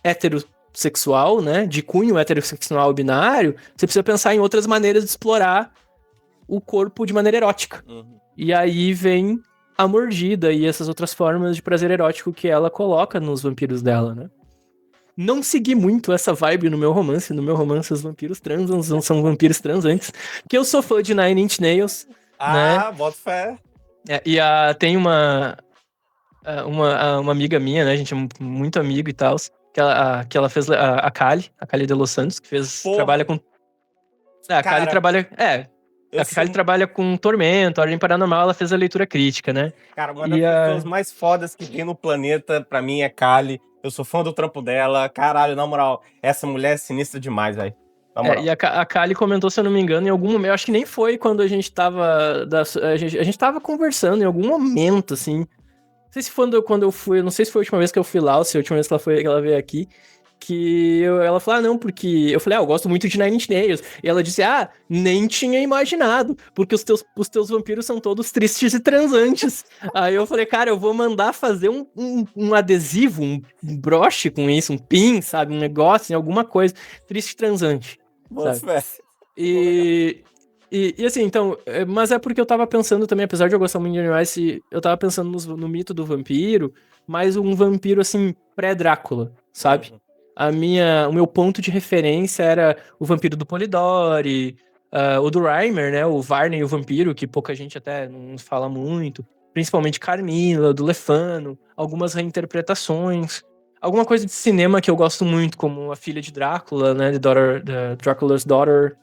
heterossexual, né, de cunho heterossexual binário, você precisa pensar em outras maneiras de explorar o corpo de maneira erótica. E aí vem a mordida e essas outras formas de prazer erótico que ela coloca nos vampiros dela, né? não segui muito essa vibe no meu romance. No meu romance, os vampiros transam, não são vampiros transantes. Porque eu sou fã de Nine Inch Nails, né? Boto fé. Tem uma amiga minha, né? A gente é muito amigo e tal. Que ela fez a Kali de Los Santos, que Porra, trabalha com. A Kali cara, trabalha. eu A Kali sou, trabalha com Tormento, Ordem Paranormal, ela fez a leitura crítica, né? cara, uma das E pessoas a. mais fodas que tem no planeta, pra mim, é Kali. Eu sou fã do trampo dela. Caralho, na moral, essa mulher é sinistra demais, velho. Na moral. A Kali comentou, se eu não me engano, em algum momento, eu acho que nem foi quando a gente tava. A gente tava conversando em algum momento, assim. Não sei se foi quando eu fui. Não sei se foi a última vez que eu fui lá ou se foi a última vez que ela veio aqui. Ela falou, não, porque. Eu falei, eu gosto muito de Nine Inch Nails. E ela disse, nem tinha imaginado, porque os teus vampiros são todos tristes e transantes. Aí eu falei, cara, eu vou mandar fazer um adesivo, um broche com isso, um pin, sabe? Um negócio, alguma coisa. Triste e transante, Boto sabe? fé. Ficou legal. E assim, então, mas é porque eu tava pensando também, apesar de eu gostar muito de animais, eu tava pensando no mito do vampiro, mas um vampiro, assim, pré-Drácula, sabe? Uhum. O meu ponto de referência era o vampiro do Polidori, o do Reimer, né? O Varney e o vampiro, que pouca gente até não fala muito. Principalmente Carmila, do Lefano, algumas reinterpretações. Alguma coisa de cinema que eu gosto muito, como A Filha de Drácula, né? The Dracula's Daughter.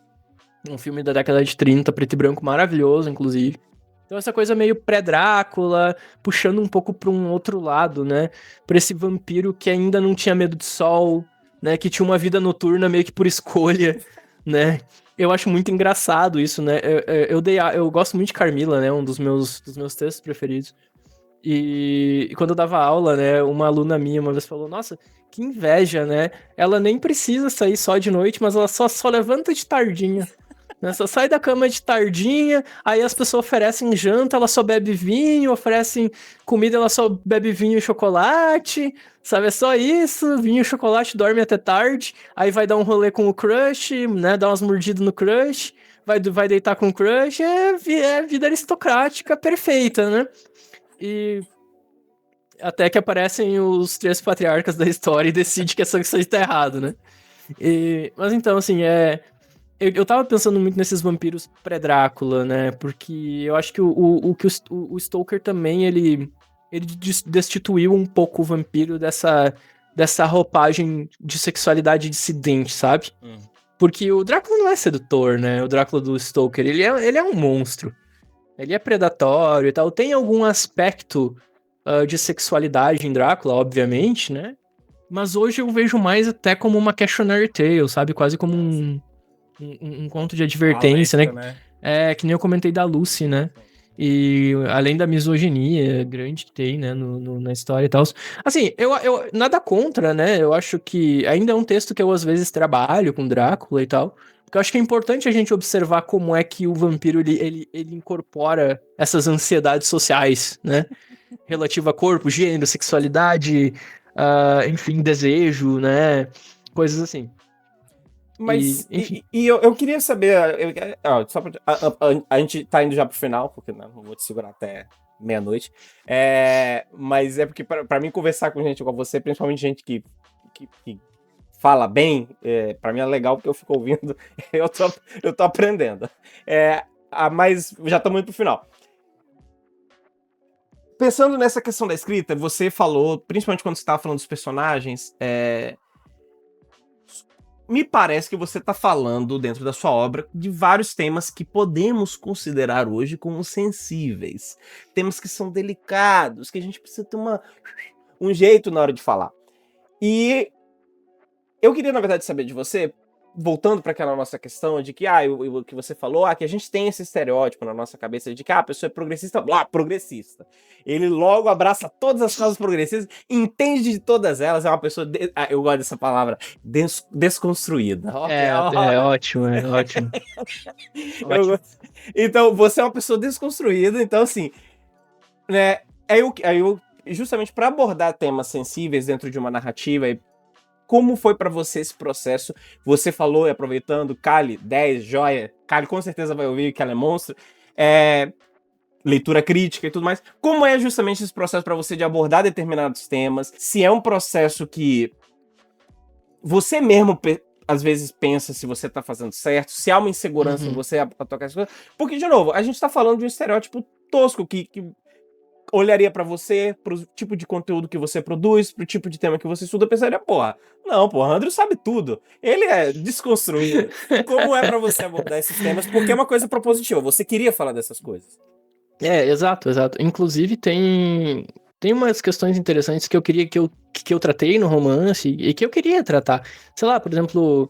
Um filme da década de 30, preto e branco, maravilhoso, inclusive. Então essa coisa meio pré-Drácula, puxando um pouco para um outro lado, né? Pra esse vampiro que ainda não tinha medo de sol, né? Que tinha uma vida noturna meio que por escolha, né? Eu acho muito engraçado isso, né? Eu gosto muito de Carmila, né? Um dos meus textos preferidos. E quando eu dava aula, né? Uma aluna minha uma vez falou, nossa, que inveja, né? Ela nem precisa sair só de noite, mas ela só levanta de tardinha, né? Só sai da cama de tardinha, aí as pessoas oferecem janta, ela só bebe vinho, oferecem comida, ela só bebe vinho e chocolate, sabe? É só isso, vinho e chocolate, dorme até tarde, aí vai dar um rolê com o crush, né? Dar umas mordidas no crush, vai deitar com o crush, é vida aristocrática perfeita, né? E até que aparecem os três patriarcas da história e decide que essa coisa tá errado, né? Mas então, assim, eu tava pensando muito nesses vampiros pré-Drácula, né? Porque eu acho que o Stoker também, ele destituiu um pouco o vampiro dessa roupagem de sexualidade dissidente, sabe? Porque o Drácula não é sedutor, né? O Drácula do Stoker, ele é um monstro. Ele é predatório e tal. Tem algum aspecto de sexualidade em Drácula, obviamente, né? Mas hoje eu vejo mais até como uma cautionary tale, sabe? Quase como um conto de Um advertência, alerta, né? né? Que nem eu comentei da Lucy, né? E além da misoginia grande que tem, né, na história e tal. Assim, eu nada contra, né? Eu acho que ainda é um texto que eu às vezes trabalho com Drácula e tal. Porque eu acho que é importante a gente observar como é que o vampiro ele incorpora essas ansiedades sociais, né? Relativa a corpo, gênero, sexualidade, enfim, desejo, né? Coisas assim. Mas, Enfim. eu queria saber, só pra, a gente tá indo já pro final, porque não vou te segurar até meia-noite, mas é porque pra mim conversar com gente igual você, principalmente gente que fala bem, pra mim é legal porque eu fico ouvindo, eu tô aprendendo. Mas já estamos indo pro final. Pensando nessa questão da escrita, você falou, principalmente quando você estava falando dos personagens, me parece que você está falando, dentro da sua obra, de vários temas que podemos considerar hoje como sensíveis. Temas que são delicados, que a gente precisa ter um jeito na hora de falar. E eu queria, na verdade, saber de você, voltando para aquela nossa questão de que, o que você falou, que a gente tem esse estereótipo na nossa cabeça de que a pessoa é progressista, progressista. Ele logo abraça todas as causas progressistas, entende de todas elas, é uma pessoa, eu gosto dessa palavra, desconstruída. Ok, É ótimo, é ótimo. eu, Ótimo. então, você é uma pessoa desconstruída, então assim, né, justamente para abordar temas sensíveis dentro de uma narrativa e como foi pra você esse processo? Você falou, e aproveitando, Kali, 10, joia. Kali com certeza vai ouvir que ela é monstro. Leitura crítica e tudo mais. Como é justamente esse processo pra você de abordar determinados temas? Se é um processo que você mesmo às vezes pensa se você tá fazendo certo, se há uma insegurança em você pra tocar essas coisas. Porque, de novo, a gente tá falando de um estereótipo tosco que olharia pra você, pro tipo de conteúdo que você produz, pro tipo de tema que você estuda, pensaria, porra, não, porra, Andrew sabe tudo. Ele é desconstruído. Como é pra você abordar esses temas? Porque é uma coisa propositiva, você queria falar dessas coisas. Exato. Inclusive, tem umas questões interessantes que eu queria que eu tratei no romance e que eu queria tratar. Sei lá, por exemplo,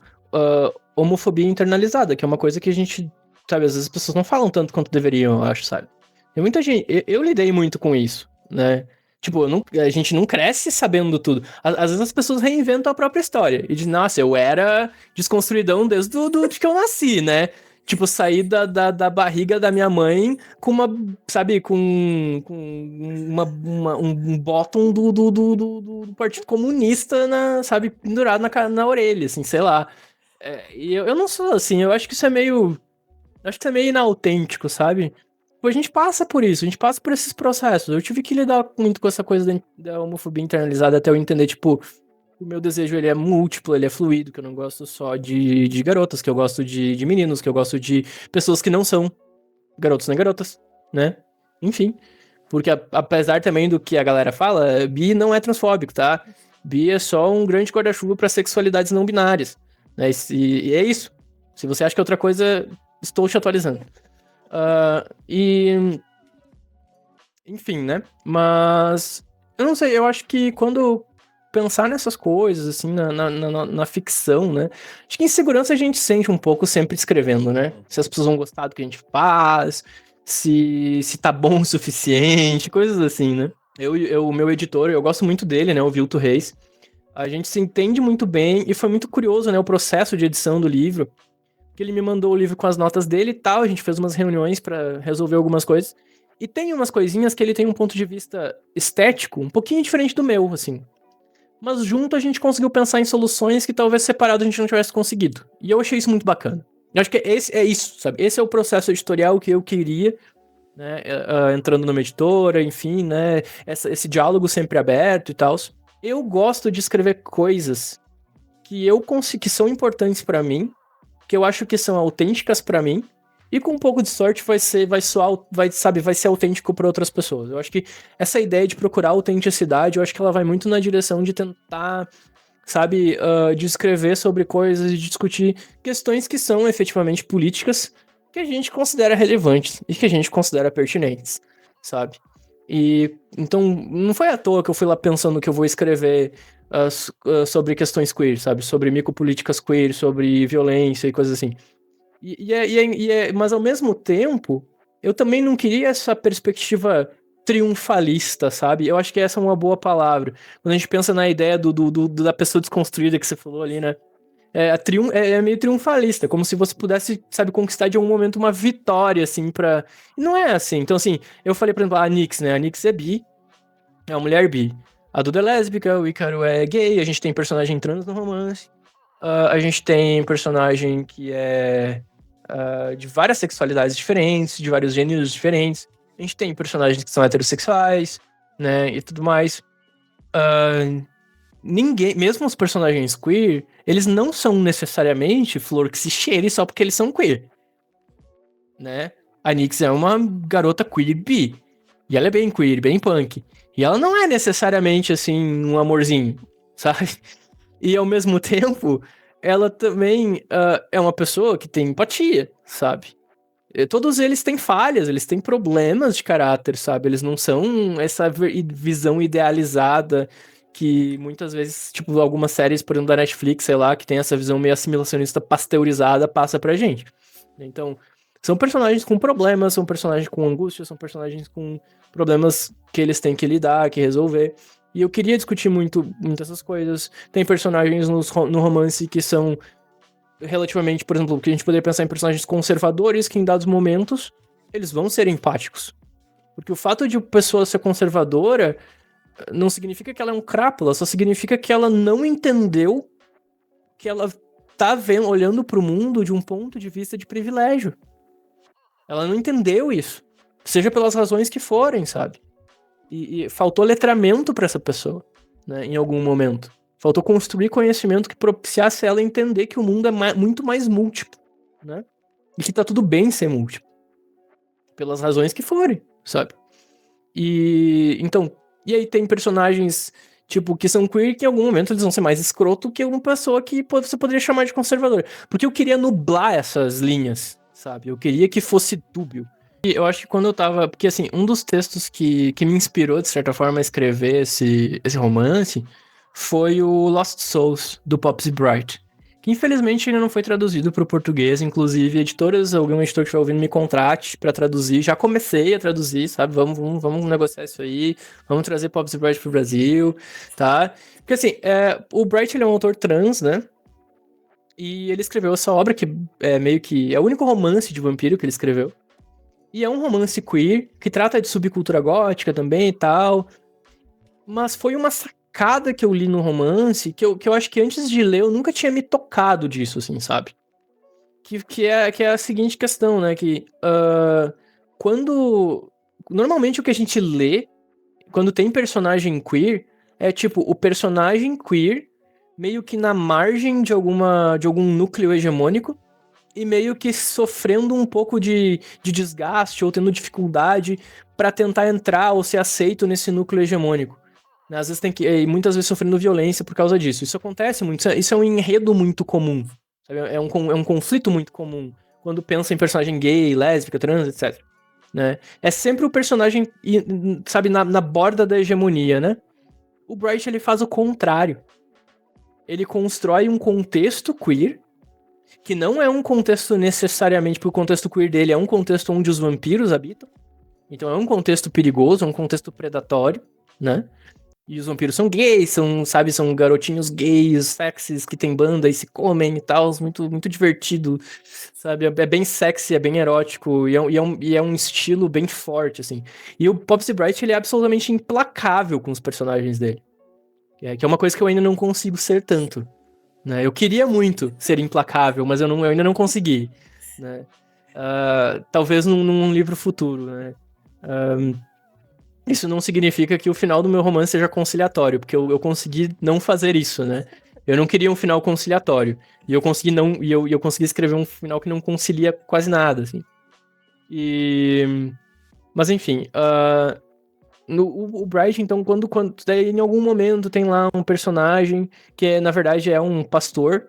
homofobia internalizada, que é uma coisa que a gente, sabe, às vezes as pessoas não falam tanto quanto deveriam, eu acho, sabe? Tem muita gente. Eu lidei muito com isso, né? Tipo, a gente não cresce sabendo tudo. Às vezes as pessoas reinventam a própria história. E dizem, nossa, eu era desconstruidão desde de que eu nasci, né? Tipo, saí da barriga da minha mãe com uma, sabe, com um bottom do Partido Comunista, sabe, pendurado na orelha, assim, sei lá. E eu não sou assim, eu acho que isso é meio. Acho que isso é meio inautêntico, sabe? Tipo, a gente passa por isso, a gente passa por esses processos. Eu tive que lidar muito com essa coisa da homofobia internalizada até eu entender, tipo, o meu desejo, ele é múltiplo, ele é fluido, que eu não gosto só de garotas, que eu gosto de meninos, que eu gosto de pessoas que não são garotos nem garotas, né? Enfim, porque apesar também do que a galera fala, bi não é transfóbico, tá? Bi é só um grande guarda-chuva para sexualidades não binárias, né? E é isso. Se você acha que é outra coisa, estou te atualizando. Enfim, né? Mas eu não sei, eu acho que quando pensar nessas coisas, assim, na ficção, né? Acho que insegurança a gente sente um pouco sempre escrevendo, né? Se as pessoas vão gostar do que a gente faz, se tá bom o suficiente, coisas assim, né? O meu editor, eu gosto muito dele, né? O Vilto Reis. A gente se entende muito bem e foi muito curioso, né? O processo de edição do livro. Que ele me mandou o livro com as notas dele e tal, a gente fez umas reuniões pra resolver algumas coisas. E tem umas coisinhas que ele tem um ponto de vista estético um pouquinho diferente do meu, assim. Mas junto a gente conseguiu pensar em soluções que talvez separado a gente não tivesse conseguido. E eu achei isso muito bacana. Eu acho que é isso, sabe? Esse é o processo editorial que eu queria, né? Entrando numa editora, enfim, né? Esse diálogo sempre aberto e tal. Eu gosto de escrever coisas que são importantes pra mim, que eu acho que são autênticas pra mim, e com um pouco de sorte vai ser autêntico pra outras pessoas. Eu acho que essa ideia de procurar autenticidade, eu acho que ela vai muito na direção de tentar, sabe, de escrever sobre coisas e de discutir questões que são efetivamente políticas, que a gente considera relevantes e que a gente considera pertinentes, sabe? E então não foi à toa que eu fui lá pensando que eu vou escrever sobre questões queer, sabe? Sobre micropolíticas queer, sobre violência e coisas assim. Mas ao mesmo tempo, eu também não queria essa perspectiva triunfalista, sabe? Eu acho que essa é uma boa palavra. Quando a gente pensa na ideia da pessoa desconstruída que você falou ali, né? É meio triunfalista, como se você pudesse, sabe, conquistar de algum momento uma vitória, assim, pra... E não é assim. Então, assim, eu falei, por exemplo, a Nyx, né? A Nyx é bi, é uma mulher bi. A Duda é lésbica, o Ícaro é gay, a gente tem personagem trans no romance. A gente tem personagem que é de várias sexualidades diferentes, de vários gêneros diferentes. A gente tem personagens que são heterossexuais, né, e tudo mais. Ninguém, mesmo os personagens queer, eles não são necessariamente flor que se cheire só porque eles são queer, né? A Nyx é uma garota queer bi, e ela é bem queer, bem punk. E ela não é necessariamente, assim, um amorzinho, sabe? E ao mesmo tempo, ela também é uma pessoa que tem empatia, sabe? Todos eles têm falhas, eles têm problemas de caráter, sabe? Eles não são essa visão idealizada que muitas vezes, tipo, algumas séries, por exemplo, da Netflix, sei lá, que tem essa visão meio assimilacionista pasteurizada, passa pra gente. Então, são personagens com problemas, são personagens com angústia, são personagens com problemas que eles têm que lidar, que resolver. E eu queria discutir muito essas coisas. Tem personagens no romance que são relativamente, por exemplo, que a gente poderia pensar em personagens conservadores que em dados momentos eles vão ser empáticos. Porque o fato de a pessoa ser conservadora não significa que ela é um crápula, só significa que ela não entendeu que ela tá olhando pro mundo de um ponto de vista de privilégio. Ela não entendeu isso. Seja pelas razões que forem, sabe? E faltou letramento pra essa pessoa, né? Em algum momento. Faltou construir conhecimento que propiciasse ela entender que o mundo é muito mais múltiplo, né? E que tá tudo bem ser múltiplo. Pelas razões que forem, sabe? E aí tem personagens, tipo, que são queer, que em algum momento eles vão ser mais escroto que uma pessoa que você poderia chamar de conservador. Porque eu queria nublar essas linhas, sabe? Eu queria que fosse dúbio. E eu acho que quando eu tava... Porque, assim, um dos textos que me inspirou, de certa forma, a escrever esse romance foi o Lost Souls, do Poppy Bright. Que, infelizmente, ainda não foi traduzido para o português. Inclusive, algum editor que estiver ouvindo, me contrate para traduzir. Já comecei a traduzir, sabe? Vamos negociar isso aí. Vamos trazer Poppy Bright pro Brasil, tá? Porque, assim, o Bright, ele é um autor trans, né? E ele escreveu essa obra que é meio que... É o único romance de vampiro que ele escreveu. E é um romance queer, que trata de subcultura gótica também e tal. Mas foi uma sacada que eu li no romance, que eu acho que antes de ler eu nunca tinha me tocado disso, assim, sabe? Que é a seguinte questão, né? Que quando... Normalmente o que a gente lê, quando tem personagem queer, é tipo, o personagem queer meio que na margem de algum núcleo hegemônico, e meio que sofrendo um pouco de desgaste ou tendo dificuldade pra tentar entrar ou ser aceito nesse núcleo hegemônico. Às vezes e muitas vezes sofrendo violência por causa disso. Isso acontece muito, isso é um enredo muito comum. Sabe? É um conflito muito comum quando pensa em personagem gay, lésbica, trans, etc. Né? É sempre o personagem, sabe, na borda da hegemonia, né? O Bright, ele faz o contrário. Ele constrói um contexto queer, que não é um contexto necessariamente, porque o contexto queer dele é um contexto onde os vampiros habitam. Então é um contexto perigoso, é um contexto predatório, né? E os vampiros são gays, são garotinhos gays, sexys, que tem banda e se comem e tal, muito, muito divertido, sabe? É bem sexy, é bem erótico, e é um estilo bem forte, assim. E o Poppy Bright, ele é absolutamente implacável com os personagens dele. Que é uma coisa que eu ainda não consigo ser tanto. Né? Eu queria muito ser implacável, mas eu ainda não consegui. Né? Talvez num livro futuro. Né? Isso não significa que o final do meu romance seja conciliatório, porque eu consegui não fazer isso, né? Eu não queria um final conciliatório. E eu consegui eu consegui escrever um final que não concilia quase nada, assim. Mas enfim, o Bright, então, quando daí em algum momento tem lá um personagem que na verdade é um pastor,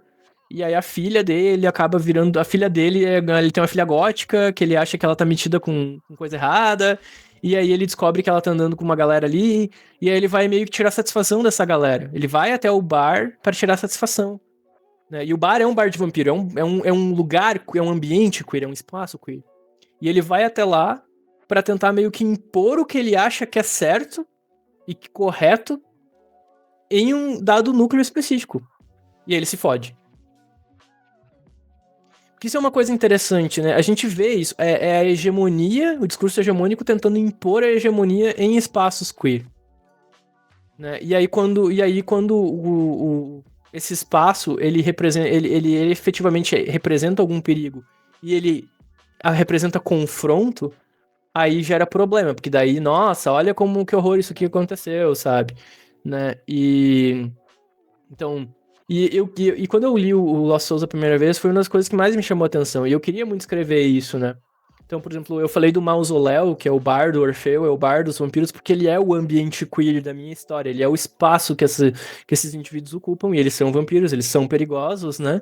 e aí a filha dele acaba virando... A filha dele, ele tem uma filha gótica, que ele acha que ela tá metida com coisa errada, e aí ele descobre que ela tá andando com uma galera ali, e aí ele vai meio que tirar satisfação dessa galera. Ele vai até o bar para tirar satisfação. Né? E o bar é um bar de vampiro, é um lugar, é um ambiente queer, é um espaço queer. E ele vai até lá pra tentar meio que impor o que ele acha que é certo e que correto em um dado núcleo específico. E aí ele se fode. Porque isso é uma coisa interessante, né? A gente vê isso, é a hegemonia, o discurso hegemônico tentando impor a hegemonia em espaços queer. Né? E aí quando esse espaço, ele efetivamente representa algum perigo, e ele representa confronto, aí gera problema, porque daí, nossa, olha como que horror isso aqui aconteceu, sabe? Né? Então, e quando eu li o Lost Souls a primeira vez, foi uma das coisas que mais me chamou a atenção, e eu queria muito escrever isso, né? Então, por exemplo, eu falei do Mausoléu, que é o bar do Orfeu, é o bar dos vampiros, porque ele é o ambiente queer da minha história, ele é o espaço que esses indivíduos ocupam, e eles são vampiros, eles são perigosos, né?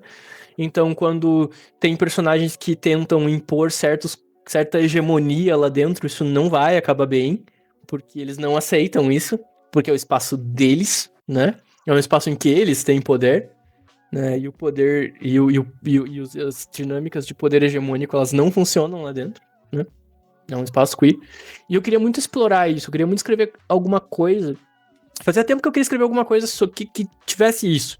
Então, quando tem personagens que tentam impor certa hegemonia lá dentro, isso não vai acabar bem, porque eles não aceitam isso, porque é o espaço deles, né? É um espaço em que eles têm poder, né? E o poder as dinâmicas de poder hegemônico, elas não funcionam lá dentro, né? É um espaço queer. E eu queria muito explorar isso, eu queria muito escrever alguma coisa. Fazia tempo que eu queria escrever alguma coisa que tivesse isso,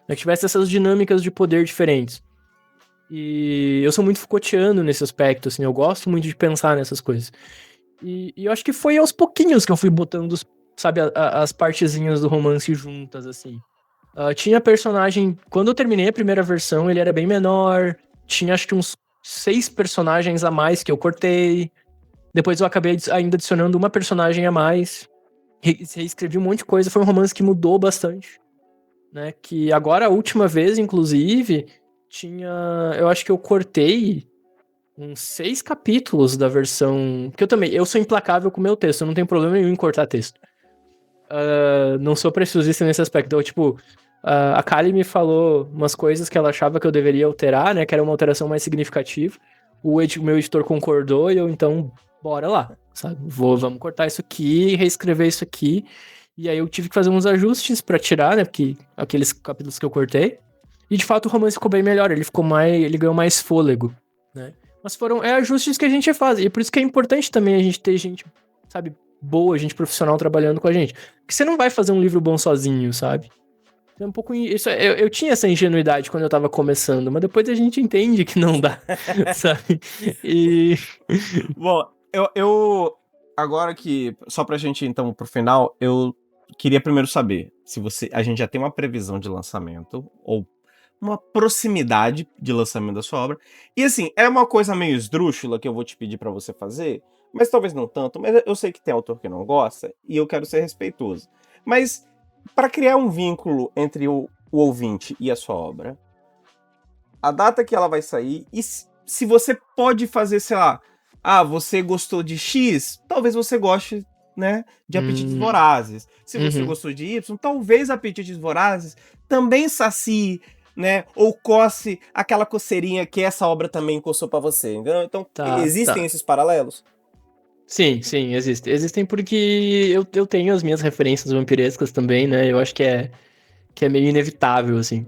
né? Que tivesse essas dinâmicas de poder diferentes. E eu sou muito Foucaultiano nesse aspecto, assim, eu gosto muito de pensar nessas coisas. E eu acho que foi aos pouquinhos que eu fui botando, sabe, as partezinhas do romance juntas, assim. Tinha personagem... Quando eu terminei a primeira versão, ele era bem menor. Tinha, acho que uns 6 personagens a mais que eu cortei. Depois eu acabei ainda adicionando uma personagem a mais. Reescrevi um monte de coisa. Foi um romance que mudou bastante. né? Que agora, a última vez, inclusive, eu acho que eu cortei uns 6 capítulos da versão... Porque eu sou implacável com o meu texto, eu não tenho problema nenhum em cortar texto. Não sou preciosista nesse aspecto. Então, tipo, a Kali me falou umas coisas que ela achava que eu deveria alterar, né? Que era uma alteração mais significativa. O meu editor concordou e eu, então, bora lá, sabe? Vamos cortar isso aqui, reescrever isso aqui. E aí eu tive que fazer uns ajustes pra tirar, né? Porque aqueles capítulos que eu cortei. E de fato o romance ficou bem melhor, ele ganhou mais fôlego, né? Mas foram ajustes que a gente faz. E por isso que é importante também a gente ter gente, sabe, boa, gente profissional trabalhando com a gente. Porque você não vai fazer um livro bom sozinho, sabe? É um pouco isso. Eu tinha essa ingenuidade quando eu tava começando, mas depois a gente entende que não dá, sabe? E. Bom, eu. Agora que. Só pra gente, então, pro final, eu queria primeiro saber se a gente já tem uma previsão de lançamento, ou uma proximidade de lançamento da sua obra. E assim, é uma coisa meio esdrúxula que eu vou te pedir pra você fazer, mas talvez não tanto, mas eu sei que tem autor que não gosta, e eu quero ser respeitoso. Mas, para criar um vínculo entre o ouvinte e a sua obra, a data que ela vai sair, e se você pode fazer, sei lá, você gostou de X, talvez você goste, né, de Apetites Vorazes. Se você gostou de Y, talvez Apetites Vorazes também sacie, né, ou coce aquela coceirinha que essa obra também coçou pra você. Então, existem esses paralelos? Sim, existem porque eu tenho as minhas referências vampirescas também, né, eu acho que é meio inevitável, assim.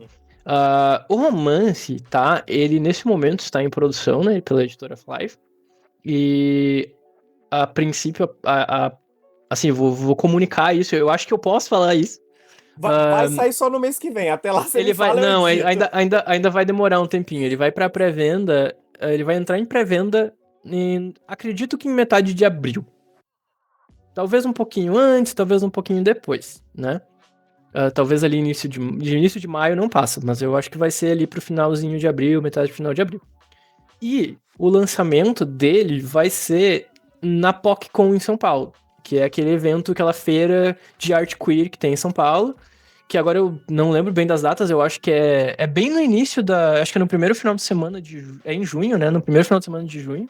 O romance, tá, ele nesse momento está em produção, né, pela editora Flive, e a princípio, assim, vou comunicar isso, eu acho que eu posso falar isso. Vai sair só no mês que vem, até lá você Ele me fala, não, ainda vai demorar um tempinho, ele vai pra pré-venda, ele vai entrar em pré-venda, acredito que em metade de abril. Talvez um pouquinho antes, talvez um pouquinho depois, né? Talvez ali início de maio não passa, mas eu acho que vai ser ali pro finalzinho de abril, metade do final de abril. E o lançamento dele vai ser na PocCon em São Paulo, que é aquele evento, aquela feira de arte queer que tem em São Paulo, que agora eu não lembro bem das datas, eu acho que é bem no início acho que é no primeiro final de semana é em junho, né? No primeiro final de semana de junho.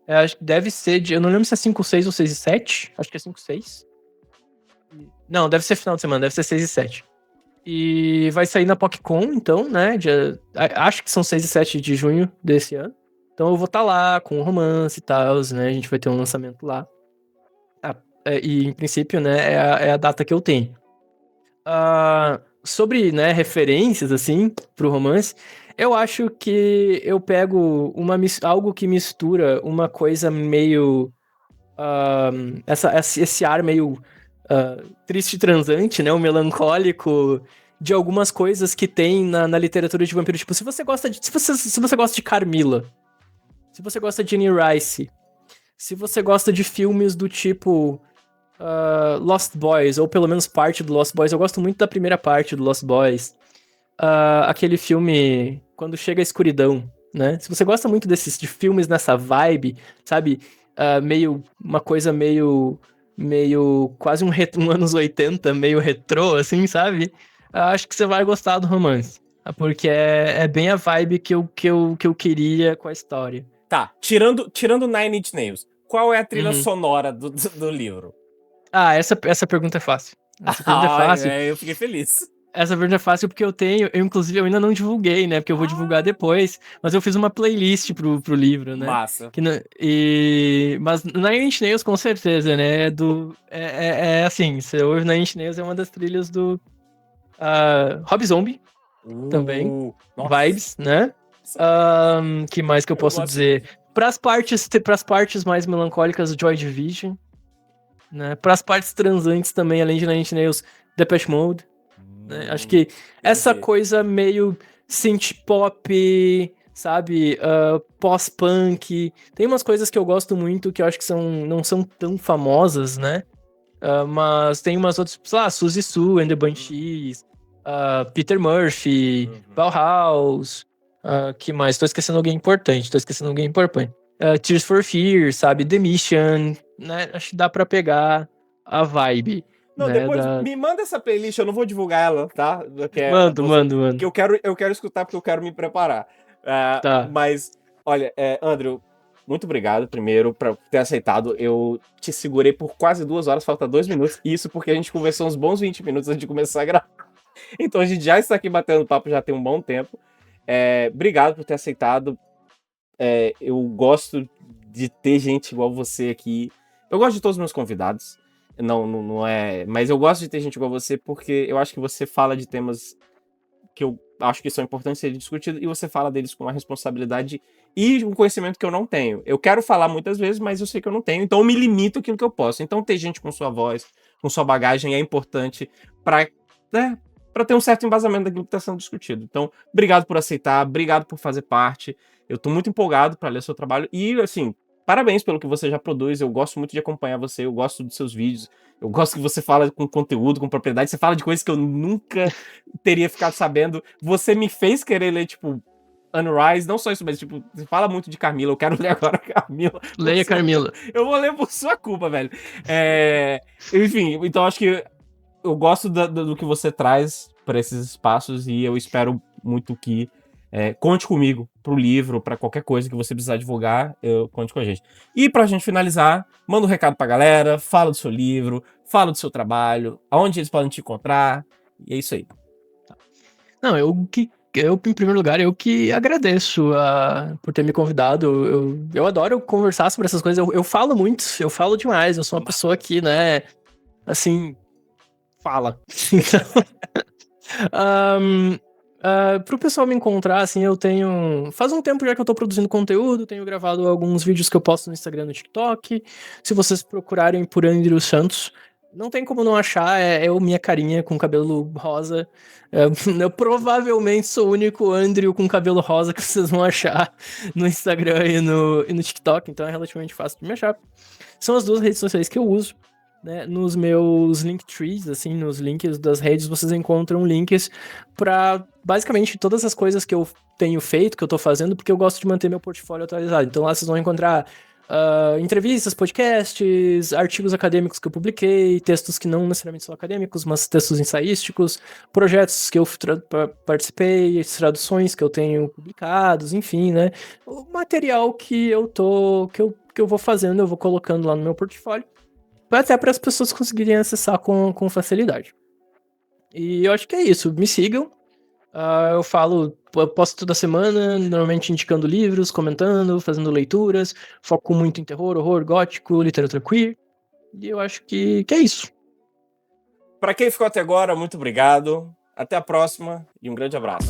Acho que deve ser eu não lembro se é 5, 6 ou 6 e 7, acho que é 5, 6. Não, deve ser final de semana, deve ser 6 e 7. E vai sair na PocCon, então, né? Acho que são 6 e 7 de junho desse ano. Então eu vou estar lá com o romance e tal, né? A gente vai ter um lançamento lá. E em princípio, né, é a data que eu tenho. Sobre, né, referências, assim, pro romance, eu acho que eu pego algo que mistura uma coisa meio... esse ar meio triste transante, né, o melancólico de algumas coisas que tem na literatura de vampiro. Tipo, se você gosta de Carmilla, se você gosta de Anne Rice, se você gosta de filmes do tipo Lost Boys, ou pelo menos parte do Lost Boys, eu gosto muito da primeira parte do Lost Boys. Aquele filme Quando Chega a Escuridão, né? Se você gosta muito de filmes nessa vibe, sabe? Uma coisa meio quase um anos 80, meio retrô, assim, sabe? Acho que você vai gostar do romance. Porque é bem a vibe que eu queria com a história. Tá, tirando Nine Inch Nails, qual é a trilha sonora do livro? Essa pergunta é fácil. Essa pergunta é fácil. Eu fiquei feliz. Essa pergunta é fácil porque inclusive, eu ainda não divulguei, né? Porque eu vou divulgar depois. Mas eu fiz uma playlist pro livro, né? Massa. Mas Nine Inch Nails, com certeza, né? Assim, você ouve Nine Inch Nails, é uma das trilhas do Rob Zombie, também. Nossa. Vibes, né? Que mais que eu posso dizer? Pras partes mais melancólicas, Joy Division. Né? Pras partes transantes também, além de Nine Inch Nails, Depeche Mode. Né? Acho que essa coisa meio synth pop, sabe, pós-punk, tem umas coisas que eu gosto muito que eu acho que não são tão famosas, né, mas tem umas outras, sei lá, Suzy Sue and the Banshees, Peter Murphy, Bauhaus, que mais? Tô esquecendo alguém importante, Tears for Fears, sabe, The Mission, né, acho que dá pra pegar a vibe. Não, né, depois me manda essa playlist, eu não vou divulgar ela, tá? Mando. Que eu quero escutar porque eu quero me preparar. Tá. Mas, olha, Andrew, muito obrigado primeiro por ter aceitado. Eu te segurei por quase 2 horas, falta 2 minutos. Isso porque a gente conversou uns bons 20 minutos antes de começar a gravar. Então a gente já está aqui batendo papo já tem um bom tempo. Obrigado por ter aceitado. Eu gosto de ter gente igual você aqui. Eu gosto de todos os meus convidados. Não é. Mas eu gosto de ter gente igual você porque eu acho que você fala de temas que eu acho que são importantes serem discutidos e você fala deles com uma responsabilidade e um conhecimento que eu não tenho. Eu quero falar muitas vezes, mas eu sei que eu não tenho, então eu me limito àquilo que eu posso. Então ter gente com sua voz, com sua bagagem é importante para, né, para ter um certo embasamento daquilo que está sendo discutido. Então, obrigado por aceitar, obrigado por fazer parte. Eu tô muito empolgado para ler seu trabalho e, assim, parabéns pelo que você já produz. Eu gosto muito de acompanhar você, eu gosto dos seus vídeos, eu gosto que você fala com conteúdo, com propriedade, você fala de coisas que eu nunca teria ficado sabendo. Você me fez querer ler, tipo, Anne Rice, não só isso, mas, tipo, você fala muito de Carmila, eu quero ler agora Carmila. Leia Carmila. Eu vou ler por sua culpa, velho. Enfim, então acho que eu gosto do que você traz para esses espaços e eu espero muito que conte comigo pro livro, para qualquer coisa que você precisar divulgar, conte com a gente. E pra gente finalizar, manda um recado pra galera, fala do seu livro, fala do seu trabalho, aonde eles podem te encontrar, e é isso aí. Não, em primeiro lugar, eu que agradeço por ter me convidado. Eu adoro conversar sobre essas coisas. Eu falo muito, eu falo demais. Eu sou uma pessoa que, né, assim, fala. Pro pessoal me encontrar, assim, eu tenho. Faz um tempo já que eu tô produzindo conteúdo, tenho gravado alguns vídeos que eu posto no Instagram e no TikTok. Se vocês procurarem por Andrew Santos, não tem como não achar, minha carinha com cabelo rosa. Eu provavelmente sou o único Andrew com cabelo rosa que vocês vão achar no Instagram e no TikTok, então é relativamente fácil de me achar. São as duas redes sociais que eu uso. Né, nos meus Linktrees, assim, nos links das redes, vocês encontram links para basicamente todas as coisas que eu tenho feito, que eu tô fazendo, porque eu gosto de manter meu portfólio atualizado. Então lá vocês vão encontrar entrevistas, podcasts, artigos acadêmicos que eu publiquei, textos que não necessariamente são acadêmicos, mas textos ensaísticos, projetos que eu participei, traduções que eu tenho publicados, enfim, né? O material que eu vou fazendo, eu vou colocando lá no meu portfólio, até para as pessoas conseguirem acessar com facilidade. E eu acho que é isso. Me sigam. Eu posto toda semana, normalmente indicando livros, comentando, fazendo leituras. Foco muito em terror, horror, gótico, literatura queer. E eu acho que é isso. Para quem ficou até agora, muito obrigado. Até a próxima e um grande abraço.